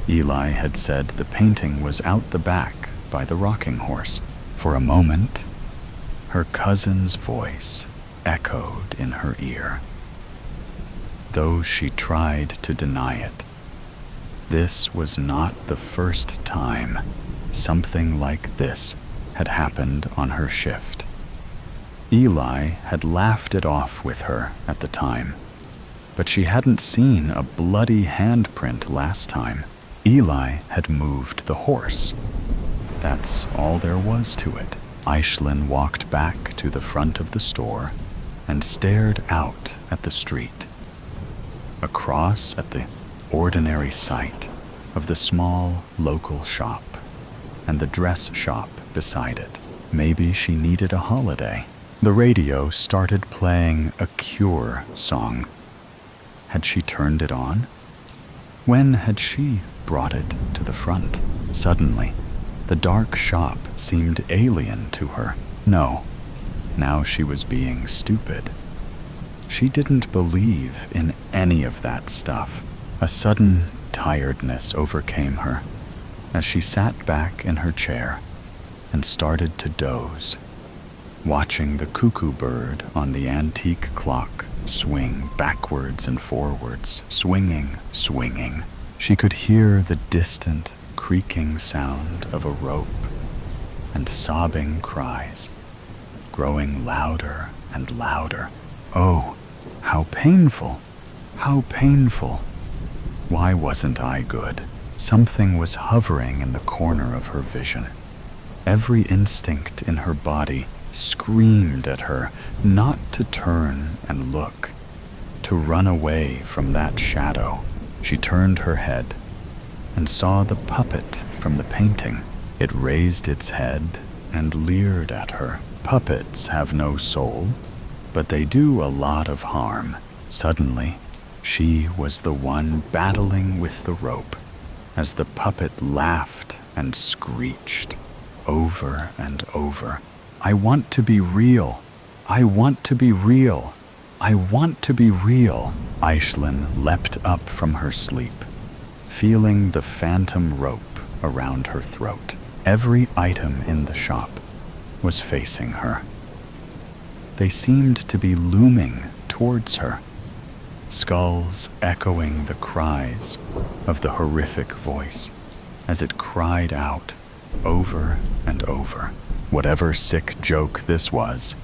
Eli had said the painting was out the back by the rocking horse. For a moment, her cousin's voice echoed in her ear, though she tried to deny it. This was not the first time something like this had happened on her shift. Eli had laughed it off with her at the time, but she hadn't seen a bloody handprint last time. Eli had moved the horse. That's all there was to it. Aishlin walked back to the front of the store and stared out at the street, across at the ordinary sight of the small local shop and the dress shop beside it. Maybe she needed a holiday. The radio started playing a Cure song. Had she turned it on? When had she brought it to the front? Suddenly, the dark shop seemed alien to her. No, now she was being stupid. She didn't believe in any of that stuff. A sudden tiredness overcame her as she sat back in her chair and started to doze, watching the cuckoo bird on the antique clock swing backwards and forwards, swinging, swinging. She could hear the distant creaking sound of a rope and sobbing cries, growing louder and louder. Oh, how painful! How painful! Why wasn't I good? Something was hovering in the corner of her vision. Every instinct in her body screamed at her not to turn and look, to run away from that shadow. She turned her head and saw the puppet from the painting. It raised its head and leered at her. Puppets have no soul, but they do a lot of harm. Suddenly, she was the one battling with the rope as the puppet laughed and screeched over and over. I want to be real. I want to be real. I want to be real. Aishlin leapt up from her sleep, feeling the phantom rope around her throat. Every item in the shop was facing her. They seemed to be looming towards her, skulls echoing the cries of the horrific voice as it cried out over and over. Whatever sick joke this was,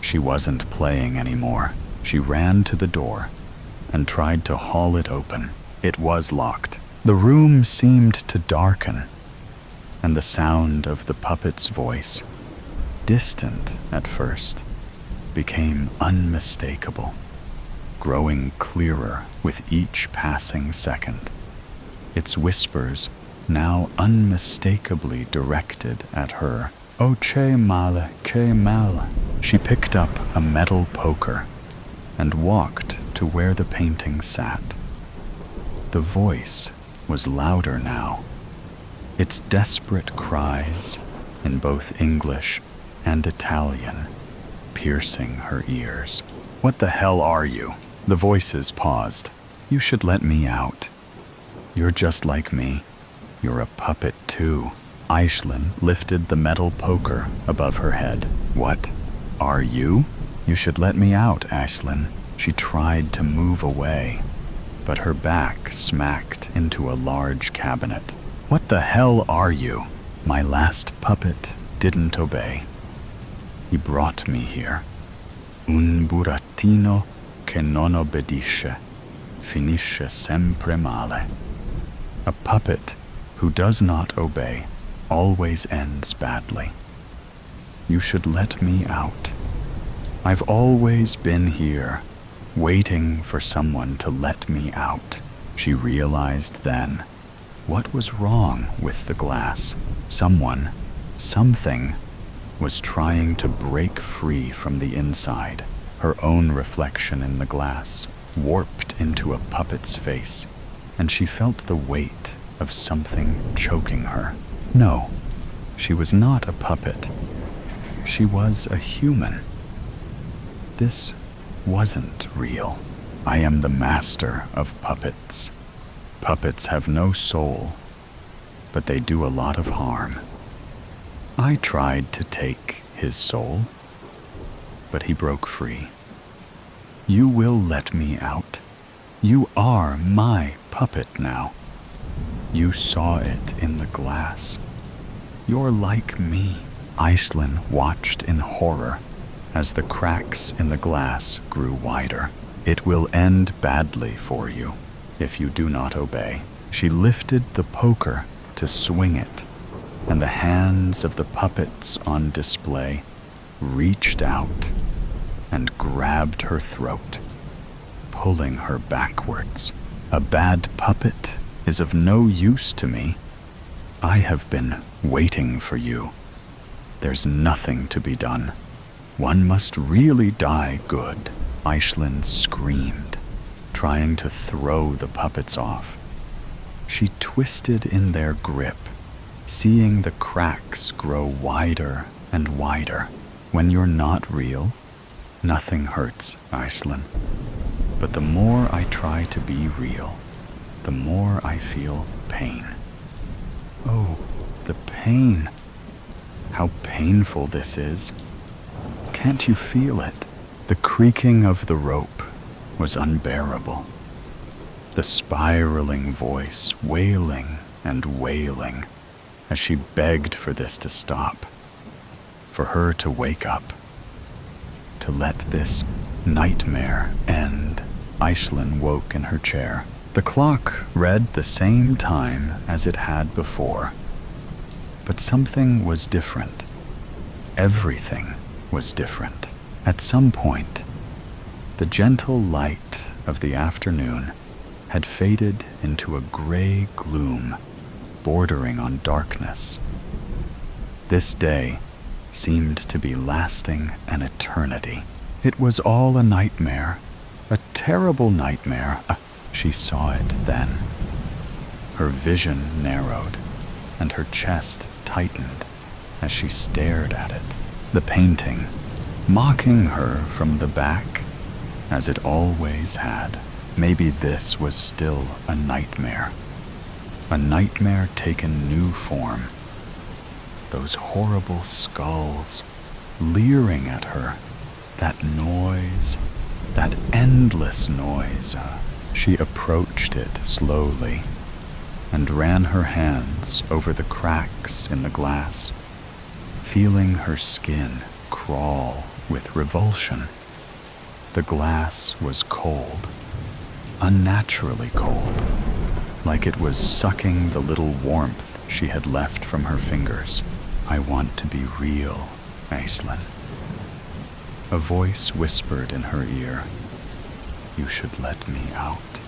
she wasn't playing anymore. She ran to the door and tried to haul it open. It was locked. The room seemed to darken, and the sound of the puppet's voice, distant at first, became unmistakable, growing clearer with each passing second. Its whispers now unmistakably directed at her. "Oh, che male, che male." She picked up a metal poker and walked to where the painting sat. The voice was louder now, its desperate cries in both English and Italian piercing her ears. "What the hell are you?" The voices paused. "You should let me out. You're just like me. You're a puppet too." Aislinn lifted the metal poker above her head. "What are you?" "You should let me out, Aislinn." She tried to move away, but her back smacked into a large cabinet. "What the hell are you?" My last puppet didn't obey. He brought me here. Un burattino che non obbedisce finisce sempre male. A puppet who does not obey always ends badly. You should let me out. I've always been here, waiting for someone to let me out. She realized then what was wrong with the glass. Someone, something, was trying to break free from the inside. Her own reflection in the glass warped into a puppet's face, and she felt the weight of something choking her. No, she was not a puppet. She was a human. This wasn't real. I am the master of puppets. Puppets have no soul, but they do a lot of harm. I tried to take his soul, but he broke free. You will let me out. You are my puppet now. You saw it in the glass. You're like me. Aislinn watched in horror as the cracks in the glass grew wider. It will end badly for you if you do not obey. She lifted the poker to swing it, and the hands of the puppets on display reached out and grabbed her throat, pulling her backwards. A bad puppet is of no use to me. I have been waiting for you. There's nothing to be done. One must really die good. Aislinn screamed, trying to throw the puppets off. She twisted in their grip, seeing the cracks grow wider and wider. When you're not real, nothing hurts, Aislinn. But the more I try to be real, the more I feel pain. Oh, the pain. How painful this is. Can't you feel it? The creaking of the rope was unbearable. The spiraling voice wailing and wailing as she begged for this to stop, for her to wake up, to let this nightmare end. Aislinn woke in her chair. The clock read the same time as it had before, but something was different. Everything was different. At some point, the gentle light of the afternoon had faded into a gray gloom bordering on darkness. This day seemed to be lasting an eternity. It was all a nightmare, a terrible nightmare. She saw it then. Her vision narrowed, and her chest tightened as she stared at it. The painting, mocking her from the back, as it always had. Maybe this was still a nightmare taken new form. Those horrible skulls leering at her, that noise, that endless noise. She approached it slowly and ran her hands over the cracks in the glass, feeling her skin crawl with revulsion. The glass was cold, unnaturally cold, like it was sucking the little warmth she had left from her fingers. "I want to be real, Aislinn." A voice whispered in her ear, "You should let me out.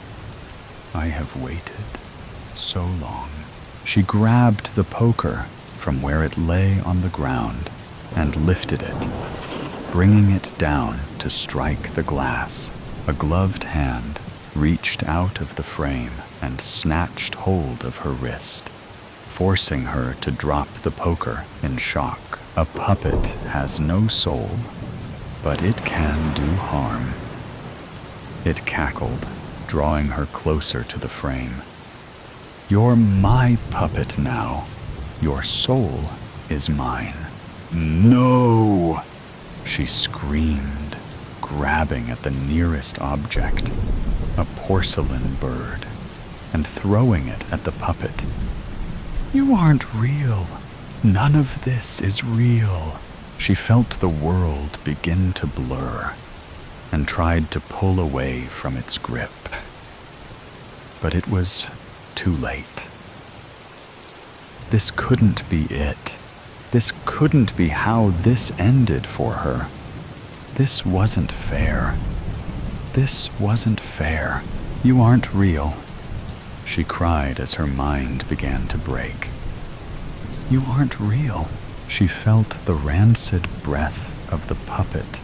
I have waited so long." She grabbed the poker from where it lay on the ground and lifted it, bringing it down to strike the glass. A gloved hand reached out of the frame and snatched hold of her wrist, forcing her to drop the poker in shock. A puppet has no soul, but it can do harm. It cackled, drawing her closer to the frame. "You're my puppet now. Your soul is mine." "No!" she screamed, grabbing at the nearest object, a porcelain bird, and throwing it at the puppet. "You aren't real. None of this is real." She felt the world begin to blur and tried to pull away from its grip. But it was too late. This couldn't be it. This couldn't be how this ended for her. This wasn't fair. This wasn't fair. "You aren't real," she cried as her mind began to break. "You aren't real." She felt the rancid breath of the puppet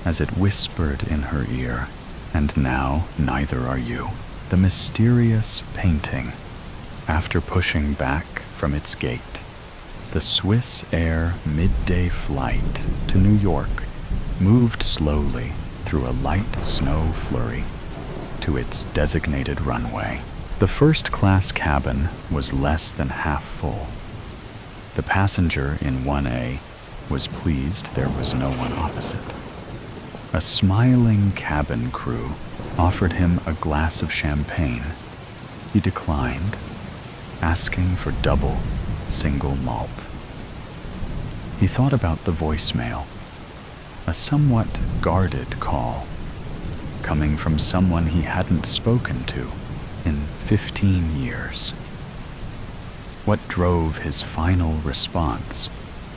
as it whispered in her ear, "And now neither are you." The mysterious painting, after pushing back from its gate, the Swiss Air midday flight to New York moved slowly through a light snow flurry to its designated runway. The first-class cabin was less than half full. The passenger in 1A was pleased there was no one opposite. A smiling cabin crew offered him a glass of champagne. He declined, asking for double single malt. He thought about the voicemail, a somewhat guarded call, coming from someone he hadn't spoken to in 15 years. What drove his final response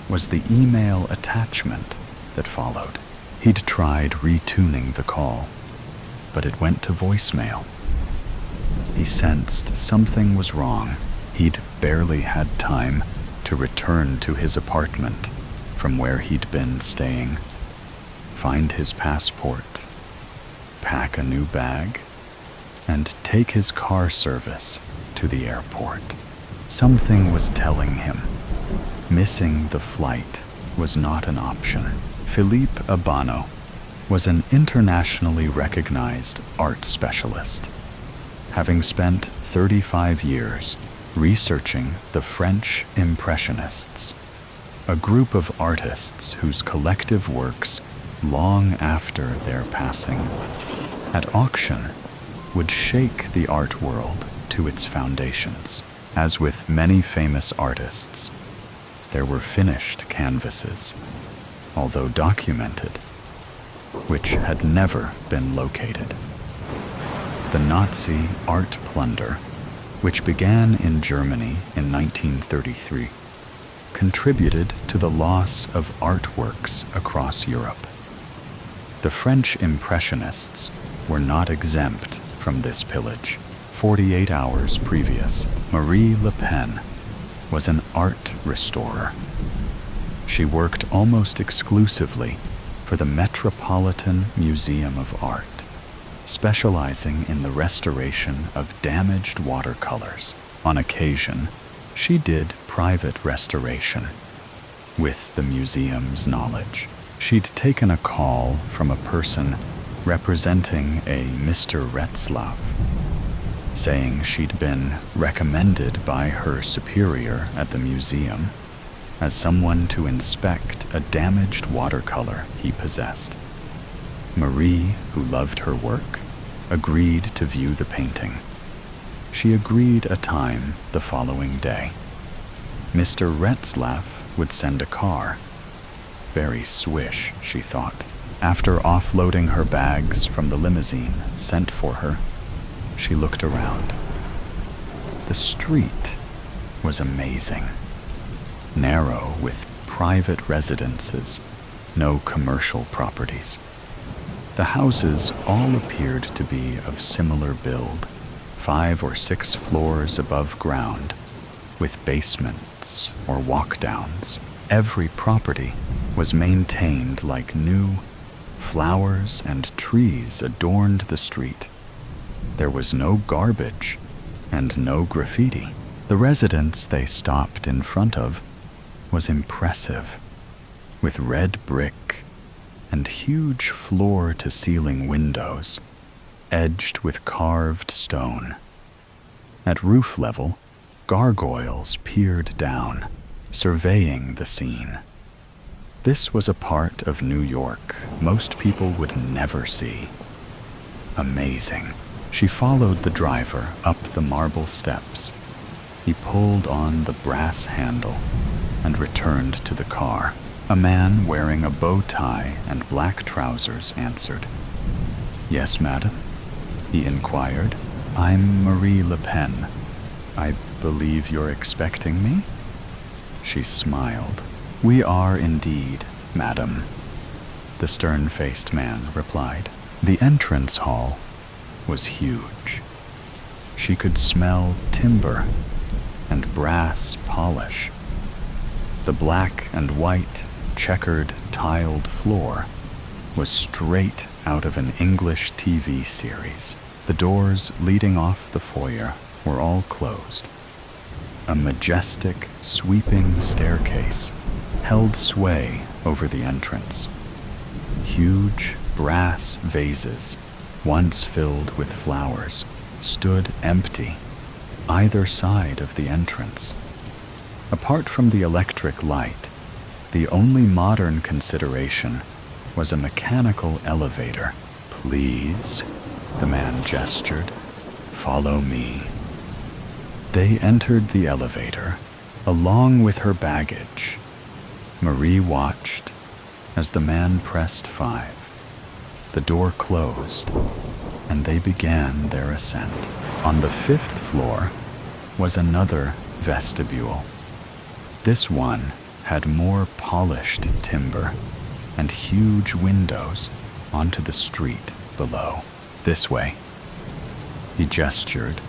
was the email attachment that followed. He'd tried retuning the call, but it went to voicemail. He sensed something was wrong. He'd barely had time to return to his apartment from where he'd been staying, find his passport, pack a new bag, and take his car service to the airport. Something was telling him missing the flight was not an option. Philippe Abano was an internationally recognized art specialist, having spent 35 years researching the French Impressionists, a group of artists whose collective works, long after their passing, at auction, would shake the art world to its foundations. As with many famous artists, there were finished canvases, although documented, which had never been located. The Nazi art plunder, which began in Germany in 1933, contributed to the loss of artworks across Europe. The French Impressionists were not exempt from this pillage. 48 hours previous, Marie Le Pen was an art restorer. She worked almost exclusively for the Metropolitan Museum of Art, specializing in the restoration of damaged watercolors. On occasion, she did private restoration. With the museum's knowledge, she'd taken a call from a person representing a Mr. Retzlaff, saying she'd been recommended by her superior at the museum as someone to inspect a damaged watercolor he possessed. Marie, who loved her work, agreed to view the painting. She agreed a time the following day. Mr. Retzlaff would send a car. Very swish, she thought. After offloading her bags from the limousine sent for her, she looked around. The street was amazing. Narrow with private residences, no commercial properties. The houses all appeared to be of similar build, 5 or 6 floors above ground, with basements or walk-downs. Every property was maintained like new. Flowers and trees adorned the street. There was no garbage and no graffiti. The residence they stopped in front of was impressive, with red brick and huge floor-to-ceiling windows, edged with carved stone. At roof level, gargoyles peered down, surveying the scene. This was a part of New York most people would never see. Amazing. She followed the driver up the marble steps. He pulled on the brass handle and returned to the car. A man wearing a bow tie and black trousers answered. "Yes, madam?" he inquired. "I'm Marie Le Pen. I believe you're expecting me?" She smiled. "We are indeed, madam," the stern-faced man replied. The entrance hall was huge. She could smell timber and brass polish. The black and white, checkered, tiled floor was straight out of an English TV series. The doors leading off the foyer were all closed. A majestic, sweeping staircase held sway over the entrance. Huge brass vases, once filled with flowers, stood empty either side of the entrance. Apart from the electric light, the only modern consideration was a mechanical elevator. "Please," the man gestured, "follow me." They entered the elevator, along with her baggage. Marie watched as the man pressed 5. The door closed, and they began their ascent. On the 5th floor was another vestibule. This one had more polished timber and huge windows onto the street below. "This way." He gestured,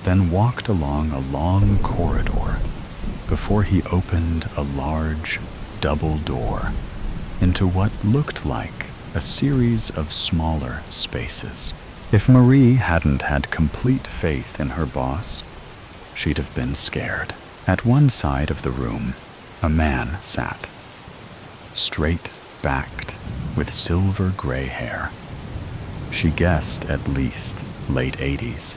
then walked along a long corridor before he opened a large double door into what looked like a series of smaller spaces. If Marie hadn't had complete faith in her boss, she'd have been scared. At one side of the room, a man sat, straight-backed, with silver-gray hair. She guessed at least late 80s,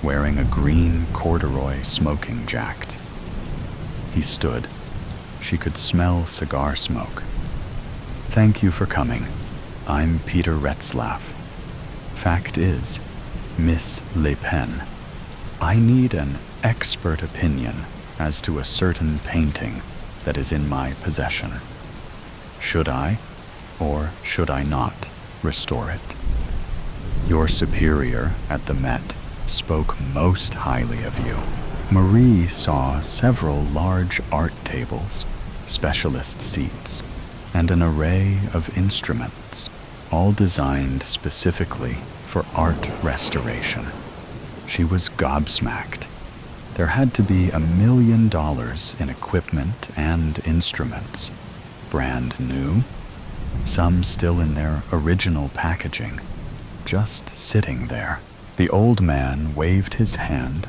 wearing a green corduroy smoking jacket. He stood. She could smell cigar smoke. "Thank you for coming. I'm Peter Retzlaff. Fact is, Miss Le Pen, I need an expert opinion as to a certain painting that is in my possession. Should I, or should I not, restore it? Your superior at the Met spoke most highly of you." Marie saw several large art tables, specialist seats, and an array of instruments, all designed specifically for art restoration. She was gobsmacked. There had to be $1 million in equipment and instruments, brand new, some still in their original packaging, just sitting there. The old man waved his hand,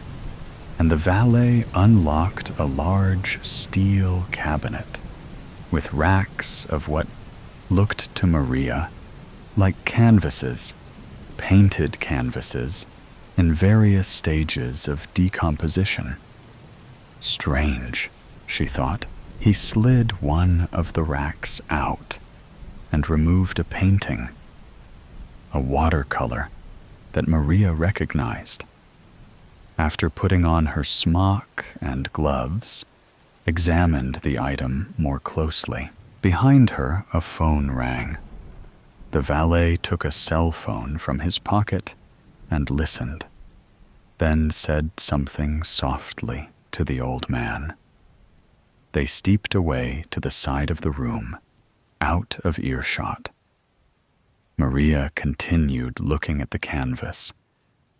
and the valet unlocked a large steel cabinet with racks of what looked to Maria like canvases, painted canvases, in various stages of decomposition. Strange, she thought. He slid one of the racks out and removed a painting, a watercolor that Maria recognized. After putting on her smock and gloves, examined the item more closely. Behind her, a phone rang. The valet took a cell phone from his pocket and listened, then said something softly to the old man. They stepped away to the side of the room, out of earshot. Maria continued looking at the canvas,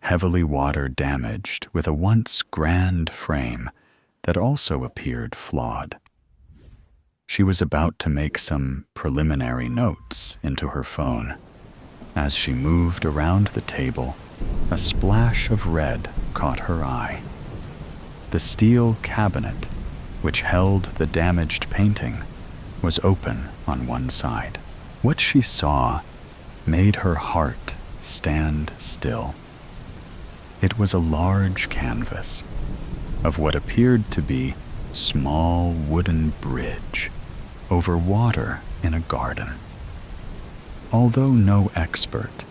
heavily water-damaged with a once grand frame that also appeared flawed. She was about to make some preliminary notes into her phone. As she moved around the table, a splash of red caught her eye. The steel cabinet, which held the damaged painting, was open on one side. What she saw made her heart stand still. It was a large canvas of what appeared to be small wooden bridge over water in a garden. Although no expert,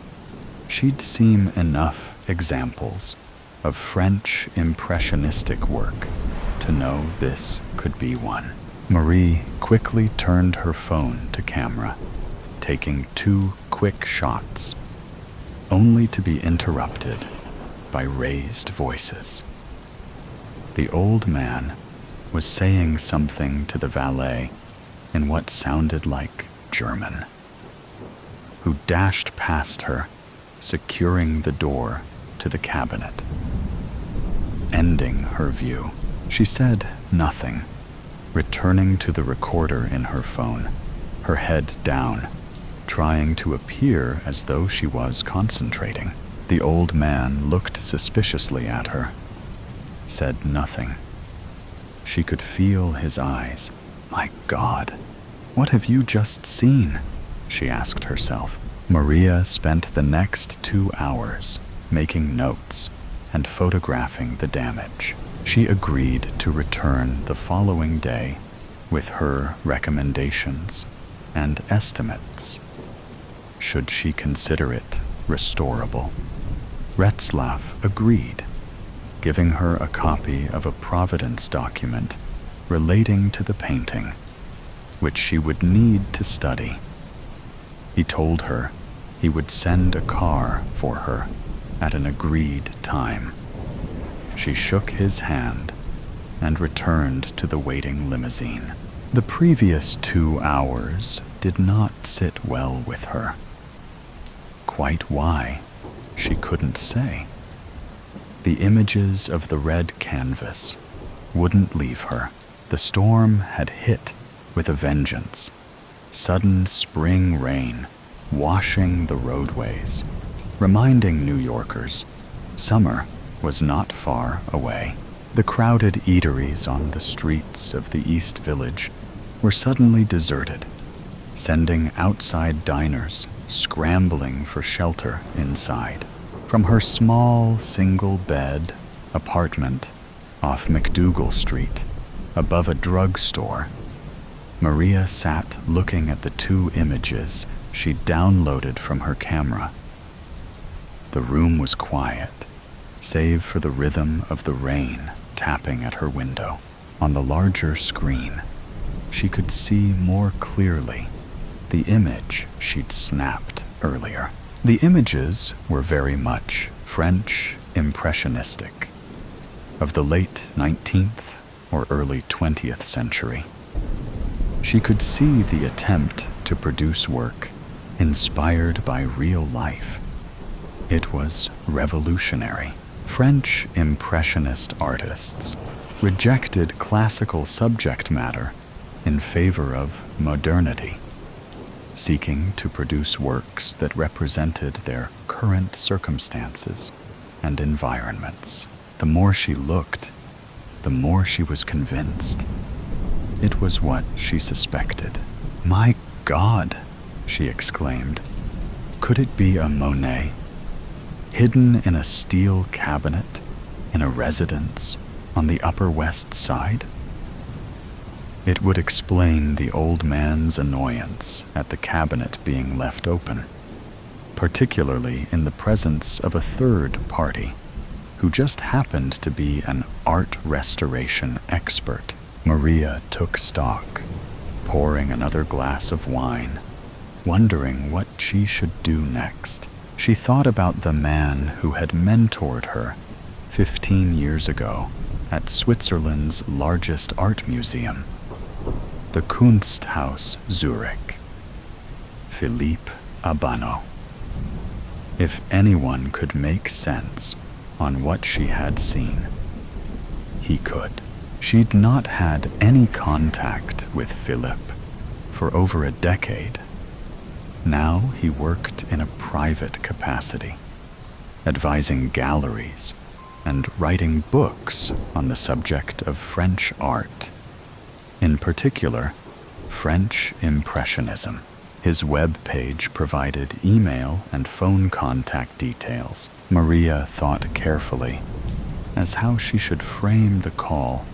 she'd seen enough examples of French impressionistic work to know this could be one. Marie quickly turned her phone to camera, taking 2 quick shots, only to be interrupted by raised voices. The old man was saying something to the valet in what sounded like German, who dashed past her, securing the door to the cabinet. Ending her view, she said nothing, returning to the recorder in her phone, her head down, trying to appear as though she was concentrating. The old man looked suspiciously at her, said nothing. She could feel his eyes. "My God, what have you just seen?" she asked herself. Maria spent the next 2 hours making notes and photographing the damage. She agreed to return the following day with her recommendations and estimates, should she consider it restorable. Retzlaff agreed, giving her a copy of a providence document relating to the painting, which she would need to study. He told her he would send a car for her at an agreed time. She shook his hand and returned to the waiting limousine. The previous 2 hours did not sit well with her. Quite why, she couldn't say. The images of the red canvas wouldn't leave her. The storm had hit with a vengeance. Sudden spring rain washing the roadways, reminding New Yorkers summer was not far away. The crowded eateries on the streets of the East Village were suddenly deserted, sending outside diners scrambling for shelter inside. From her small single-bed apartment off McDougal Street, above a drugstore, Maria sat looking at the 2 images she'd downloaded from her camera. The room was quiet, save for the rhythm of the rain tapping at her window. On the larger screen, she could see more clearly the image she'd snapped earlier. The images were very much French impressionistic, of the late 19th or early 20th century. She could see the attempt to produce work inspired by real life. It was revolutionary. French impressionist artists rejected classical subject matter in favor of modernity, seeking to produce works that represented their current circumstances and environments. The more she looked, the more she was convinced. It was what she suspected. "My God," she exclaimed. "Could it be a Monet, hidden in a steel cabinet in a residence on the Upper West Side?" It would explain the old man's annoyance at the cabinet being left open, particularly in the presence of a third party who just happened to be an art restoration expert. Maria took stock, pouring another glass of wine, wondering what what she should do next. She thought about the man who had mentored her 15 years ago at Switzerland's largest art museum, the Kunsthaus Zurich, Philippe Abano. If anyone could make sense on what she had seen, he could. She'd not had any contact with Philippe for over a decade. Now he worked in a private capacity, advising galleries and writing books on the subject of French art, in particular, French Impressionism. His web page provided email and phone contact details. Maria thought carefully as how she should frame the call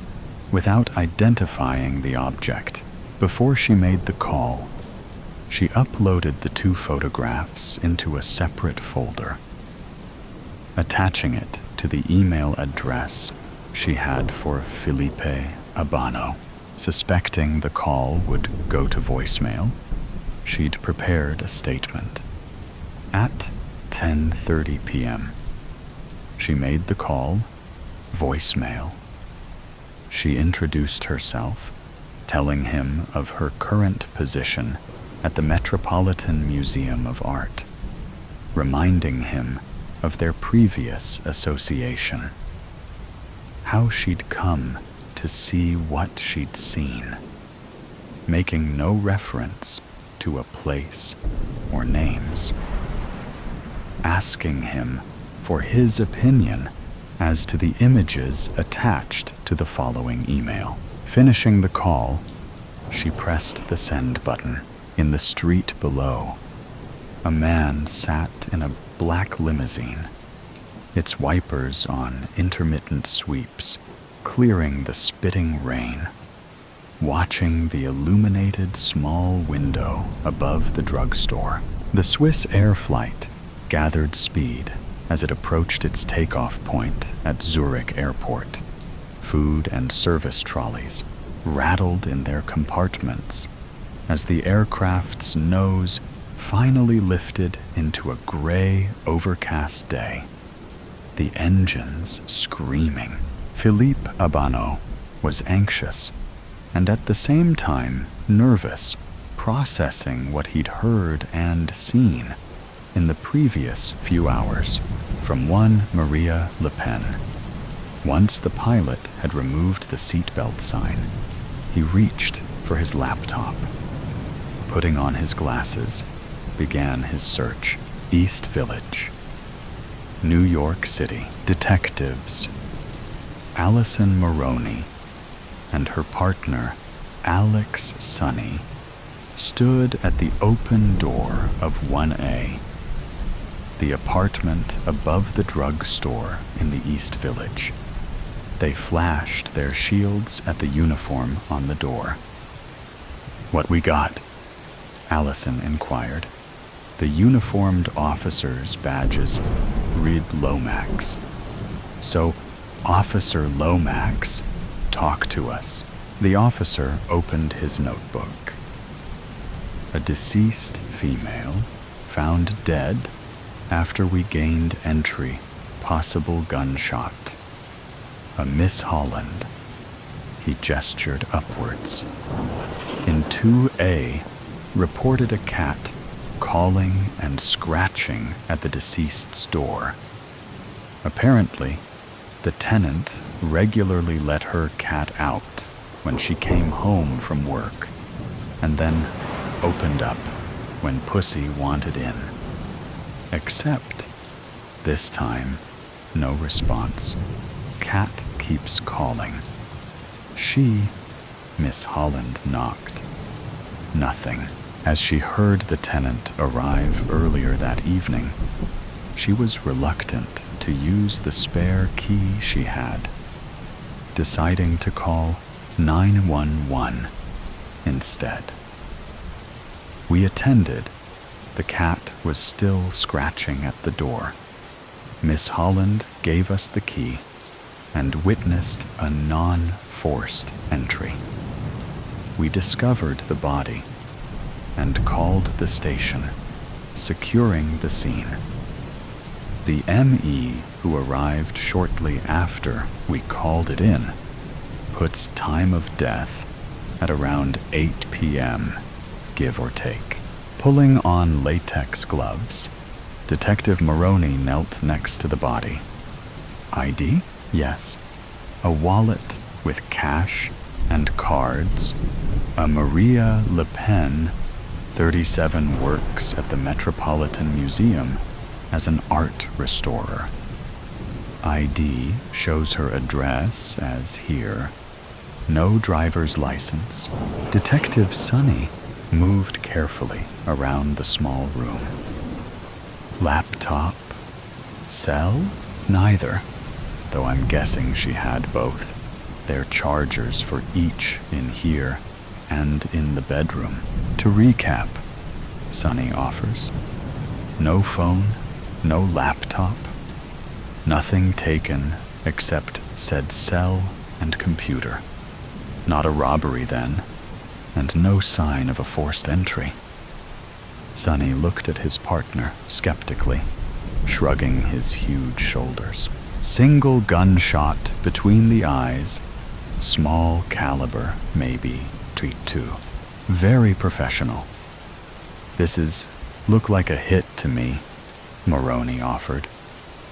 without identifying the object. Before she made the call, she uploaded the 2 photographs into a separate folder, attaching it to the email address she had for Felipe Abano. Suspecting the call would go to voicemail, she'd prepared a statement. At 10:30 p.m., she made the call, voicemail. She introduced herself, telling him of her current position at the Metropolitan Museum of Art, reminding him of their previous association, how she'd come to see what she'd seen, making no reference to a place or names, asking him for his opinion as to the images attached to the following email. Finishing the call, she pressed the send button. In the street below, a man sat in a black limousine, its wipers on intermittent sweeps, clearing the spitting rain, watching the illuminated small window above the drugstore. The Swiss Air flight gathered speed as it approached its takeoff point at Zurich Airport. Food and service trolleys rattled in their compartments as the aircraft's nose finally lifted into a gray, overcast day, the engines screaming. Philippe Abano was anxious and at the same time nervous, processing what he'd heard and seen in the previous few hours from one Maria Le Pen. Once the pilot had removed the seatbelt sign, he reached for his laptop. Putting on his glasses, began his search. East Village, New York City. Detectives Allison Maroney and her partner, Alex Sonny, stood at the open door of 1A, the apartment above the drugstore in the East Village. They flashed their shields at the uniform on the door. "What we got?" Allison inquired. The uniformed officers' badges read Lomax. "So, Officer Lomax, talk to us." The officer opened his notebook. "A deceased female, found dead after we gained entry, possible gunshot. A Miss Holland." He gestured upwards. In 2A, reported a cat calling and scratching at the deceased's door. Apparently, the tenant regularly let her cat out when she came home from work, and then opened up when Pussy wanted in. Except, this time, no response. Cat keeps calling. She, Miss Holland, knocked. Nothing. As she heard the tenant arrive earlier that evening, she was reluctant to use the spare key she had, deciding to call 911 instead. We attended. The cat was still scratching at the door. Miss Holland gave us the key and witnessed a non-forced entry. We discovered the body and called the station, securing the scene. The ME, who arrived shortly after we called it in, puts time of death at around 8 p.m., give or take. Pulling on latex gloves, Detective Maroney knelt next to the body. ID? Yes. A wallet with cash and cards. A Maria Le Pen, 37, works at the Metropolitan Museum as an art restorer. ID shows her address as here. No driver's license. Detective Sunny moved carefully around the small room. Laptop? Cell? Neither, though I'm guessing she had both. They're chargers for each in here and in the bedroom. To recap, Sunny offers. No phone, no laptop, nothing taken except said cell and computer. Not a robbery then, and no sign of a forced entry. Sunny looked at his partner skeptically, shrugging his huge shoulders. Single gunshot between the eyes, small caliber, maybe .22. Very professional. This look like a hit to me, Maroney offered.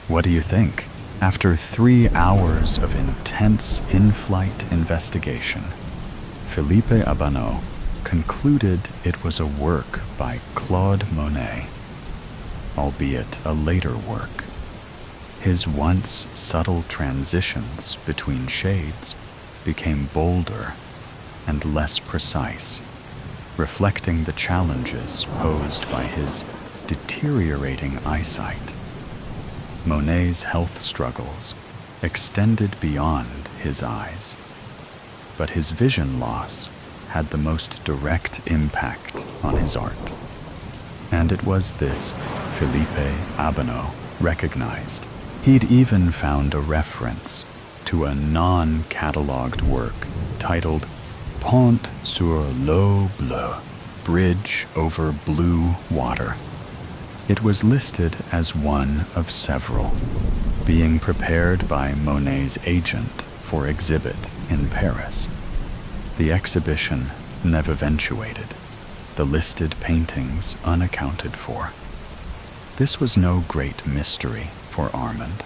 What do you think? After 3 hours of intense in-flight investigation, Philippe Abanot concluded it was a work by Claude Monet, albeit a later work. His once subtle transitions between shades became bolder and less precise, reflecting the challenges posed by his deteriorating eyesight. Monet's health struggles extended beyond his eyes, but his vision loss had the most direct impact on his art. And it was this Philippe Abanot recognized. He'd even found a reference to a non-catalogued work titled Pont sur l'eau bleue, Bridge over Blue Water. It was listed as one of several, being prepared by Monet's agent for exhibit in Paris. The exhibition never eventuated, the listed paintings unaccounted for. This was no great mystery for Armand.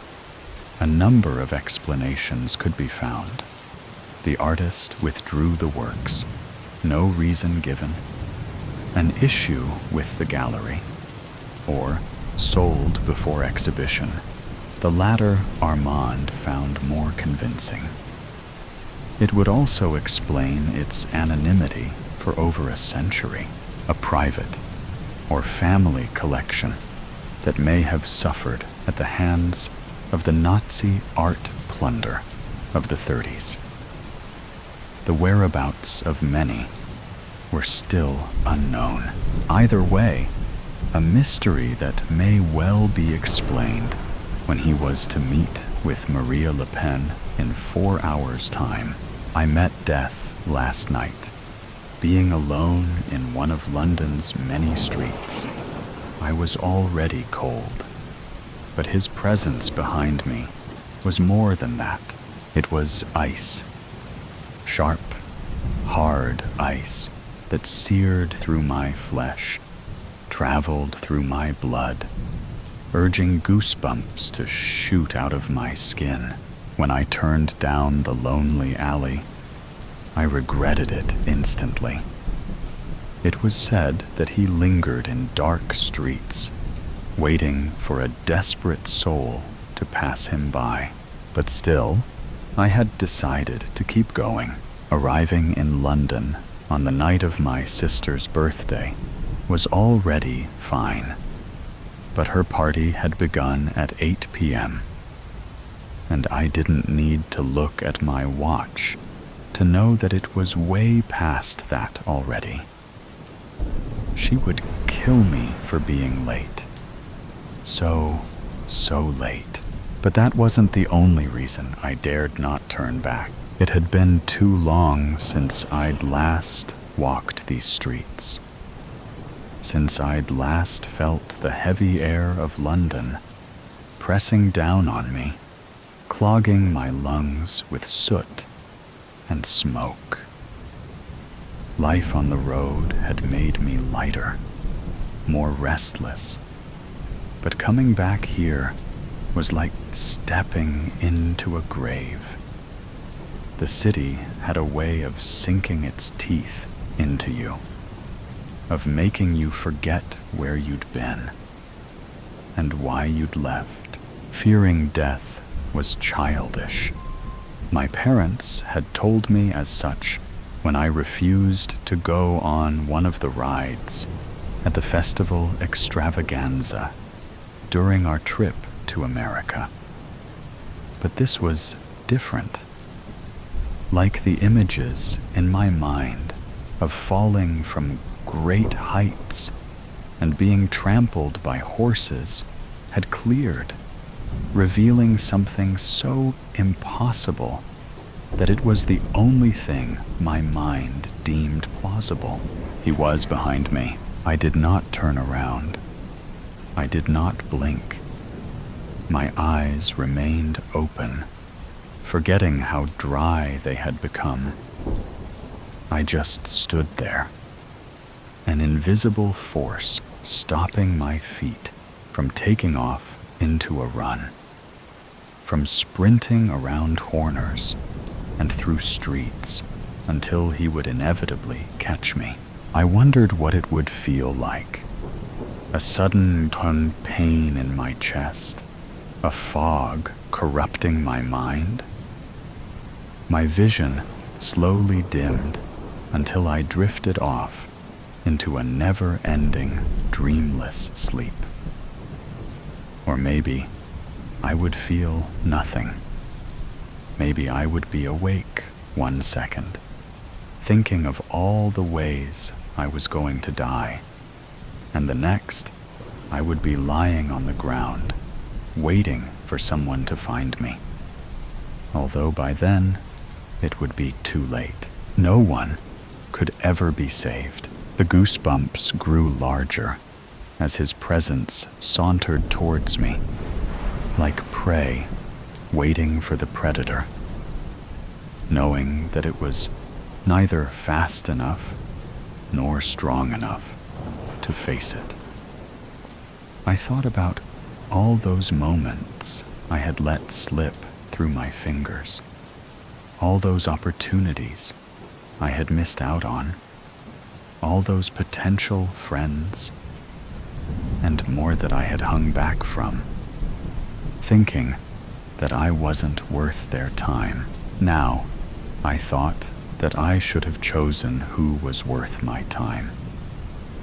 A number of explanations could be found. The artist withdrew the works, no reason given. An issue with the gallery, or sold before exhibition. The latter Armand found more convincing. It would also explain its anonymity for over a century, a private or family collection that may have suffered at the hands of the Nazi art plunder of the 30s. The whereabouts of many were still unknown. Either way, a mystery that may well be explained when he was to meet with Maria Le Pen in 4 hours' time. I met death last night, being alone in one of London's many streets. I was already cold, but his presence behind me was more than that. It was ice. Sharp, hard ice that seared through my flesh, traveled through my blood, urging goosebumps to shoot out of my skin. When I turned down the lonely alley, I regretted it instantly. It was said that he lingered in dark streets, waiting for a desperate soul to pass him by. But still, I had decided to keep going. Arriving in London on the night of my sister's birthday was already fine, but her party had begun at 8 p.m., and I didn't need to look at my watch to know that it was way past that already. She would kill me for being late. So late. But that wasn't the only reason I dared not turn back. It had been too long since I'd last walked these streets. since I'd last felt the heavy air of London pressing down on me, clogging my lungs with soot and smoke. Life on the road had made me lighter, more restless, but coming back here was like stepping into a grave. The city had a way of sinking its teeth into you, of making you forget where you'd been and why you'd left. Fearing death was childish. My parents had told me as such when I refused to go on one of the rides at the festival extravaganza during our trip to America. But this was different. Like the images in my mind of falling from great heights and being trampled by horses had cleared, revealing something so impossible that it was the only thing my mind deemed plausible. He was behind me. I did not turn around. I did not blink. My eyes remained open, forgetting how dry they had become. I just stood there, an invisible force stopping my feet from taking off into a run, from sprinting around corners and through streets until he would inevitably catch me. I wondered what it would feel like. A sudden pain in my chest, a fog corrupting my mind. My vision slowly dimmed until I drifted off into a never-ending, dreamless sleep. Or maybe I would feel nothing. Maybe I would be awake 1 second, thinking of all the ways I was going to die, and the next I would be lying on the ground, waiting for someone to find me. Although by then, it would be too late. No one could ever be saved. The goosebumps grew larger as his presence sauntered towards me, like prey waiting for the predator, knowing that it was neither fast enough nor strong enough to face it. I thought about all those moments I had let slip through my fingers, all those opportunities I had missed out on, all those potential friends, and more that I had hung back from, thinking that I wasn't worth their time. Now, I thought that I should have chosen who was worth my time,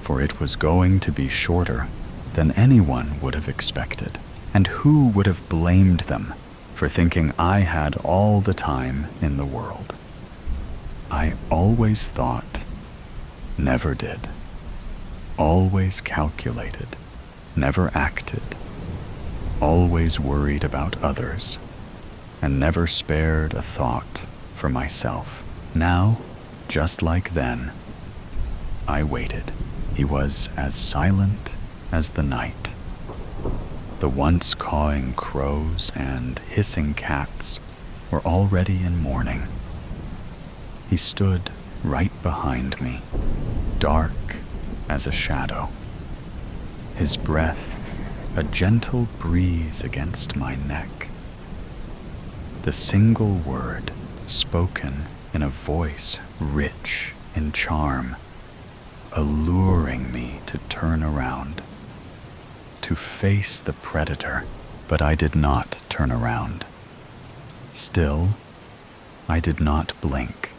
for it was going to be shorter than anyone would have expected. And who would have blamed them for thinking I had all the time in the world? I always thought, never did. Always calculated, never acted. Always worried about others, and never spared a thought for myself. Now, just like then, I waited. He was as silent as the night. The once cawing crows and hissing cats were already in mourning. He stood right behind me, dark as a shadow. His breath a gentle breeze against my neck. The single word spoken in a voice rich in charm, alluring me to turn around, to face the predator, but I did not turn around. Still, I did not blink.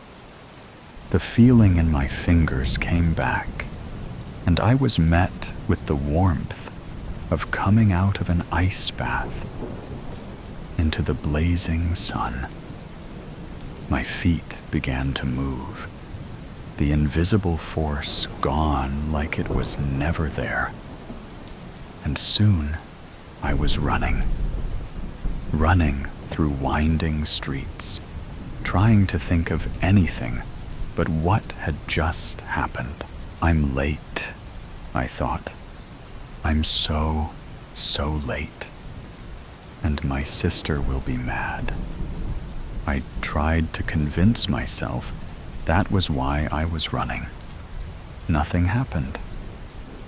The feeling in my fingers came back, and I was met with the warmth of coming out of an ice bath into the blazing sun. My feet began to move, the invisible force gone like it was never there. And soon I was running through winding streets, trying to think of anything but what had just happened. I'm late, I thought. I'm so late. And my sister will be mad. I tried to convince myself that was why I was running. Nothing happened.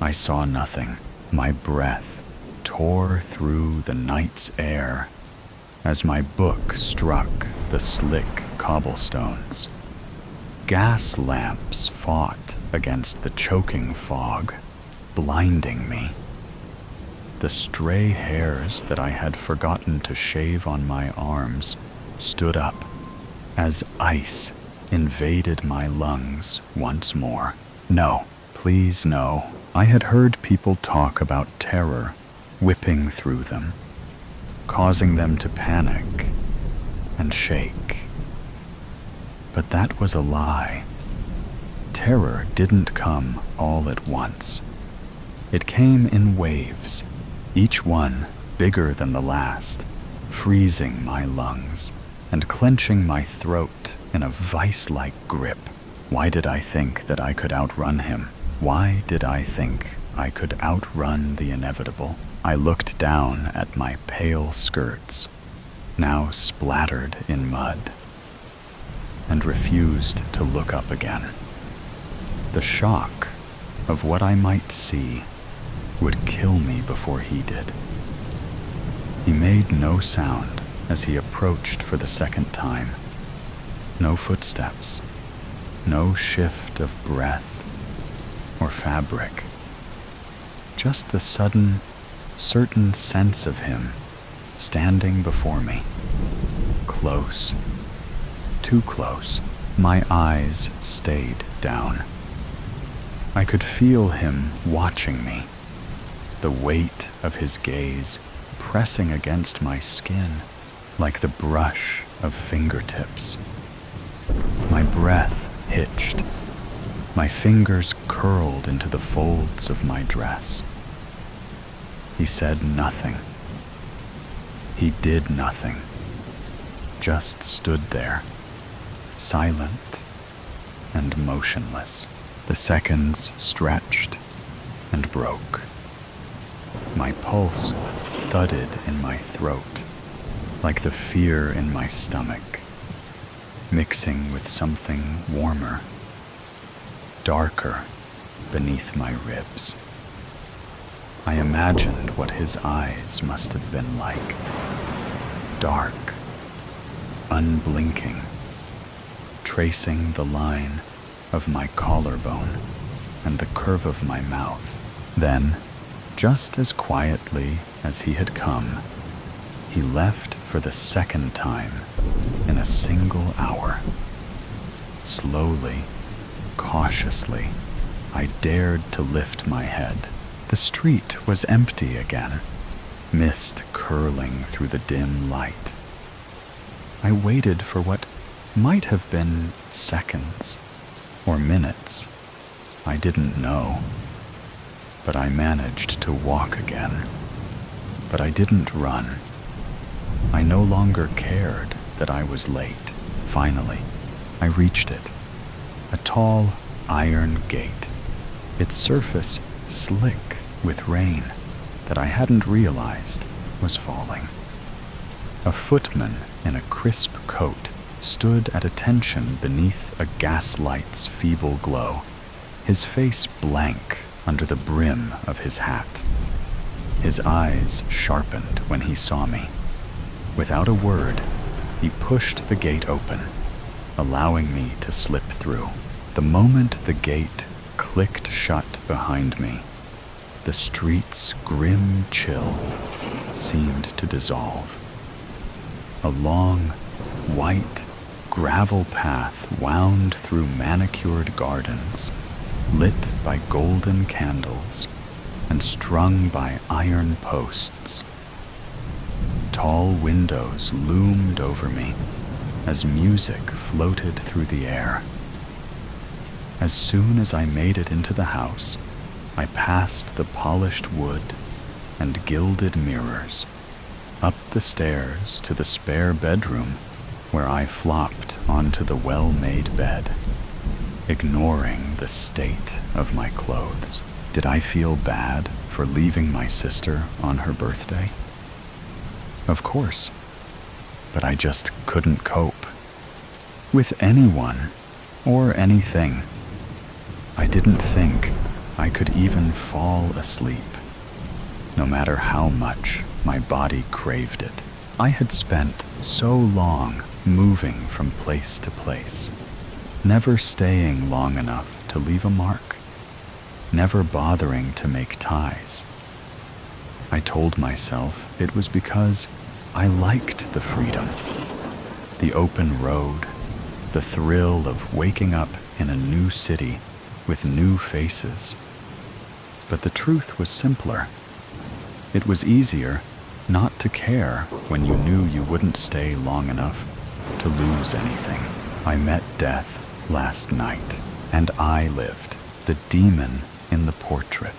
I saw nothing. My breath tore through the night's air as my book struck the slick cobblestones. Gas lamps fought against the choking fog, blinding me. The stray hairs that I had forgotten to shave on my arms stood up as ice invaded my lungs once more. No, please no. I had heard people talk about terror whipping through them, causing them to panic and shake. But that was a lie. Terror didn't come all at once. It came in waves, each one bigger than the last, freezing my lungs and clenching my throat in a vice-like grip. Why did I think that I could outrun him? Why did I think I could outrun the inevitable? I looked down at my pale skirts, now splattered in mud, and refused to look up again. The shock of what I might see would kill me before he did. He made no sound as he approached for the second time. No footsteps, no shift of breath or fabric. Just the sudden, certain sense of him standing before me. Close, too close. My eyes stayed down. I could feel him watching me, the weight of his gaze pressing against my skin like the brush of fingertips. My breath hitched. My fingers curled into the folds of my dress. He said nothing. He did nothing. Just stood there, silent and motionless. The seconds stretched and broke. My pulse thudded in my throat, like the fear in my stomach, mixing with something warmer, darker beneath my ribs. I imagined what his eyes must have been like. Dark, unblinking, tracing the line of my collarbone and the curve of my mouth. Then, just as quietly as he had come, he left for the second time in a single hour. Slowly, cautiously, I dared to lift my head. The street was empty again, mist curling through the dim light. I waited for what might have been seconds or minutes. I didn't know. But I managed to walk again. But I didn't run. I no longer cared that I was late. Finally, I reached it. A tall iron gate, its surface slick with rain that I hadn't realized was falling. A footman in a crisp coat stood at attention beneath a gaslight's feeble glow, his face blank under the brim of his hat. His eyes sharpened when he saw me. Without a word, he pushed the gate open, allowing me to slip through. The moment the gate clicked shut behind me, the street's grim chill seemed to dissolve. A long, white, gravel path wound through manicured gardens, lit by golden candles and strung by iron posts. Tall windows loomed over me as music floated through the air. As soon as I made it into the house, I passed the polished wood and gilded mirrors, up the stairs to the spare bedroom where I flopped onto the well-made bed, ignoring the state of my clothes. Did I feel bad for leaving my sister on her birthday? Of course, but I just couldn't cope with anyone or anything. I didn't think I could even fall asleep, no matter how much my body craved it. I had spent so long moving from place to place, never staying long enough to leave a mark, never bothering to make ties. I told myself it was because I liked the freedom, the open road, the thrill of waking up in a new city with new faces. But the truth was simpler. It was easier not to care when you knew you wouldn't stay long enough to lose anything. I met death last night, and I lived the demon in the portrait.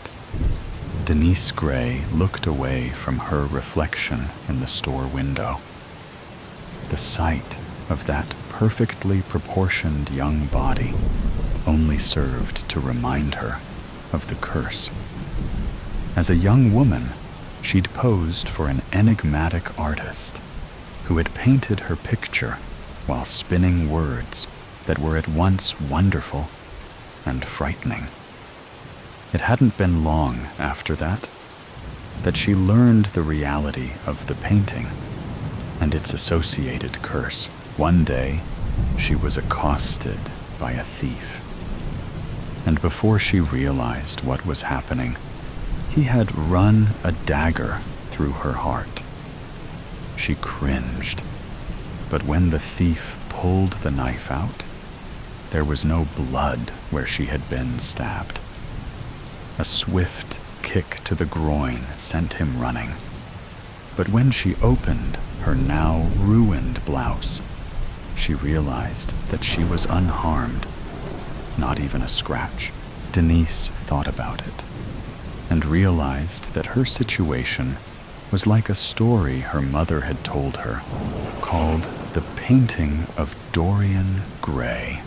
Denise Gray looked away from her reflection in the store window. The sight of that perfectly proportioned young body only served to remind her of the curse. As a young woman, she'd posed for an enigmatic artist who had painted her picture while spinning words that were at once wonderful and frightening. It hadn't been long after that she learned the reality of the painting and its associated curse. One day, she was accosted by a thief, and before she realized what was happening, he had run a dagger through her heart. She cringed, but when the thief pulled the knife out, there was no blood where she had been stabbed. A swift kick to the groin sent him running, but when she opened her now ruined blouse, she realized that she was unharmed, not even a scratch. Denise thought about it and realized that her situation was like a story her mother had told her, called The Painting of Dorian Gray.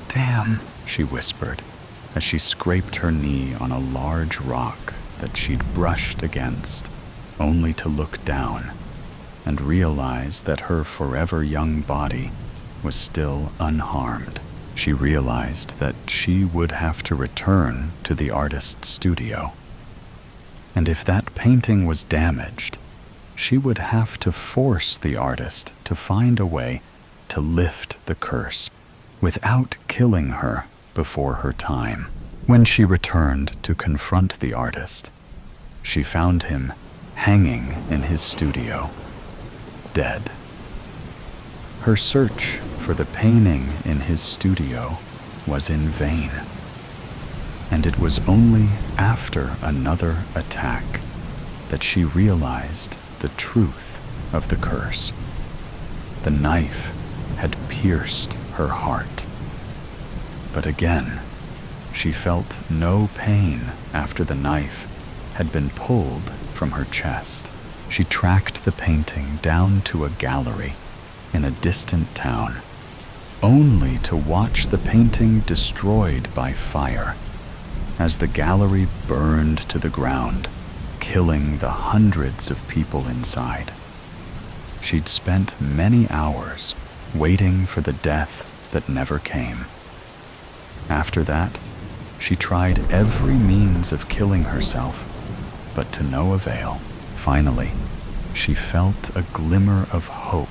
"Damn," she whispered, as she scraped her knee on a large rock that she'd brushed against, only to look down and realize that her forever young body was still unharmed. She realized that she would have to return to the artist's studio. And if that painting was damaged, she would have to force the artist to find a way to lift the curse without killing her before her time. When she returned to confront the artist, she found him hanging in his studio, dead. Her search for the painting in his studio was in vain, and it was only after another attack that she realized the truth of the curse. The knife had pierced her heart. But again, she felt no pain after the knife had been pulled from her chest. She tracked the painting down to a gallery in a distant town, only to watch the painting destroyed by fire as the gallery burned to the ground, killing the hundreds of people inside. She'd spent many hours waiting for the death that never came. After that, she tried every means of killing herself, but to no avail. Finally, she felt a glimmer of hope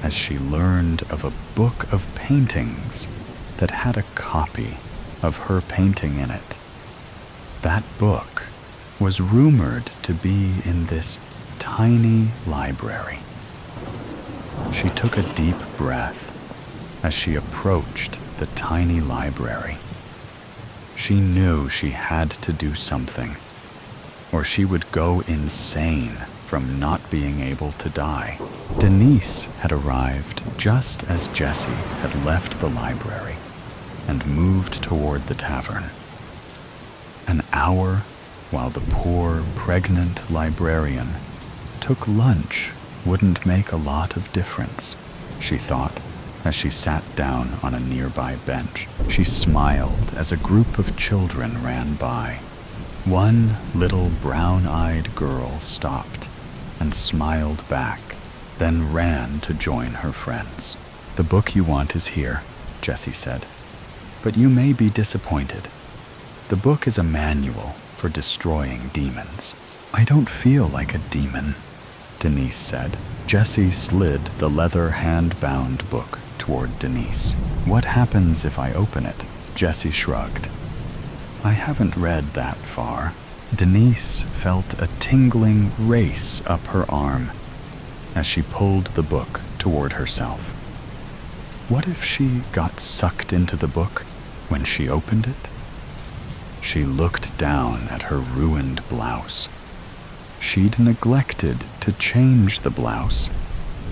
as she learned of a book of paintings that had a copy of her painting in it. That book was rumored to be in this tiny library. She took a deep breath as she approached the tiny library. She knew she had to do something, or she would go insane from not being able to die. Denise had arrived just as Jessie had left the library and moved toward the tavern. An hour while the poor, pregnant librarian took lunch wouldn't make a lot of difference, she thought, As she sat down on a nearby bench, she smiled as a group of children ran by. One little brown-eyed girl stopped and smiled back, then ran to join her friends. "The book you want is here," Jessie said. "But you may be disappointed. The book is a manual for destroying demons." "I don't feel like a demon," Denise said. Jessie slid the leather hand-bound book toward Denise. "What happens if I open it?" Jessie shrugged. "I haven't read that far." Denise felt a tingling race up her arm as she pulled the book toward herself. What if she got sucked into the book when she opened it? She looked down at her ruined blouse. She'd neglected to change the blouse,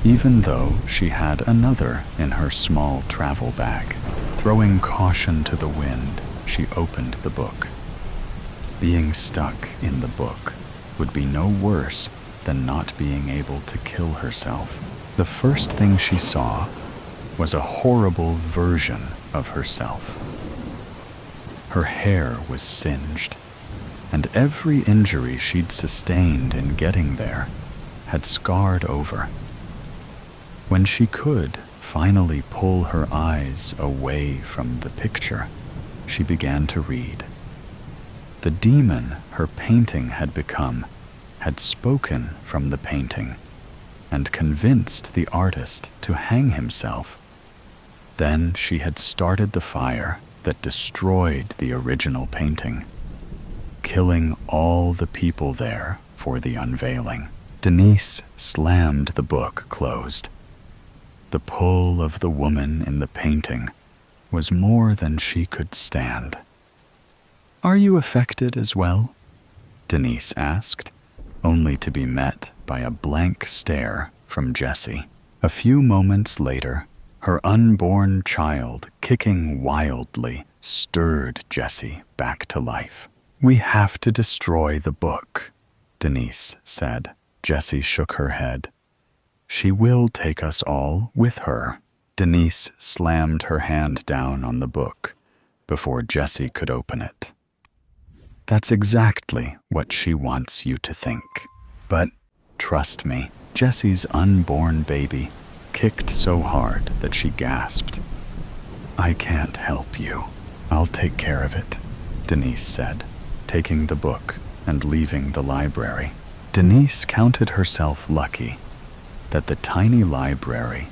even though she had another in her small travel bag. Throwing caution to the wind, she opened the book. Being stuck in the book would be no worse than not being able to kill herself. The first thing she saw was a horrible version of herself. Her hair was singed, and every injury she'd sustained in getting there had scarred over. When she could finally pull her eyes away from the picture, she began to read. The demon her painting had become had spoken from the painting and convinced the artist to hang himself. Then she had started the fire that destroyed the original painting, killing all the people there for the unveiling. Denise slammed the book closed. The pull of the woman in the painting was more than she could stand. "Are you affected as well?" Denise asked, only to be met by a blank stare from Jessie. A few moments later, her unborn child, kicking wildly, stirred Jessie back to life. "We have to destroy the book," Denise said. Jessie shook her head. "She will take us all with her." Denise slammed her hand down on the book before Jessie could open it. "That's exactly what she wants you to think. But trust me," Jessie's unborn baby kicked so hard that she gasped. "I can't help you. I'll take care of it," Denise said, taking the book and leaving the library. Denise counted herself lucky that the tiny library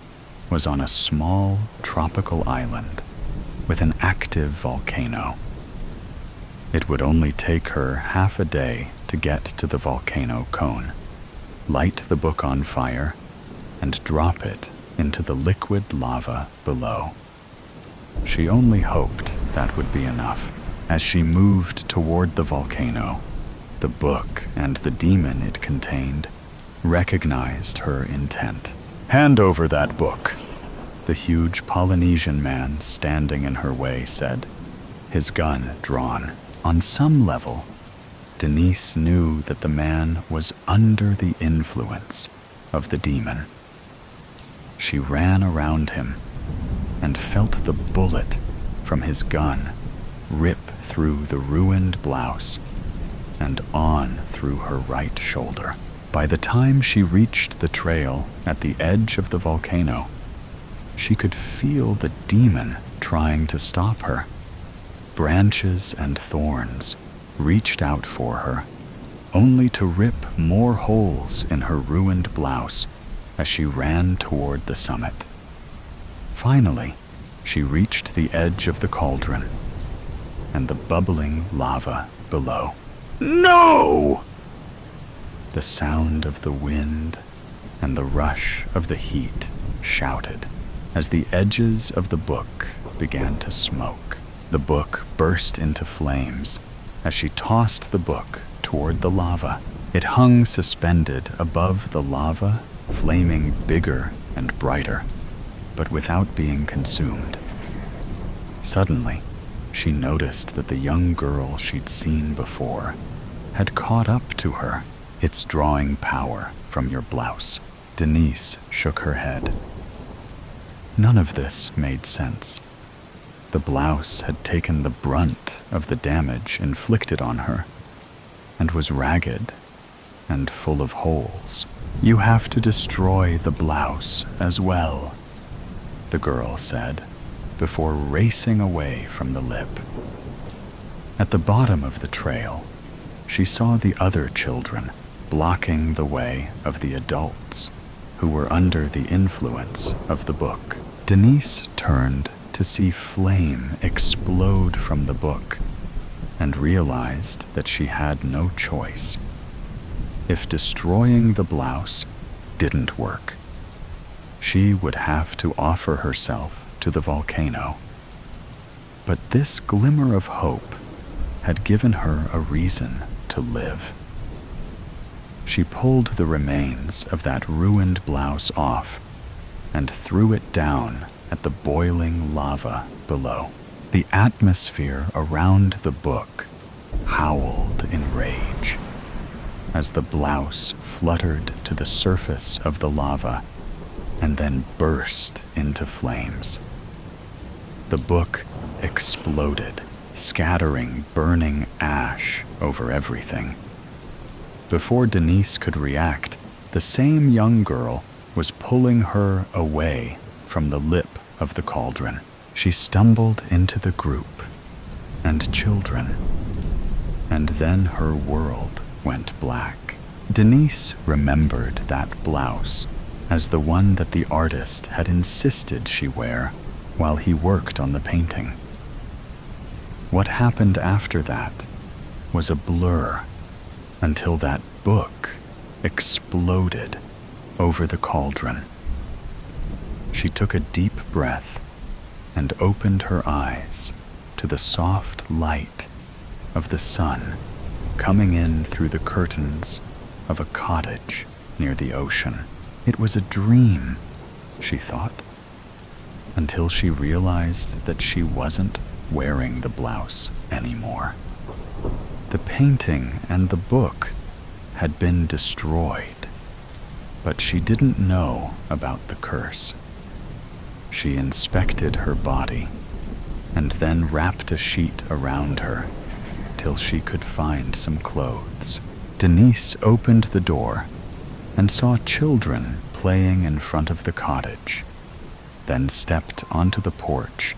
was on a small tropical island with an active volcano. It would only take her half a day to get to the volcano cone, light the book on fire, and drop it into the liquid lava below. She only hoped that would be enough. As she moved toward the volcano, the book and the demon it contained recognized her intent. "Hand over that book," the huge Polynesian man standing in her way said, his gun drawn. On some level, Denise knew that the man was under the influence of the demon. She ran around him and felt the bullet from his gun rip through the ruined blouse and on through her right shoulder. By the time she reached the trail at the edge of the volcano, she could feel the demon trying to stop her. Branches and thorns reached out for her, only to rip more holes in her ruined blouse as she ran toward the summit. Finally, she reached the edge of the cauldron and the bubbling lava below. "No!" The sound of the wind and the rush of the heat shouted as the edges of the book began to smoke. The book burst into flames as she tossed the book toward the lava. It hung suspended above the lava, flaming bigger and brighter, but without being consumed. Suddenly, she noticed that the young girl she'd seen before had caught up to her. "It's drawing power from your blouse." Denise shook her head. None of this made sense. The blouse had taken the brunt of the damage inflicted on her and was ragged and full of holes. "You have to destroy the blouse as well," the girl said, before racing away from the lip. At the bottom of the trail, she saw the other children blocking the way of the adults who were under the influence of the book. Denise turned to see flame explode from the book and realized that she had no choice. If destroying the blouse didn't work, she would have to offer herself to the volcano. But this glimmer of hope had given her a reason to live. She pulled the remains of that ruined blouse off and threw it down at the boiling lava below. The atmosphere around the book howled in rage as the blouse fluttered to the surface of the lava and then burst into flames. The book exploded, scattering burning ash over everything. Before Denise could react, the same young girl was pulling her away from the lip of the cauldron. She stumbled into the group and children, and then her world went black. Denise remembered that blouse as the one that the artist had insisted she wear while he worked on the painting. What happened after that was a blur until that book exploded over the cauldron. She took a deep breath and opened her eyes to the soft light of the sun coming in through the curtains of a cottage near the ocean. It was a dream, she thought, until she realized that she wasn't wearing the blouse anymore. The painting and the book had been destroyed, but she didn't know about the curse. She inspected her body and then wrapped a sheet around her till she could find some clothes. Denise opened the door and saw children playing in front of the cottage, then stepped onto the porch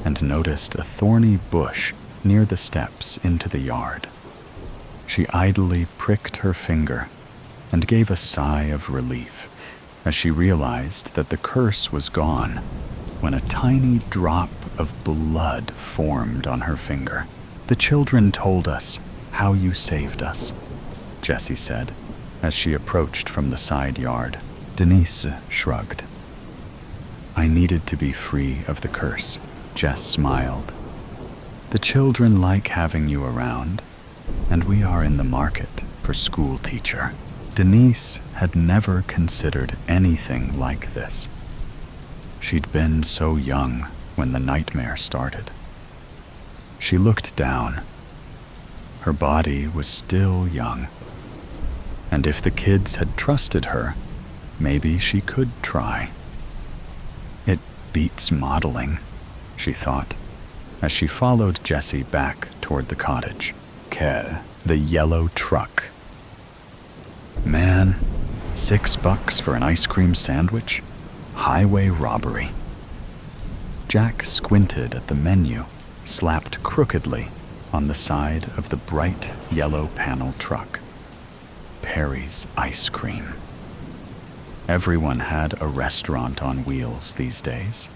and noticed a thorny bush near the steps into the yard. She idly pricked her finger and gave a sigh of relief as she realized that the curse was gone when a tiny drop of blood formed on her finger. "The children told us how you saved us," Jessie said as she approached from the side yard. Denise shrugged. "I needed to be free of the curse," Jess smiled. "The children like having you around, and we are in the market for school teacher." Denise had never considered anything like this. She'd been so young when the nightmare started. She looked down. Her body was still young, and if the kids had trusted her, maybe she could try. It beats modeling, she thought, as she followed Jessie back toward the cottage. The yellow truck. Man, $6 for an ice cream sandwich? Highway robbery. Jack squinted at the menu, slapped crookedly on the side of the bright yellow panel truck. Perry's ice cream. Everyone had a restaurant on wheels these days.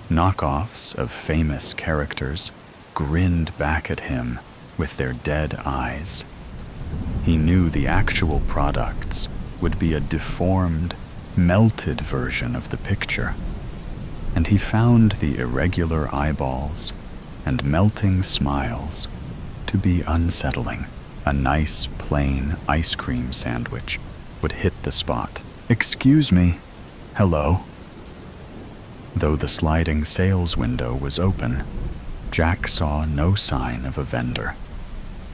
Knockoffs of famous characters grinned back at him with their dead eyes. He knew the actual products would be a deformed, melted version of the picture, and he found the irregular eyeballs and melting smiles to be unsettling. A nice, plain ice cream sandwich would hit the spot. "Excuse me. Hello." Though the sliding sales window was open, Jack saw no sign of a vendor,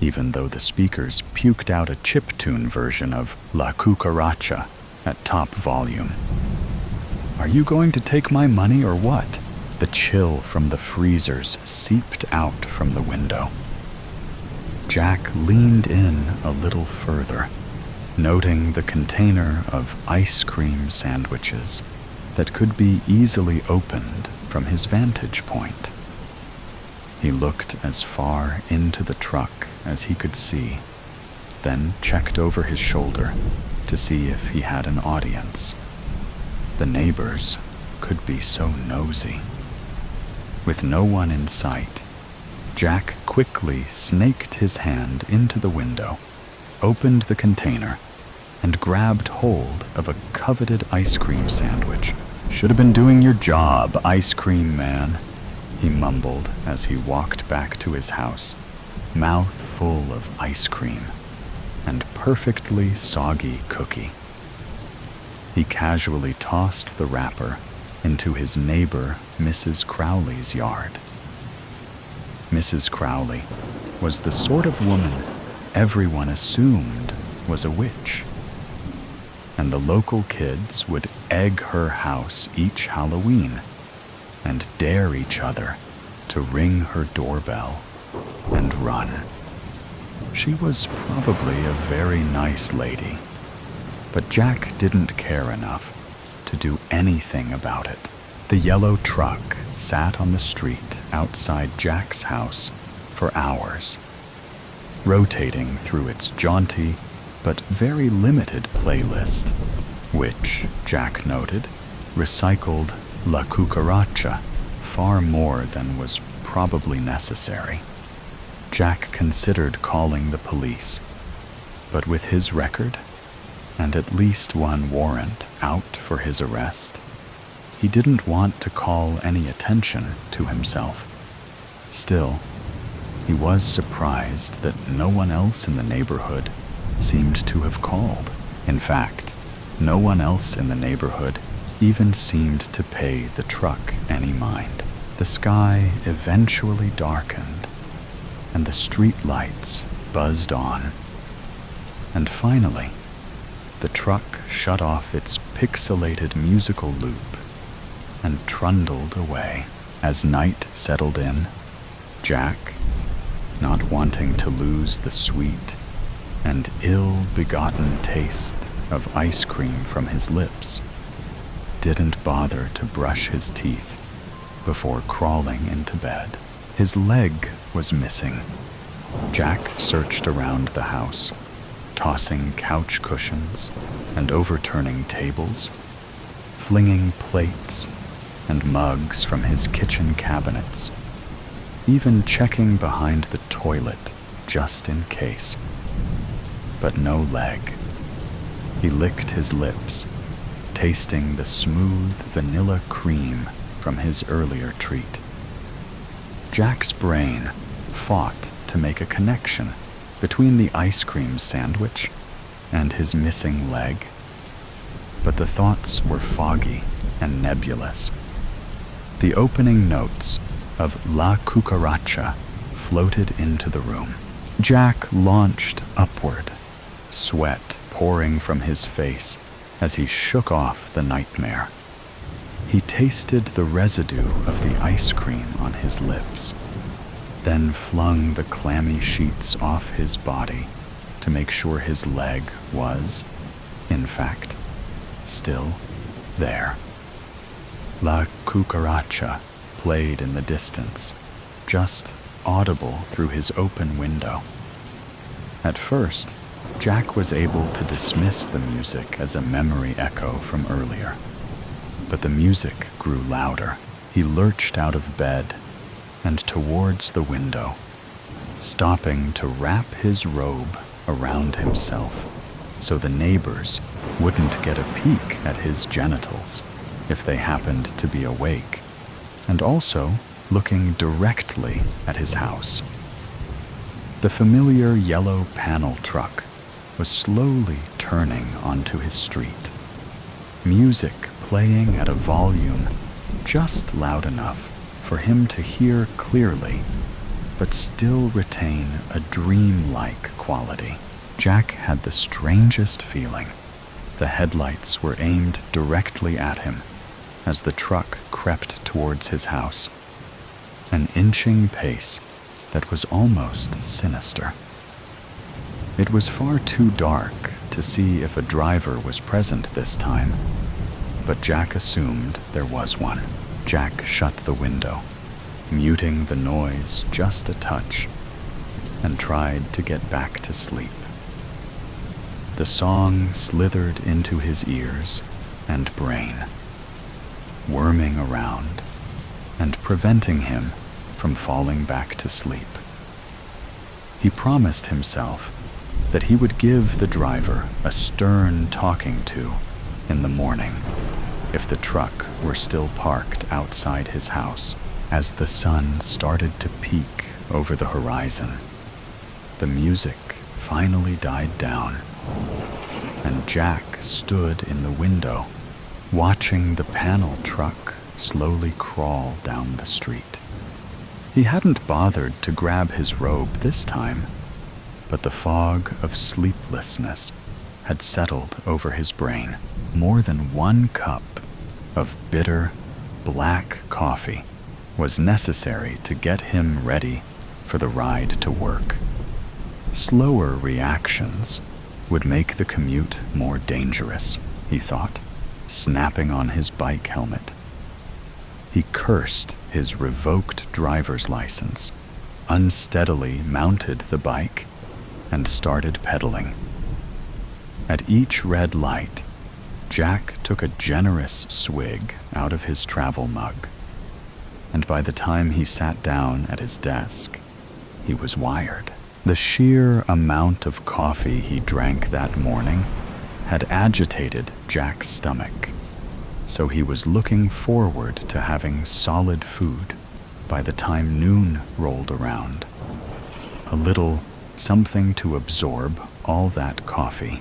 even though the speakers puked out a chiptune version of La Cucaracha at top volume. Are you going to take my money or what? The chill from the freezers seeped out from the window. Jack leaned in a little further, noting the container of ice cream sandwiches that could be easily opened from his vantage point. He looked as far into the truck as he could see, then checked over his shoulder to see if he had an audience. The neighbors could be so nosy. With no one in sight, Jack quickly snaked his hand into the window, opened the container, and grabbed hold of a coveted ice cream sandwich. "Should have been doing your job, ice cream man," he mumbled as he walked back to his house, mouth full of ice cream and perfectly soggy cookie. He casually tossed the wrapper into his neighbor Mrs. Crowley's yard. Mrs. Crowley was the sort of woman everyone assumed was a witch, and the local kids would egg her house each Halloween and dare each other to ring her doorbell and run. She was probably a very nice lady, but Jack didn't care enough to do anything about it. The yellow truck sat on the street outside Jack's house for hours, rotating through its jaunty but very limited playlist, which, Jack noted, recycled La Cucaracha far more than was probably necessary. Jack considered calling the police, but with his record and at least one warrant out for his arrest, he didn't want to call any attention to himself. Still, he was surprised that no one else in the neighborhood seemed to have called. In fact, no one else in the neighborhood even seemed to pay the truck any mind. The sky eventually darkened, and the street lights buzzed on. And finally, the truck shut off its pixelated musical loop and trundled away. As night settled in, Jack, not wanting to lose the sweet and ill-begotten taste of ice cream from his lips, didn't bother to brush his teeth before crawling into bed. His leg was missing. Jack searched around the house, tossing couch cushions and overturning tables, flinging plates and mugs from his kitchen cabinets, even checking behind the toilet just in case. But no leg. He licked his lips, tasting the smooth vanilla cream from his earlier treat. Jack's brain fought to make a connection between the ice cream sandwich and his missing leg, but the thoughts were foggy and nebulous. The opening notes of La Cucaracha floated into the room. Jack launched upward, sweat pouring from his face as he shook off the nightmare. He tasted the residue of the ice cream on his lips, then flung the clammy sheets off his body to make sure his leg was, in fact, still there. La Cucaracha played in the distance, just audible through his open window. At first, Jack was able to dismiss the music as a memory echo from earlier. But the music grew louder. He lurched out of bed and towards the window, stopping to wrap his robe around himself so the neighbors wouldn't get a peek at his genitals if they happened to be awake, and also looking directly at his house. The familiar yellow panel truck was slowly turning onto his street, music playing at a volume just loud enough for him to hear clearly, but still retain a dreamlike quality. Jack had the strangest feeling. The headlights were aimed directly at him, as the truck crept towards his house, an inching pace that was almost sinister. It was far too dark to see if a driver was present this time, but Jack assumed there was one. Jack shut the window, muting the noise just a touch, and tried to get back to sleep. The song slithered into his ears and brain, worming around and preventing him from falling back to sleep. He promised himself that he would give the driver a stern talking to in the morning if the truck were still parked outside his house. As the sun started to peak over the horizon, the music finally died down, and Jack stood in the window, watching the panel truck slowly crawl down the street. He hadn't bothered to grab his robe this time, but the fog of sleeplessness had settled over his brain. More than 1 cup of bitter, black coffee was necessary to get him ready for the ride to work. Slower reactions would make the commute more dangerous, he thought, snapping on his bike helmet. He cursed his revoked driver's license, unsteadily mounted the bike, and started pedaling. At each red light, Jack took a generous swig out of his travel mug, and by the time he sat down at his desk, he was wired. The sheer amount of coffee he drank that morning had agitated Jack's stomach, so he was looking forward to having solid food by the time noon rolled around. A little something to absorb all that coffee.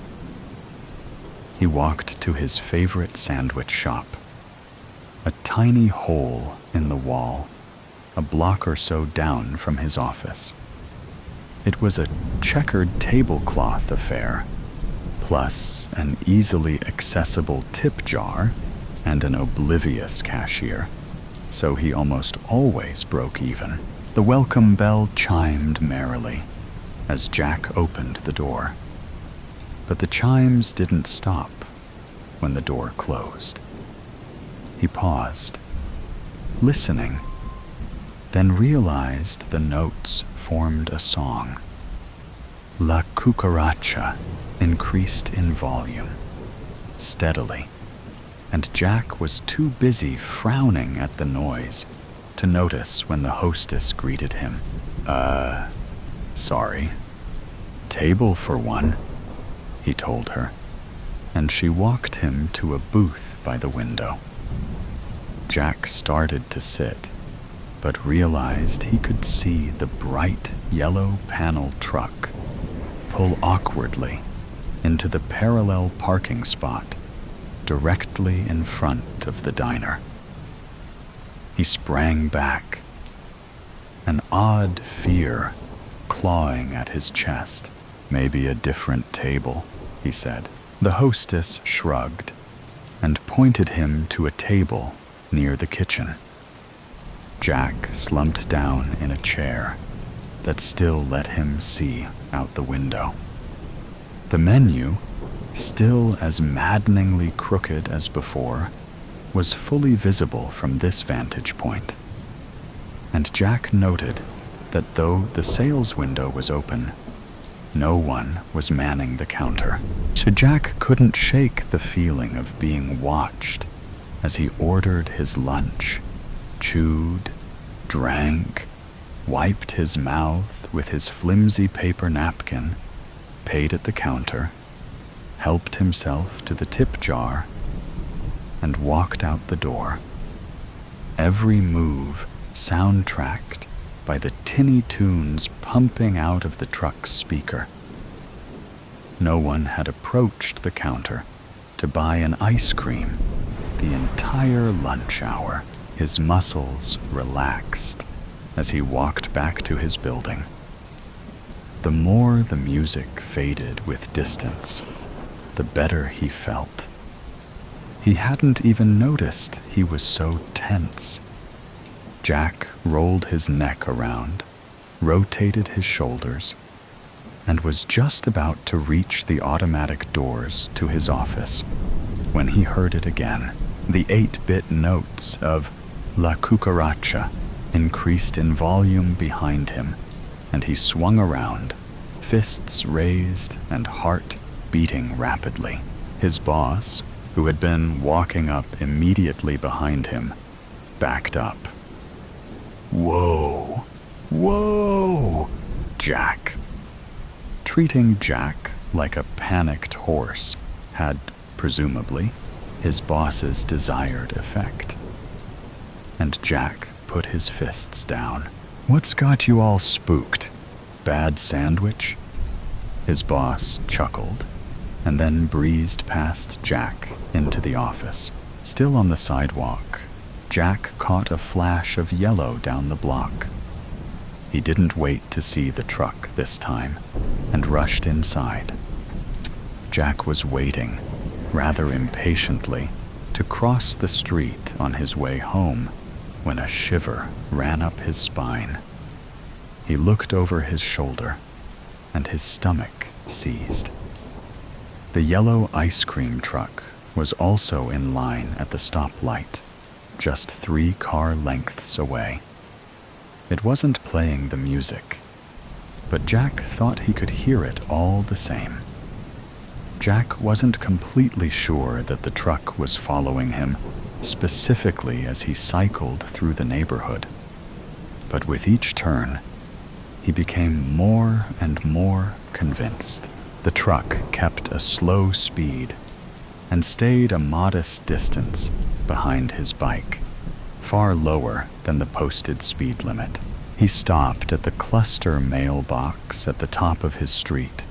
He walked to his favorite sandwich shop, a tiny hole in the wall, a block or so down from his office. It was a checkered tablecloth affair, plus an easily accessible tip jar and an oblivious cashier, so he almost always broke even. The welcome bell chimed merrily as Jack opened the door, but the chimes didn't stop when the door closed. He paused, listening, then realized the notes formed a song. La cucaracha increased in volume, steadily, and Jack was too busy frowning at the noise to notice when the hostess greeted him. Sorry. Table for one, he told her, and she walked him to a booth by the window. Jack started to sit, but realized he could see the bright yellow panel truck pull awkwardly into the parallel parking spot directly in front of the diner. He sprang back, an odd fear clawing at his chest. Maybe a different table, he said. The hostess shrugged and pointed him to a table near the kitchen. Jack slumped down in a chair that still let him see out the window. The menu, still as maddeningly crooked as before, was fully visible from this vantage point, and Jack noted that though the sales window was open, no one was manning the counter. So Jack couldn't shake the feeling of being watched as he ordered his lunch, chewed, drank, wiped his mouth with his flimsy paper napkin, paid at the counter, helped himself to the tip jar, and walked out the door. Every move soundtracked by the tinny tunes pumping out of the truck's speaker. No one had approached the counter to buy an ice cream the entire lunch hour. His muscles relaxed as he walked back to his building. The more the music faded with distance, the better he felt. He hadn't even noticed he was so tense. Jack rolled his neck around, rotated his shoulders, and was just about to reach the automatic doors to his office when he heard it again. The 8-bit notes of La Cucaracha increased in volume behind him, and he swung around, fists raised and heart beating rapidly. His boss, who had been walking up immediately behind him, backed up. "Whoa! Whoa! Jack!" Treating Jack like a panicked horse had, presumably, his boss's desired effect. And Jack put his fists down. "What's got you all spooked? Bad sandwich?" His boss chuckled and then breezed past Jack into the office. Still on the sidewalk, Jack caught a flash of yellow down the block. He didn't wait to see the truck this time and rushed inside. Jack was waiting, rather impatiently, to cross the street on his way home when a shiver ran up his spine. He looked over his shoulder, and his stomach seized. The yellow ice cream truck was also in line at the stoplight, just 3 car lengths away. It wasn't playing the music, but Jack thought he could hear it all the same. Jack wasn't completely sure that the truck was following him, specifically as he cycled through the neighborhood. But with each turn, he became more and more convinced. The truck kept a slow speed and stayed a modest distance behind his bike, far lower than the posted speed limit. He stopped at the cluster mailbox at the top of his street,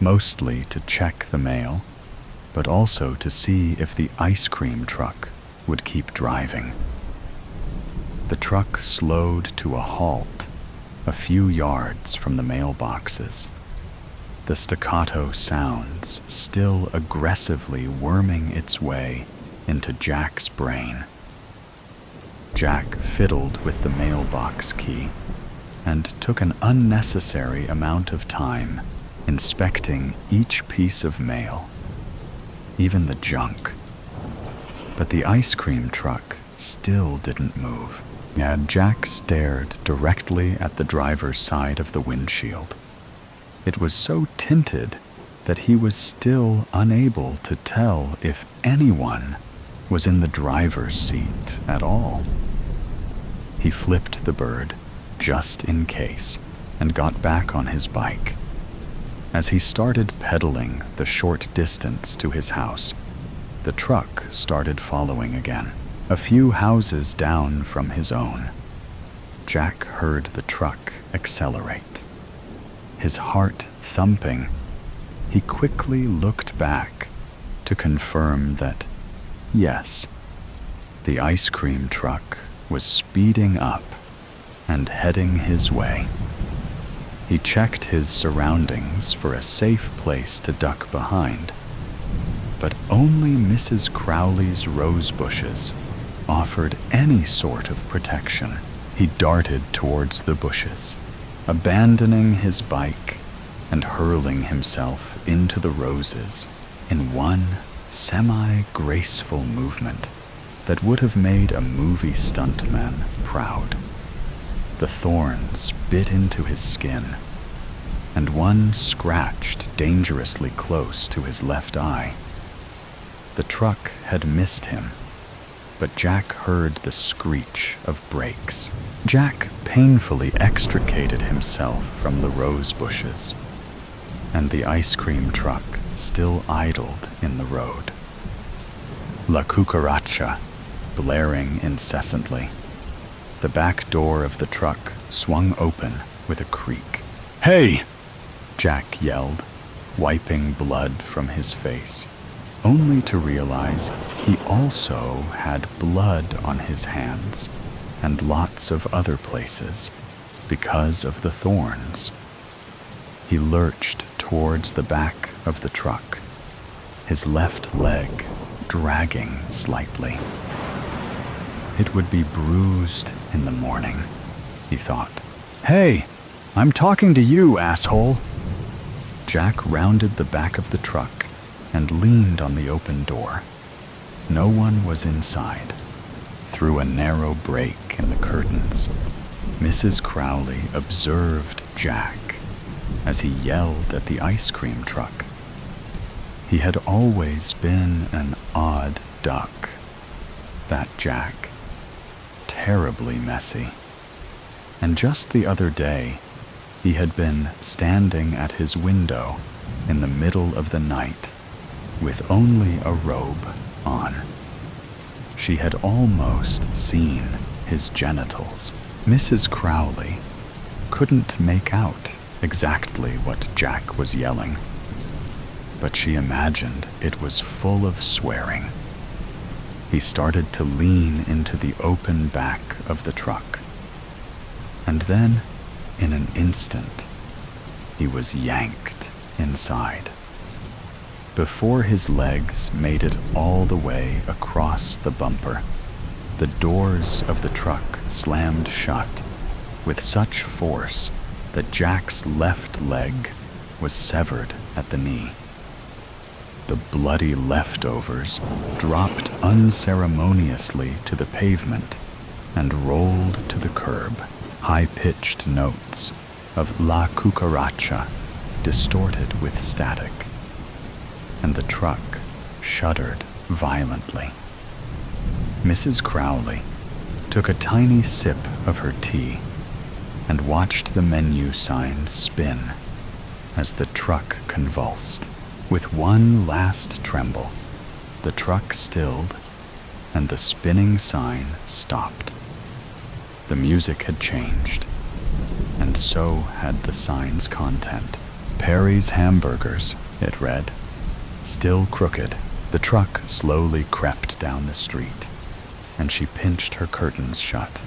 mostly to check the mail, but also to see if the ice cream truck would keep driving. The truck slowed to a halt a few yards from the mailboxes, the staccato sounds still aggressively worming its way into Jack's brain. Jack fiddled with the mailbox key and took an unnecessary amount of time inspecting each piece of mail, even the junk. But the ice cream truck still didn't move. Jack stared directly at the driver's side of the windshield. It was so tinted that he was still unable to tell if anyone was in the driver's seat at all. He flipped the bird, just in case, and got back on his bike. As he started pedaling the short distance to his house, the truck started following again, a few houses down from his own. Jack heard the truck accelerate. His heart thumping, he quickly looked back to confirm that, yes, the ice cream truck was speeding up and heading his way. He checked his surroundings for a safe place to duck behind, but only Mrs. Crowley's rose bushes offered any sort of protection. He darted towards the bushes, abandoning his bike and hurling himself into the roses in one semi-graceful movement that would have made a movie stuntman proud. The thorns bit into his skin, and one scratched dangerously close to his left eye. The truck had missed him, but Jack heard the screech of brakes. Jack painfully extricated himself from the rose bushes, and the ice cream truck still idled in the road. La Cucaracha, blaring incessantly. The back door of the truck swung open with a creak. "Hey!" Jack yelled, wiping blood from his face, only to realize he also had blood on his hands and lots of other places because of the thorns. He lurched towards the back of the truck, his left leg dragging slightly. It would be bruised in the morning, he thought. "Hey, I'm talking to you, asshole!" Jack rounded the back of the truck and leaned on the open door. No one was inside. Through a narrow break in the curtains, Mrs. Crowley observed Jack as he yelled at the ice cream truck. He had always been an odd duck, that Jack. Terribly messy. And just the other day, he had been standing at his window in the middle of the night with only a robe on. She had almost seen his genitals. Mrs. Crowley couldn't make out exactly what Jack was yelling, but she imagined it was full of swearing. He started to lean into the open back of the truck, and then, in an instant, he was yanked inside. Before his legs made it all the way across the bumper, the doors of the truck slammed shut with such force that Jack's left leg was severed at the knee. The bloody leftovers dropped unceremoniously to the pavement and rolled to the curb. High-pitched notes of La Cucaracha distorted with static, and the truck shuddered violently. Mrs. Crowley took a tiny sip of her tea and watched the menu sign spin as the truck convulsed. With one last tremble, the truck stilled and the spinning sign stopped. The music had changed, and so had the sign's content. "Perry's Hamburgers," it read. Still crooked, the truck slowly crept down the street, and she pinched her curtains shut.